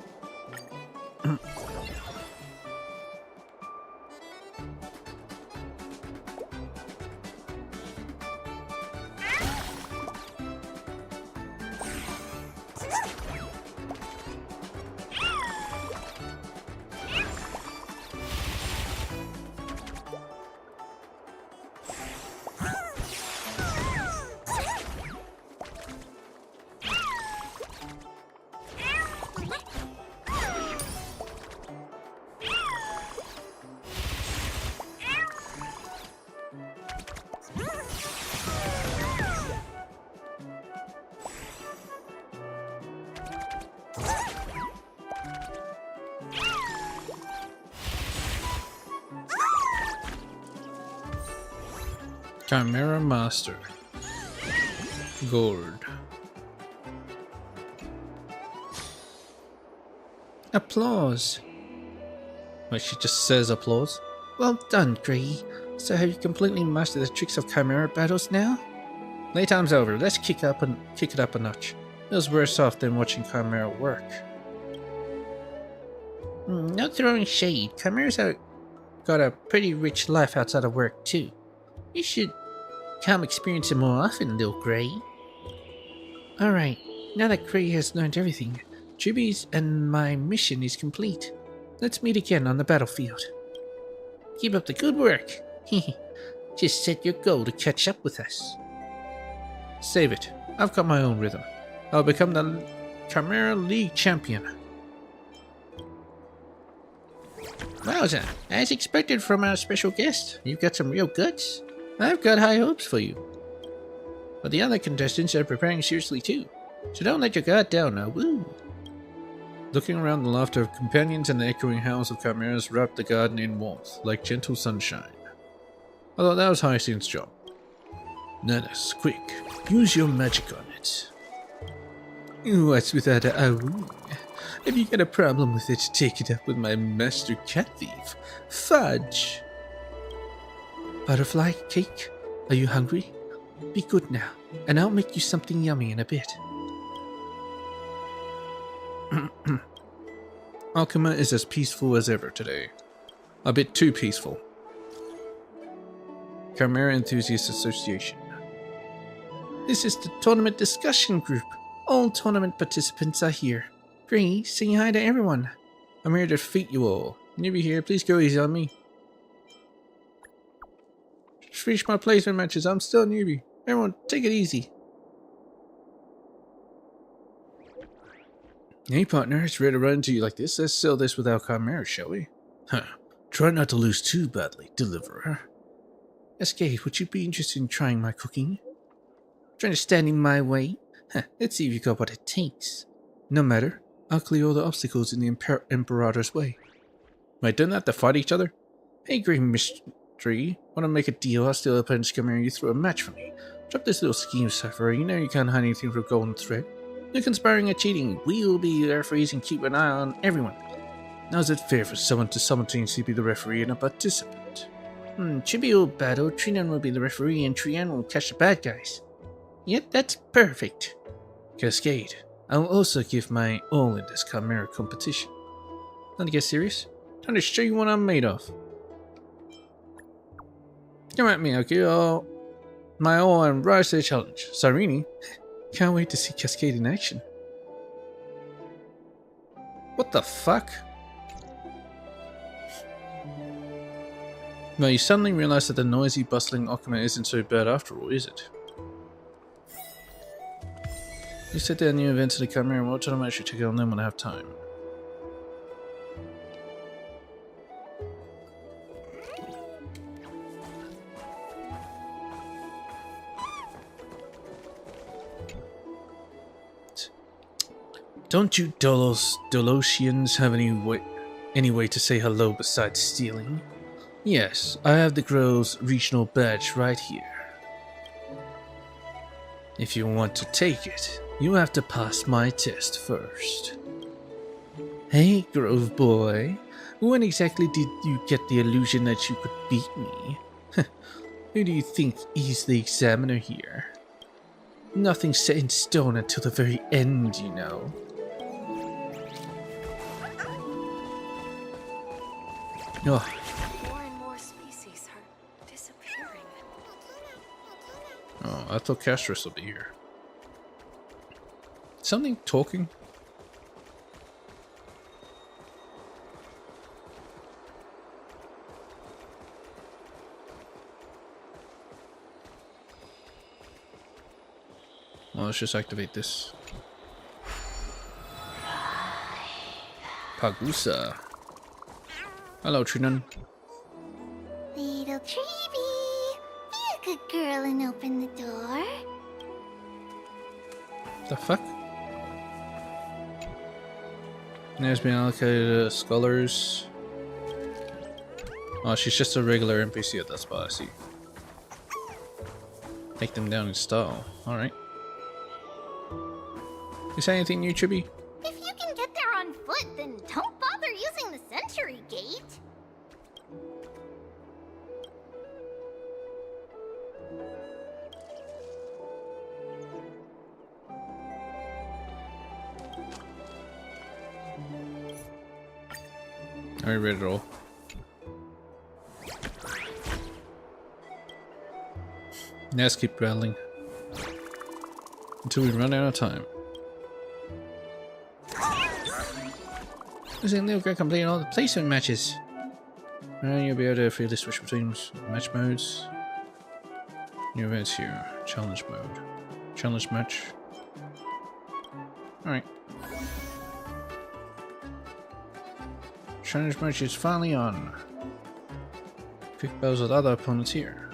Chimera Master. Gourd. Applause. Wait, she just says applause. Well done, Gray. So have you completely mastered the tricks of Chimera battles now? Playtime's over. Let's kick it up a notch. Feels worse off than watching Chimera work. No throwing shade. Chimera's got a pretty rich life outside of work too. You should come experience it more often, little Gray. Alright, now that Gray has learned everything, Chibi's and my mission is complete. Let's meet again on the battlefield. Keep up the good work. Just set your goal to catch up with us. Save it. I've got my own rhythm. I'll become the Chimera League champion. Wowza, as expected from our special guest, you've got some real guts. I've got high hopes for you. But the other contestants are preparing seriously too, so don't let your guard down now, woo! Looking around, the laughter of companions and the echoing howls of chimeras wrapped the garden in warmth, like gentle sunshine. I thought that was Hyacinth's job. Nanas, quick, use your magic on it. What's with that awoo? If you got a problem with it, take it up with my master cat thief. Fudge! Butterfly cake, are you hungry? Be good now, and I'll make you something yummy in a bit. Alchema is as peaceful as ever today. A bit too peaceful. Chimera Enthusiast Association. This is the tournament discussion group. All tournament participants are here. Gray, say hi to everyone. I'm here to defeat you all. Newbie here, please go easy on me. Just finished my placement matches, I'm still a newbie. Everyone, take it easy. Hey partner, it's ready to run into you like this. Let's sell this without Chimera, shall we? Huh. Try not to lose too badly, Deliverer. Escape, would you be interested in trying my cooking? Trying to stand in my way? Huh, let's see if you got what it takes. No matter, I'll clear all the obstacles in the Imperator's way. Wait, don't they have to fight each other? Hey, Grey Mystery, wanna make a deal? I'll steal a opponent's Chimera, you throw a match for me. Drop this little scheme, Cypher. You know you can't hide anything from a golden thread. No conspiring or cheating. We'll be the referees and keep an eye on everyone. Now is it fair for someone to simultaneously be the referee and a participant? Chibi will battle, Trian will be the referee, and Trian will catch the bad guys. Yep, that's perfect. Cascade, I will also give my all in this Chimera competition. Not to get serious, time to show you what I'm made of. Come at me, I'll give you my all and rise to the challenge. Sarini, can't wait to see Cascade in action. What the fuck? Well, you suddenly realize that the noisy, bustling Okama isn't so bad after all, is it? You said there are new events in the Chimera World Tournament. I should check on them when I have time. Don't you Dolosians have any way to say hello besides stealing? Yes, I have the girl's regional badge right here. If you want to take it, you have to pass my test first. Hey, Grove Boy, when exactly did you get the illusion that you could beat me? Who do you think is the examiner here? Nothing's set in stone until the very end, you know. Oh. More and more species are disappearing. Oh, I thought Castris will be here. Something talking? Well, let's just activate this. Pagusa. Hello, Trinan. Little Treeby, be a good girl and open the door. The fuck? There's been allocated scholars. Oh, she's just a regular NPC at that spot, I see. Take them down in style. Alright. Is there anything new, Chibi? If you can get there on foot, then don't bother using the Century Gate. I read it all. Let's keep battling until we run out of time. This is Leo Greg completing all the placement matches. And you'll be able to freely switch between match modes. New events here. Challenge mode. Challenge match. Alright. Challenge match is finally on. Quick battles with other opponents here.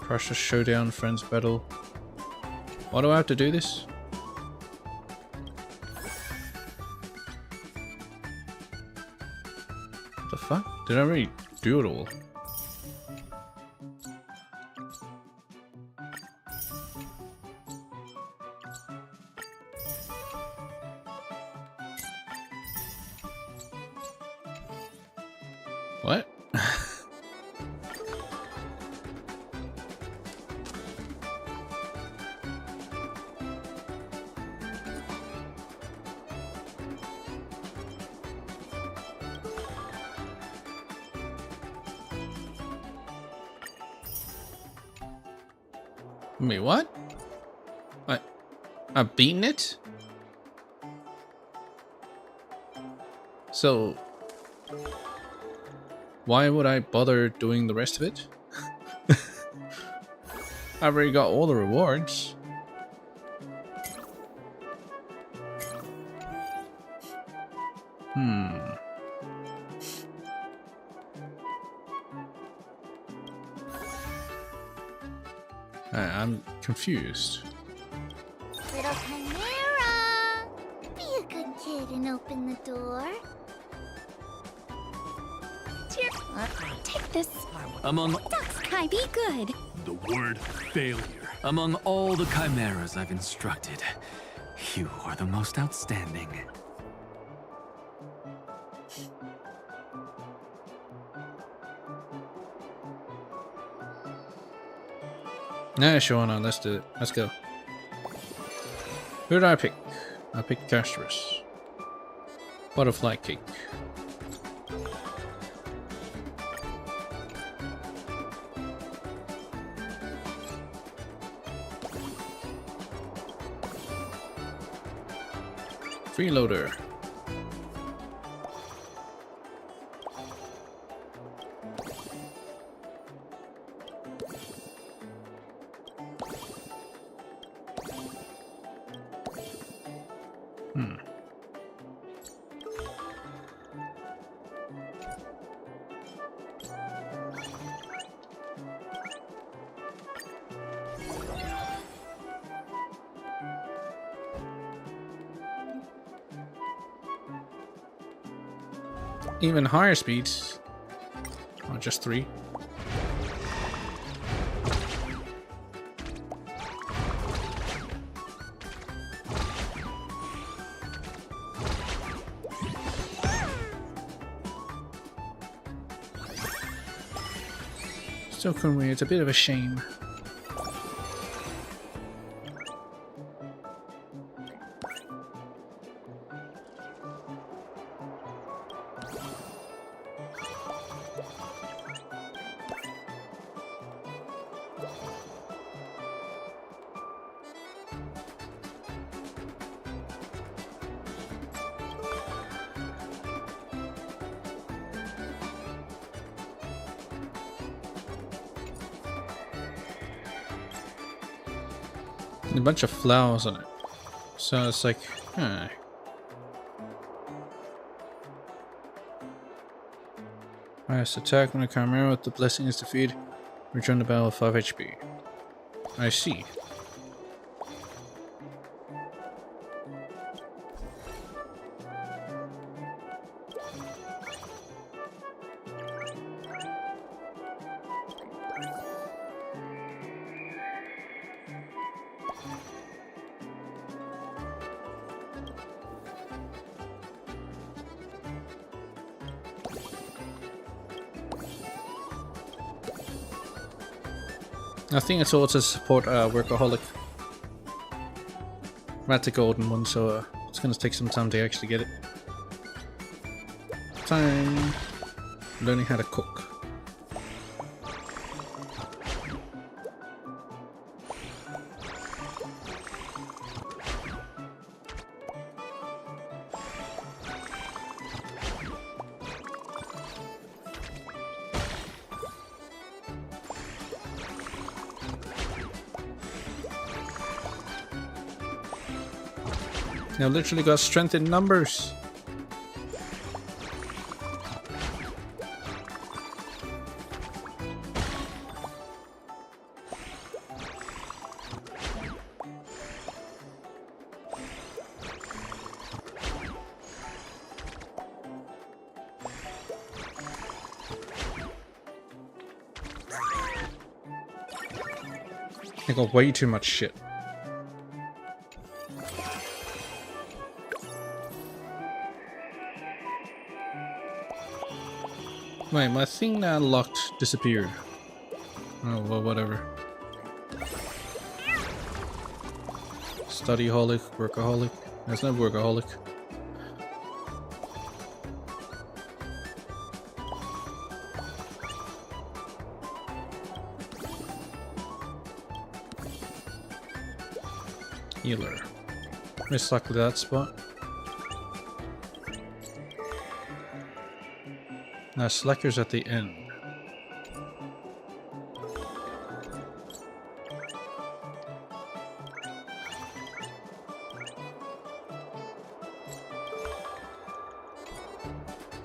Crush the showdown, friends battle. Why do I have to do this? What the fuck? Did I already do it all? What? Wait, what? I've beaten it? So why would I bother doing the rest of it? I've already got all the rewards. I'm confused. Little Chimera, be a good kid and open the door. Take this. Among Kai, be good. the word failure. Among all the chimeras I've instructed, you are the most outstanding. Nah, sure, no, let's do it. Let's go. Who did I pick? I picked Castris. Butterfly cake. Freeloader. Even higher speeds. Oh, just 3. Still couldn't we? It's a bit of a shame. A bunch of flowers on it. So it's like, huh. Highest attack when a chimera with the blessing is defeated. Return the battle with 5 HP. I see. I think it's all to support Workaholic. I'm at the golden one, so it's gonna take some time to actually get it. Time learning how to cook. Now literally got strength in numbers. I got way too much shit. Wait, my thing that I locked disappeared. Oh, well, whatever. Studyholic, workaholic. There's no workaholic. Healer. Most likely that spot. Now Slacker's at the end.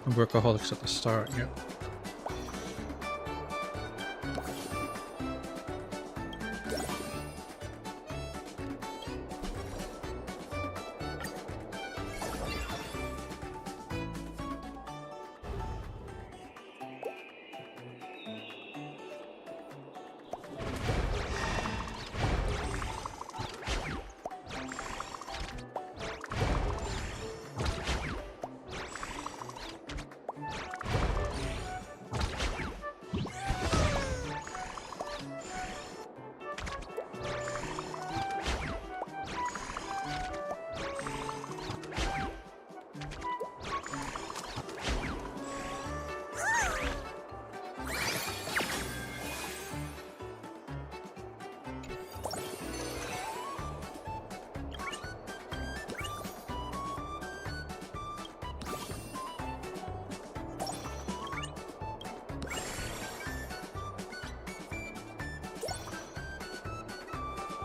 And Workaholic's at the start, yep.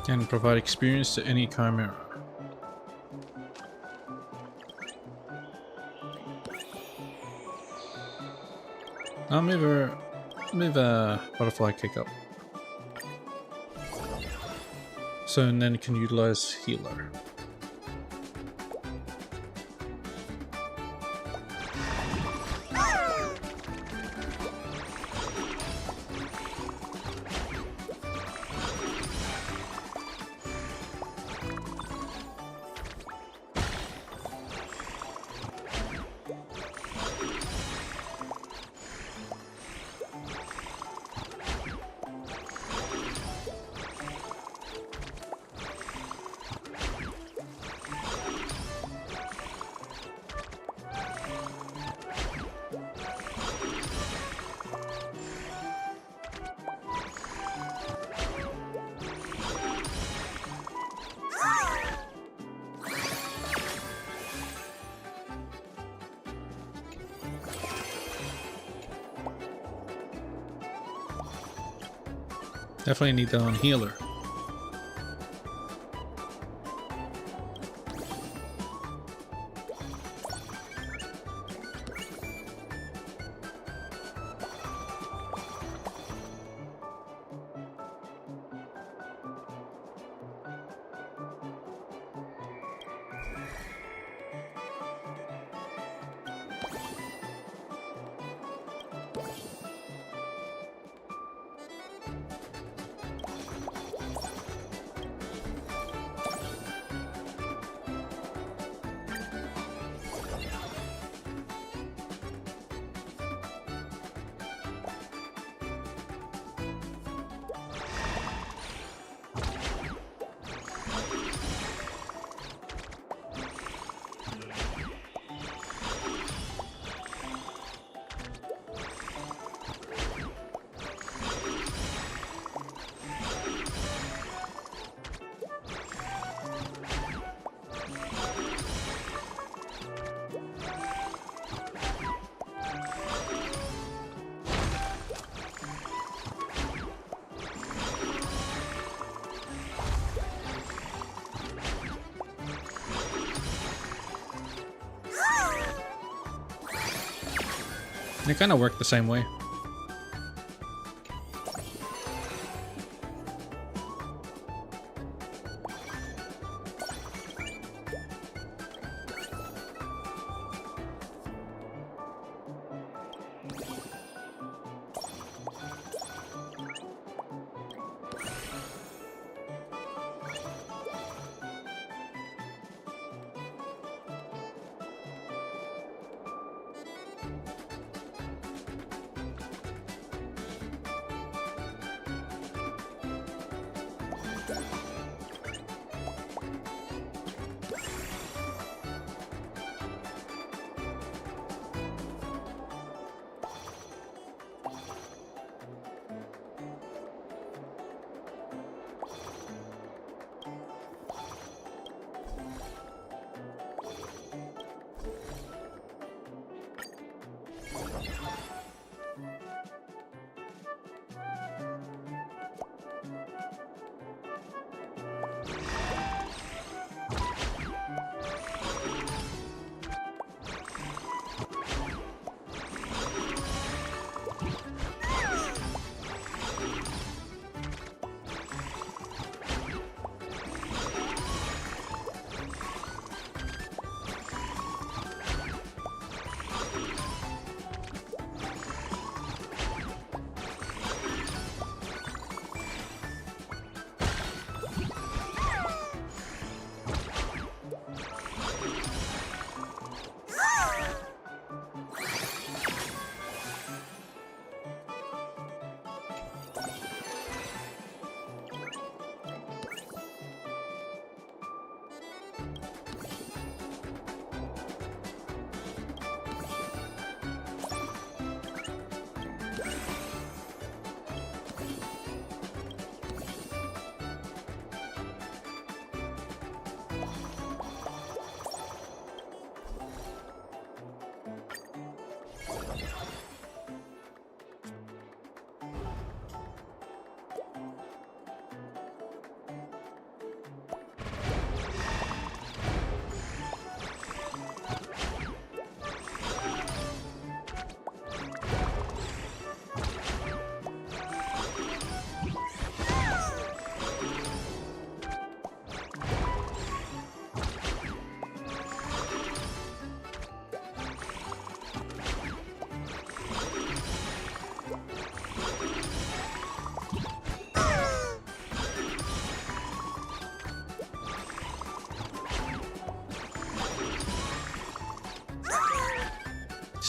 Can provide experience to any chimera. I'll move a butterfly kick up. So and then can utilize healer. Definitely need that on healer. They kind of work the same way.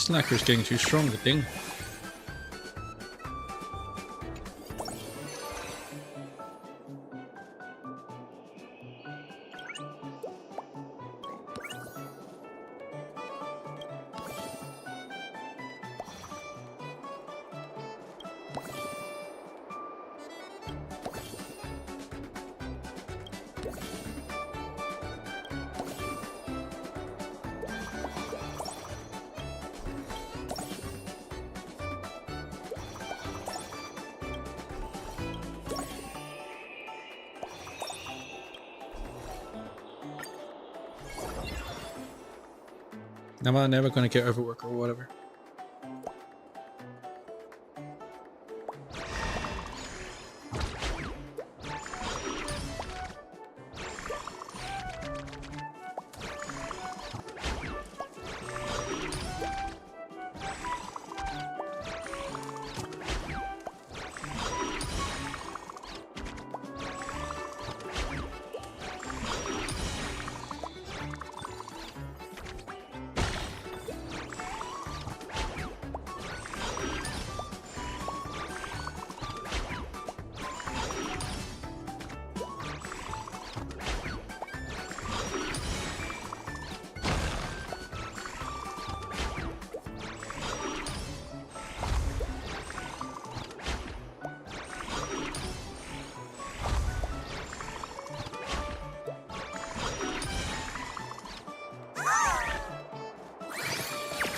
Snacker's getting too strong, the thing. Am I never gonna get overwork or whatever?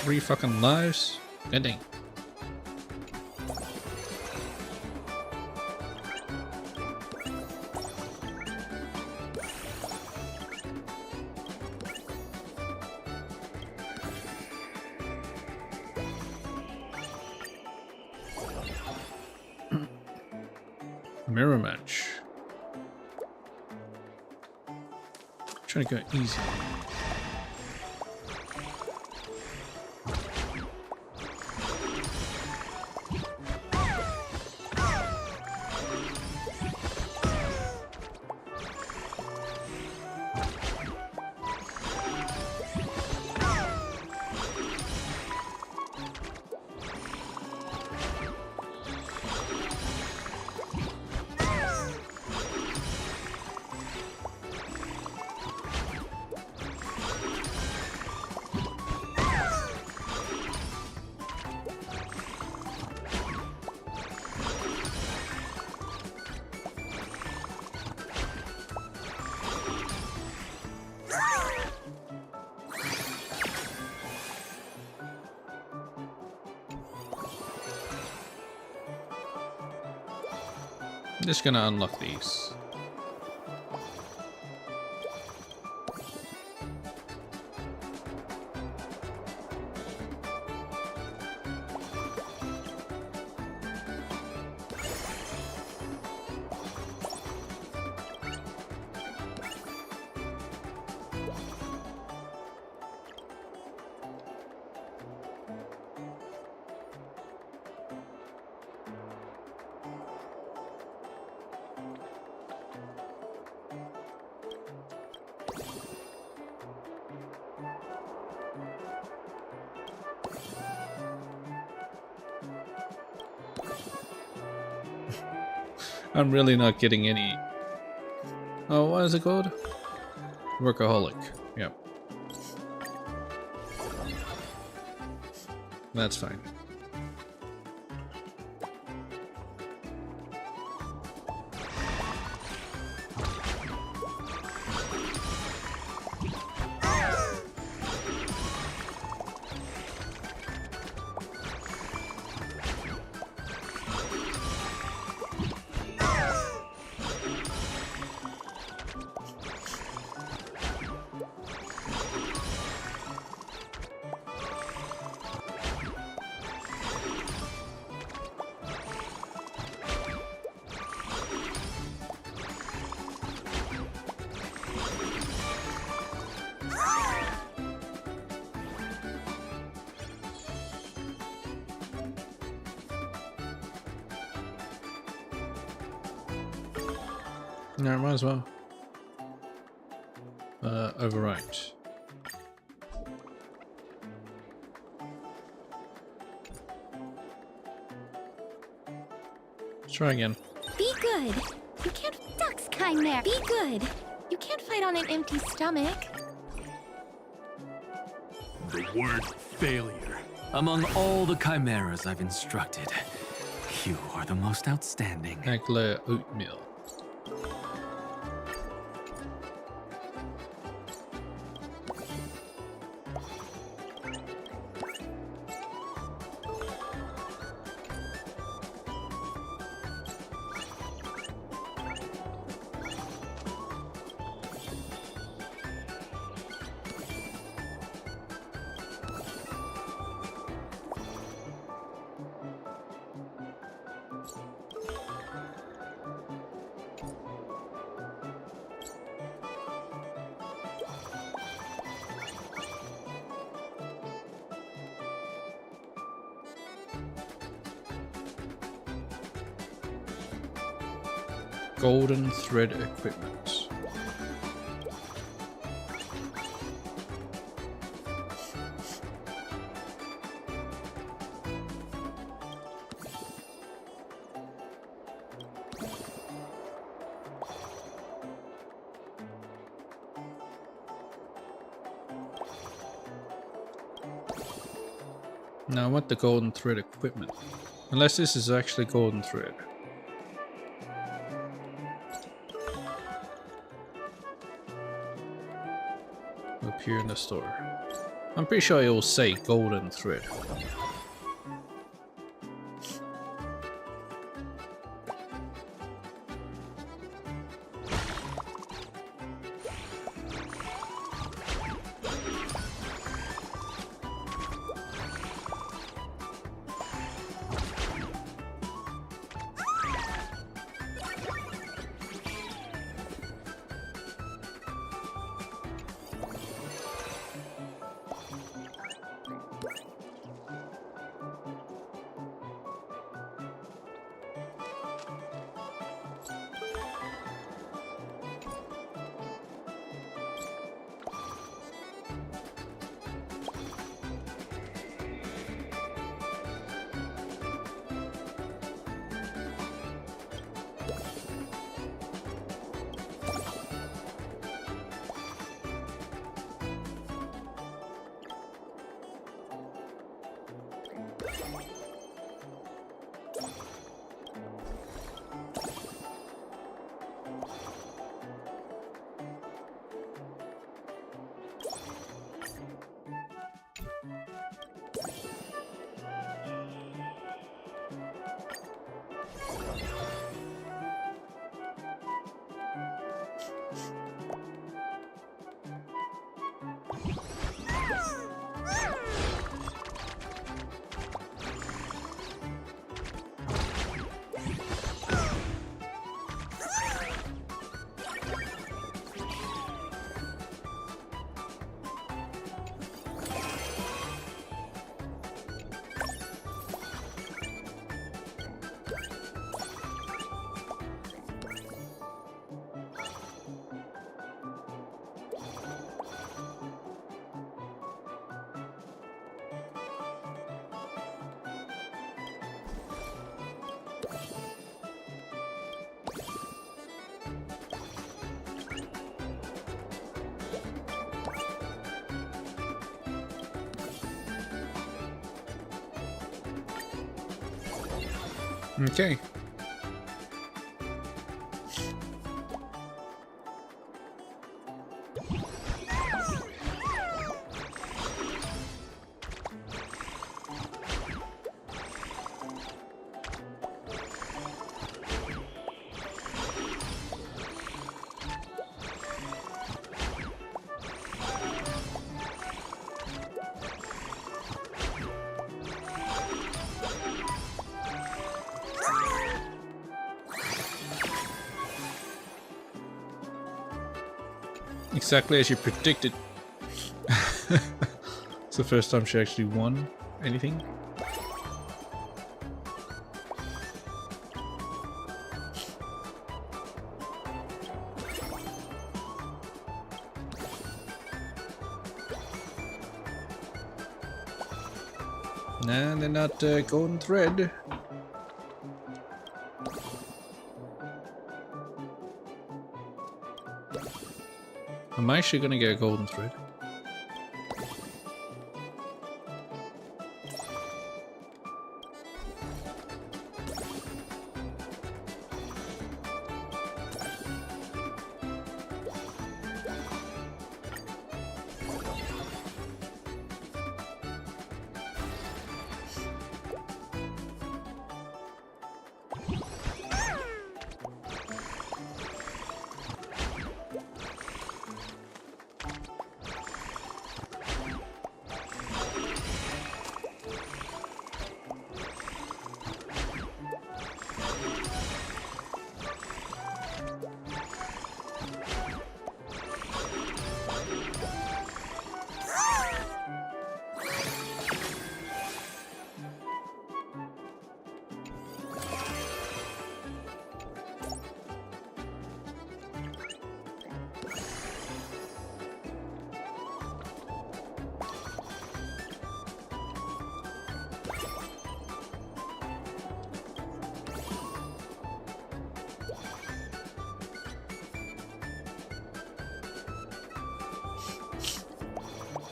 Three fucking lives? God dang. Mirror match. Trying to go easy. I'm just gonna unlock these. I'm really not getting any... Oh, what is it called? Workaholic. Yep. That's fine. No, might as well. Overwrite. Let's try again. Be good. You can't ducks, Chimera. Be good. You can't fight on an empty stomach. The word failure. Among all the chimeras I've instructed, you are the most outstanding. Eclair oatmeal. Golden thread equipment. Now I want the golden thread equipment. Unless this is actually golden thread. Up here in the store. I'm pretty sure it will say golden thread. Okay. Exactly as you predicted. It's the first time she actually won anything. Nah, they're not golden thread. I'm actually gonna get a golden thread.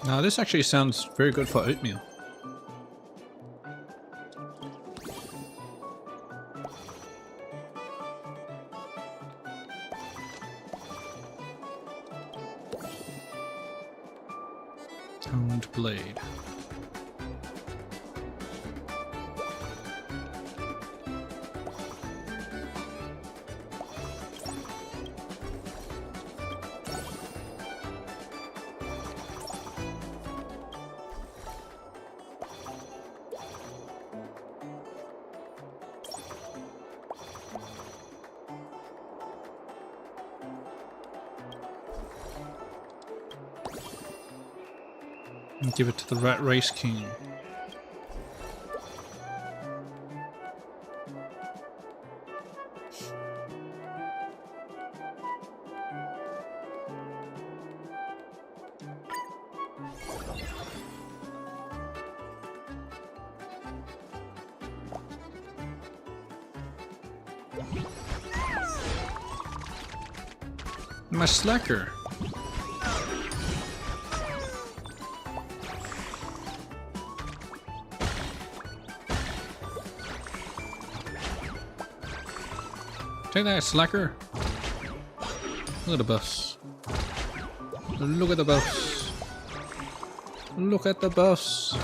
Now this actually sounds very good for oatmeal. Toned blade. And give it to the Rat Race King. My slacker. Take that, slacker. Look at the bus. Look at the bus. Look at the bus.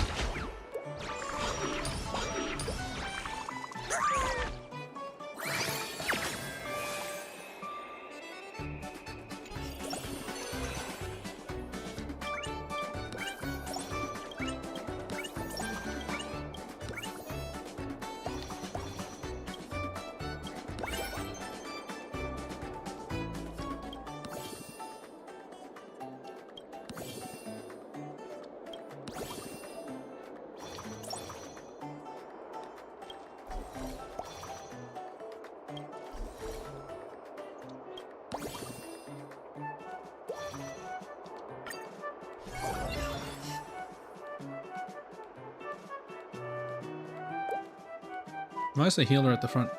Why is the healer at the front?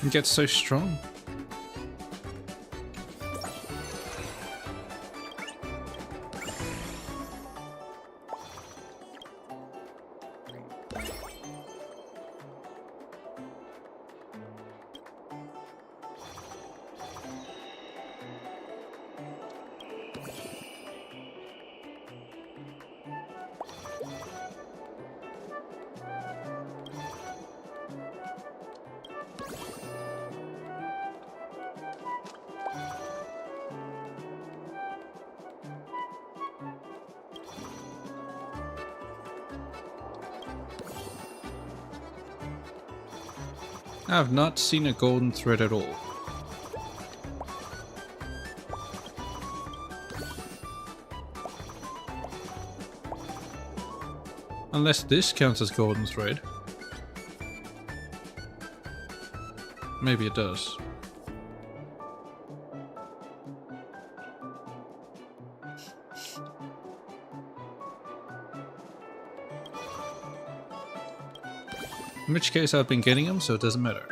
It gets so strong. I have not seen a golden thread at all. Unless this counts as golden thread. Maybe it does. In which case I've been getting them, so it doesn't matter.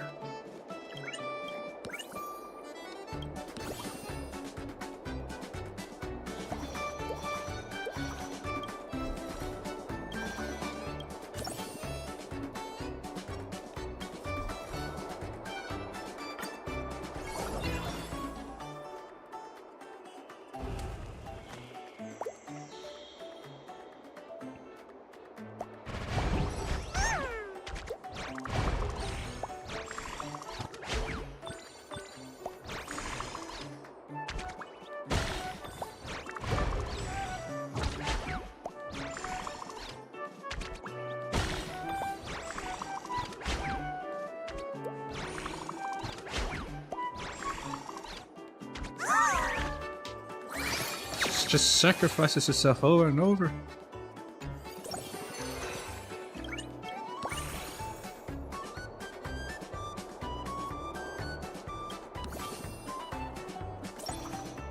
just sacrifices itself over and over.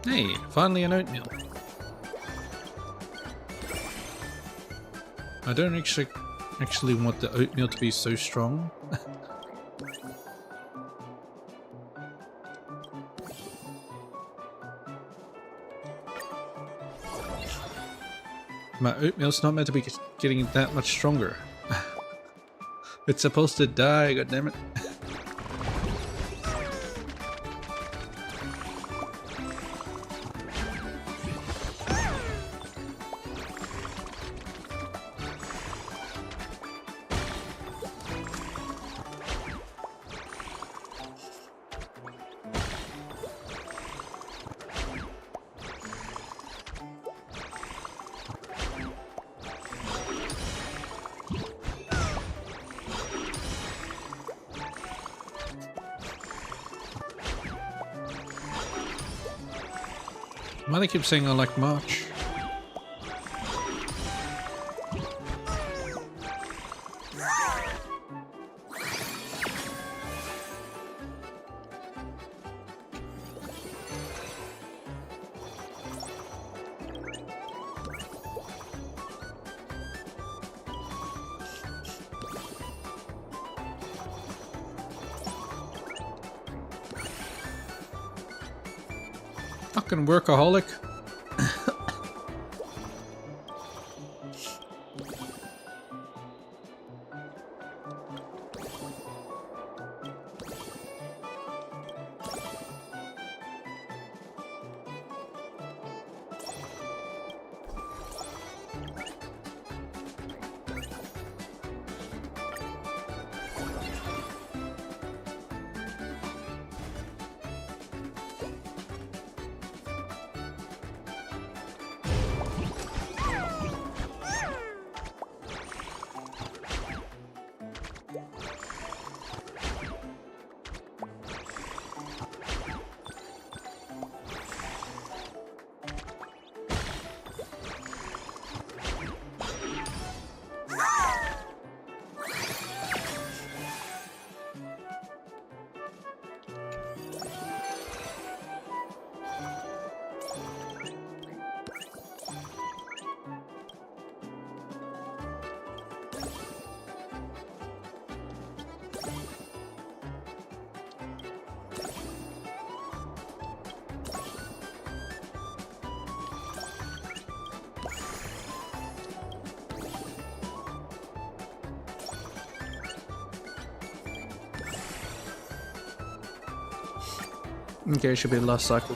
Hey, finally an oatmeal. I don't actually want the oatmeal to be so strong. My oatmeal's not meant to be getting that much stronger. It's supposed to die, goddammit. Why do they keep saying I like March? Fucking workaholic. Okay, it should be the last cycle.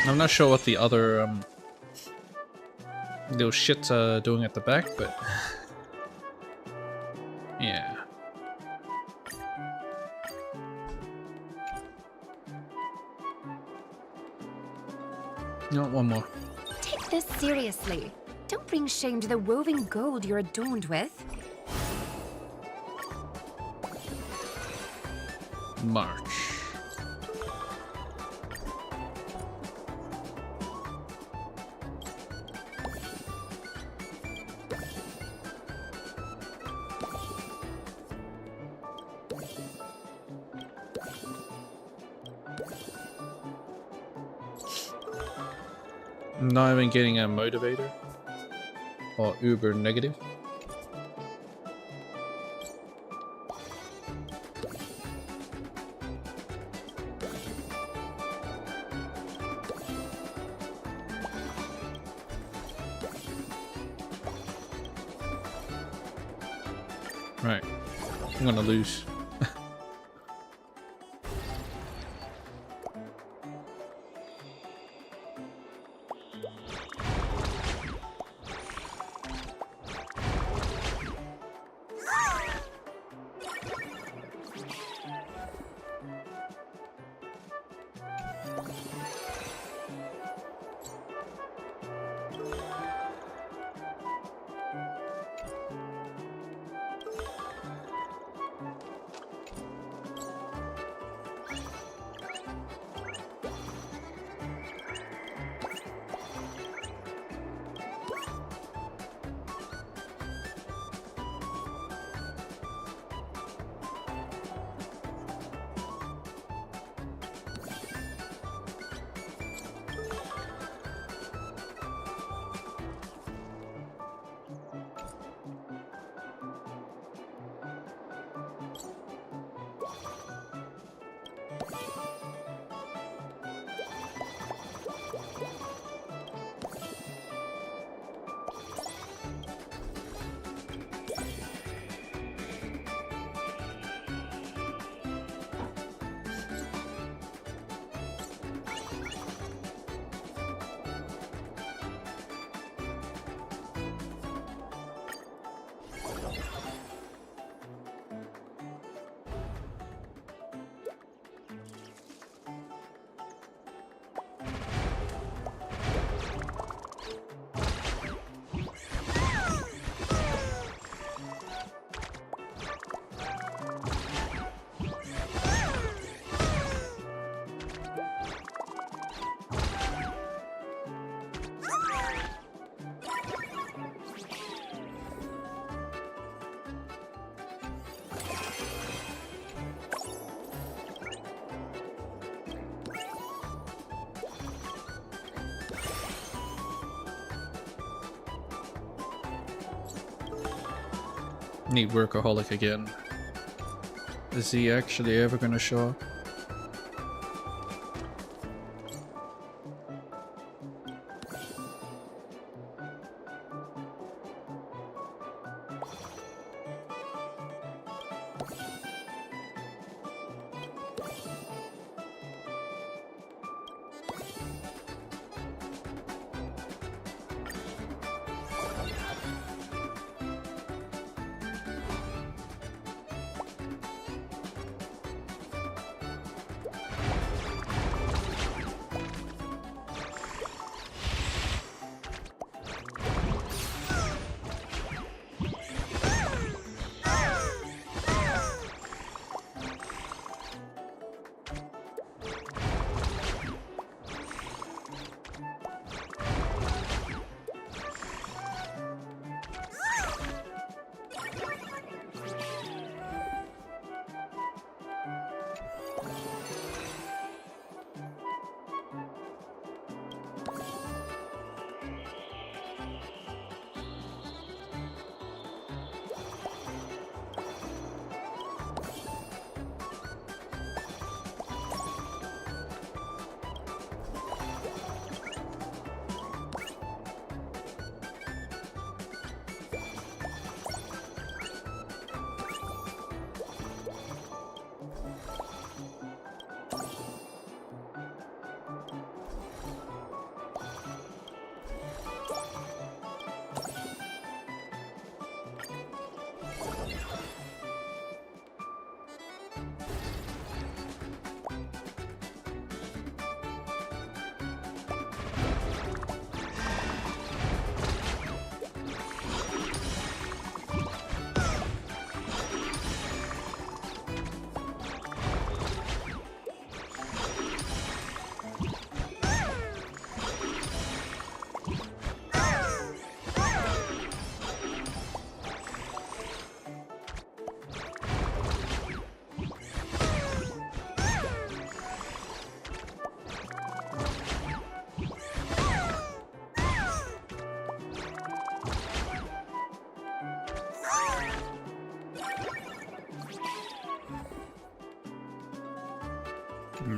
I'm not sure what the other little shits are doing at the back, but yeah. No, one more. Take this seriously. Don't bring shame to the woven gold you're adorned with. March. Not even getting a motivator or uber negative. Right. I'm gonna lose. Need workaholic again. Is he actually ever gonna show up?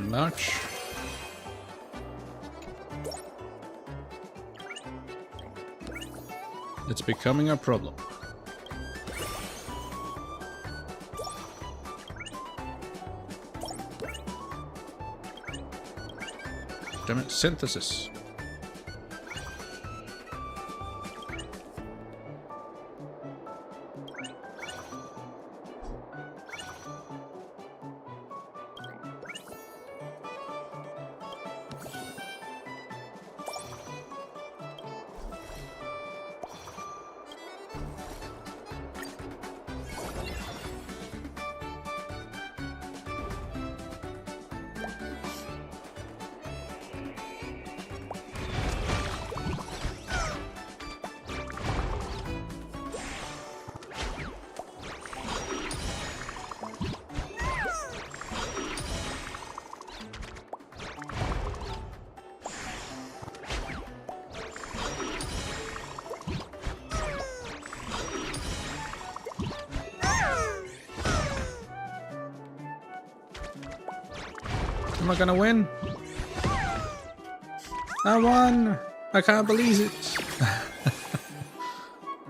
Much. It's becoming a problem. Damn it, synthesis. Am I gonna win? I won! I can't believe it!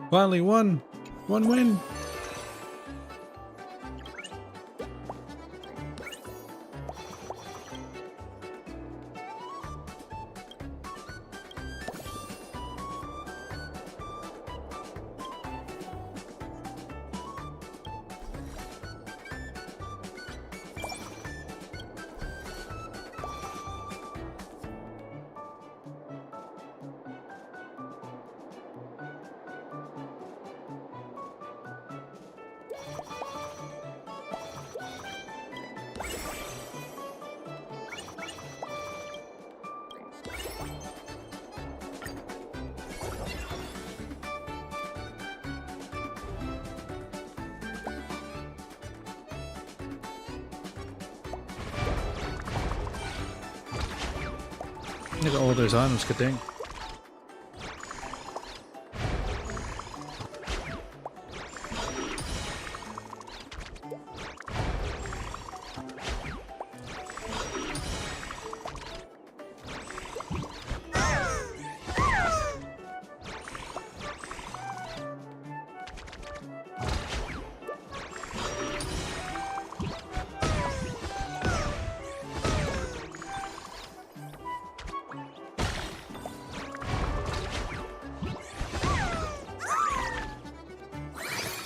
Finally won! One win! Look at all those items, good thing.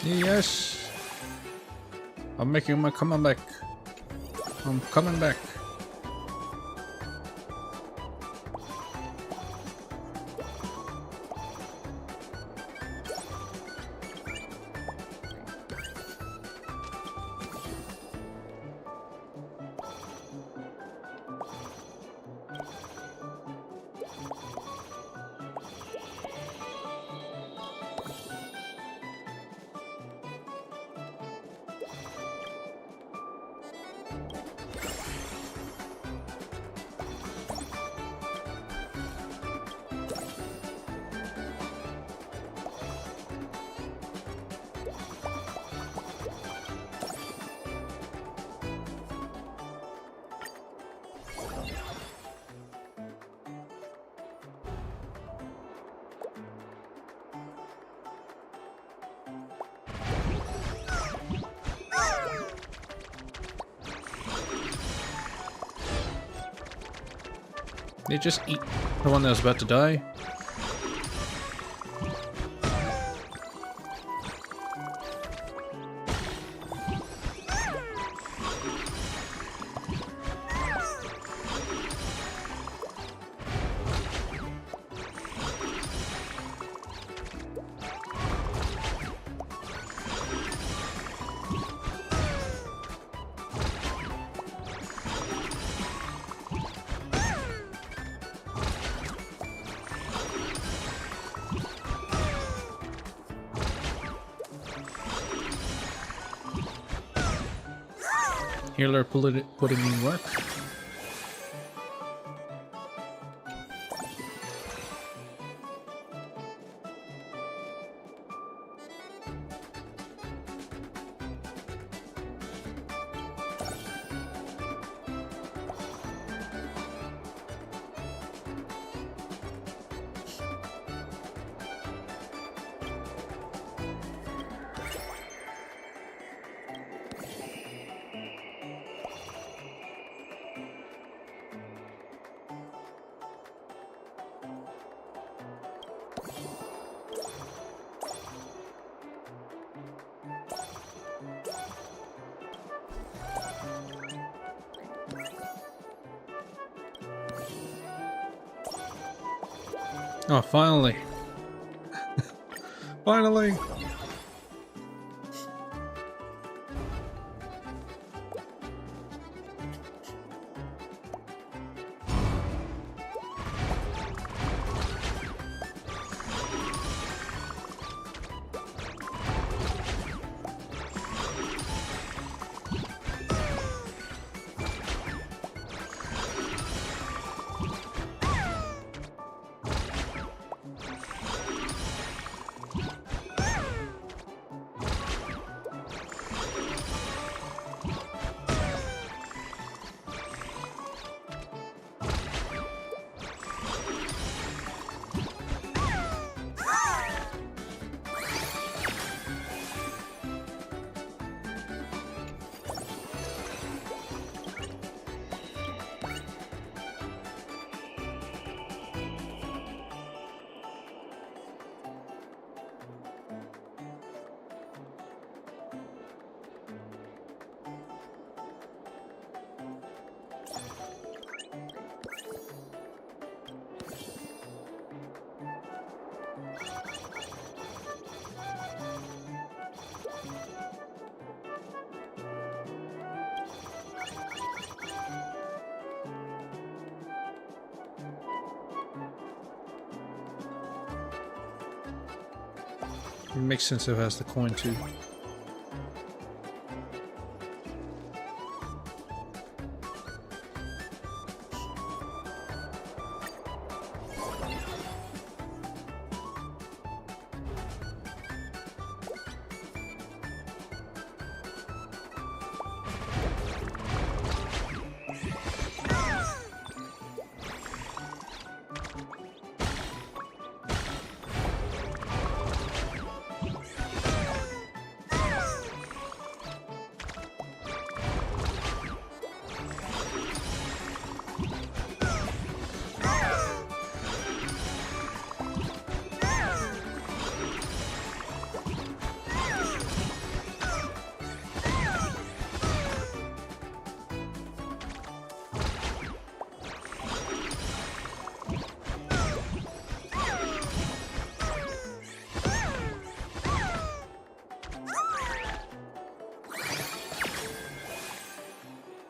Yes! I'm making my comeback. I'm coming back. They just eat the one that was about to die. Healer putting in work. Oh, finally. Finally. It makes sense if it has the coin too.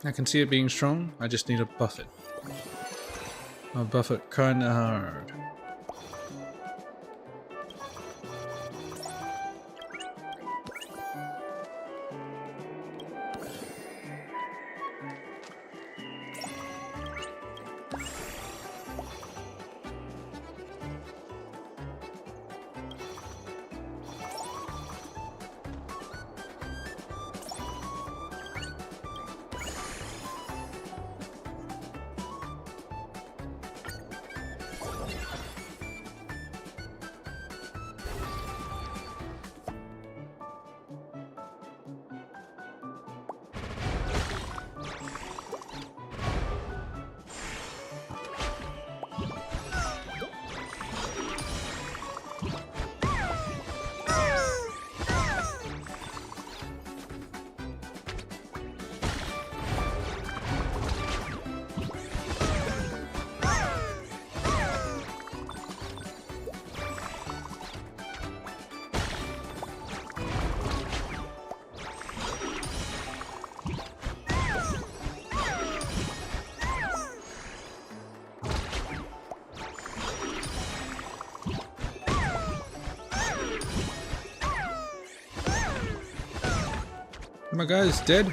I can see it being strong, I just need to buff it. I'll buff it kinda hard. My guy is dead.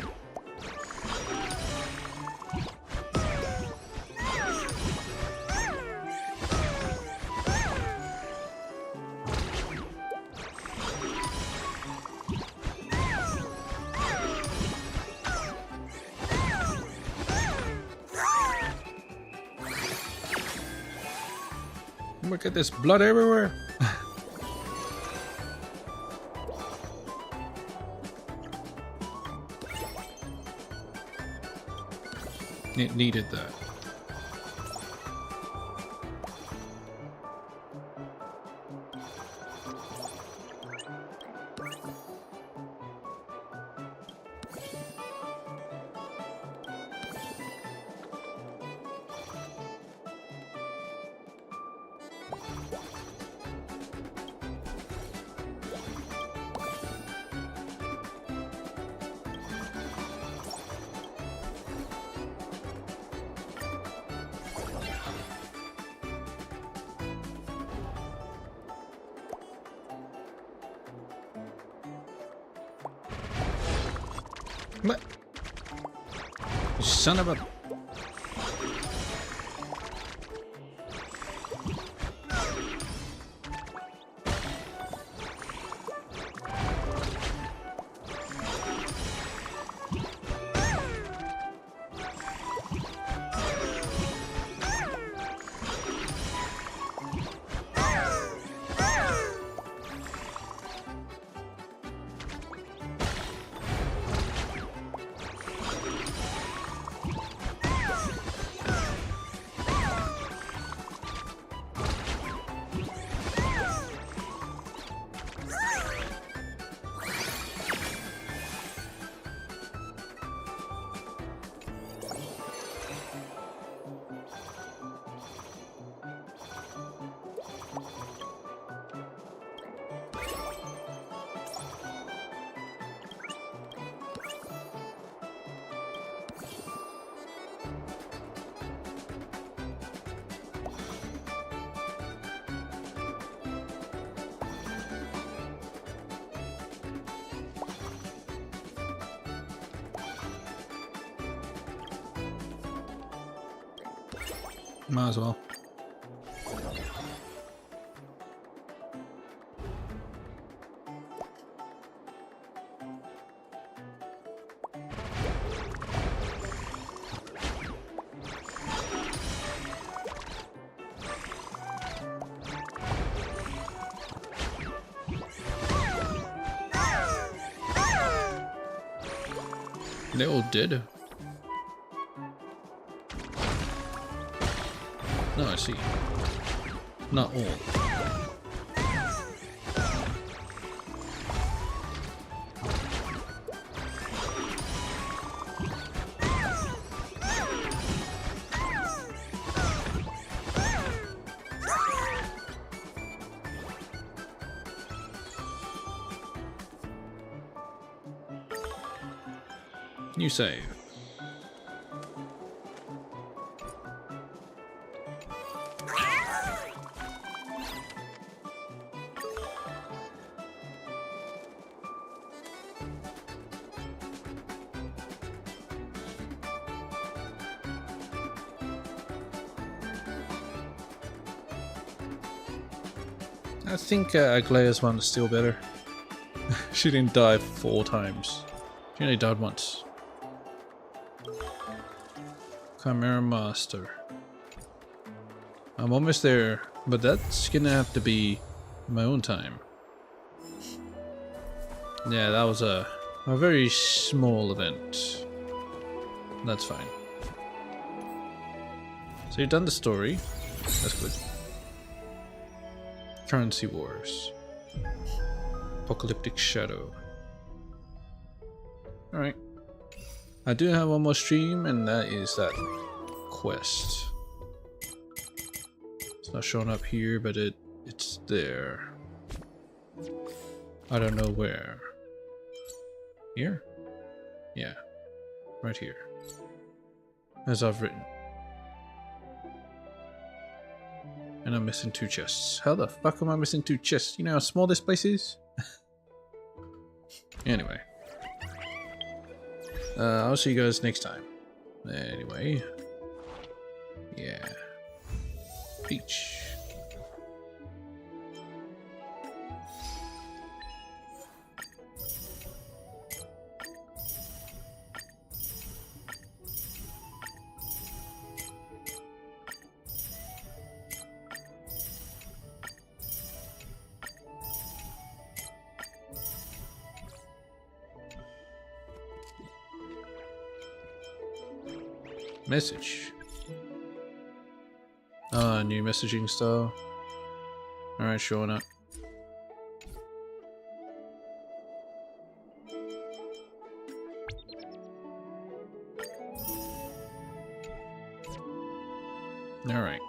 Look at this blood everywhere. It needed that. What? You son of a... Might as well. They all did. No, I see. Not all. New save. I think Aglaea's one is still better. She didn't die 4 times. She only died once. Chimera Master. I'm almost there, but that's gonna have to be my own time. Yeah, that was a very small event. That's fine. So you've done the story. That's good. Currency Wars. Apocalyptic Shadow. Alright. I do have one more stream, and that is that quest. It's not showing up here, but it's there. I don't know where. Here? Yeah. Right here. As I've written. And I'm missing 2 chests. How the fuck am I missing 2 chests? You know how small this place is? Anyway. I'll see you guys next time. Anyway. Yeah. Peach. Message. New messaging style. Alright, showing up. Alright.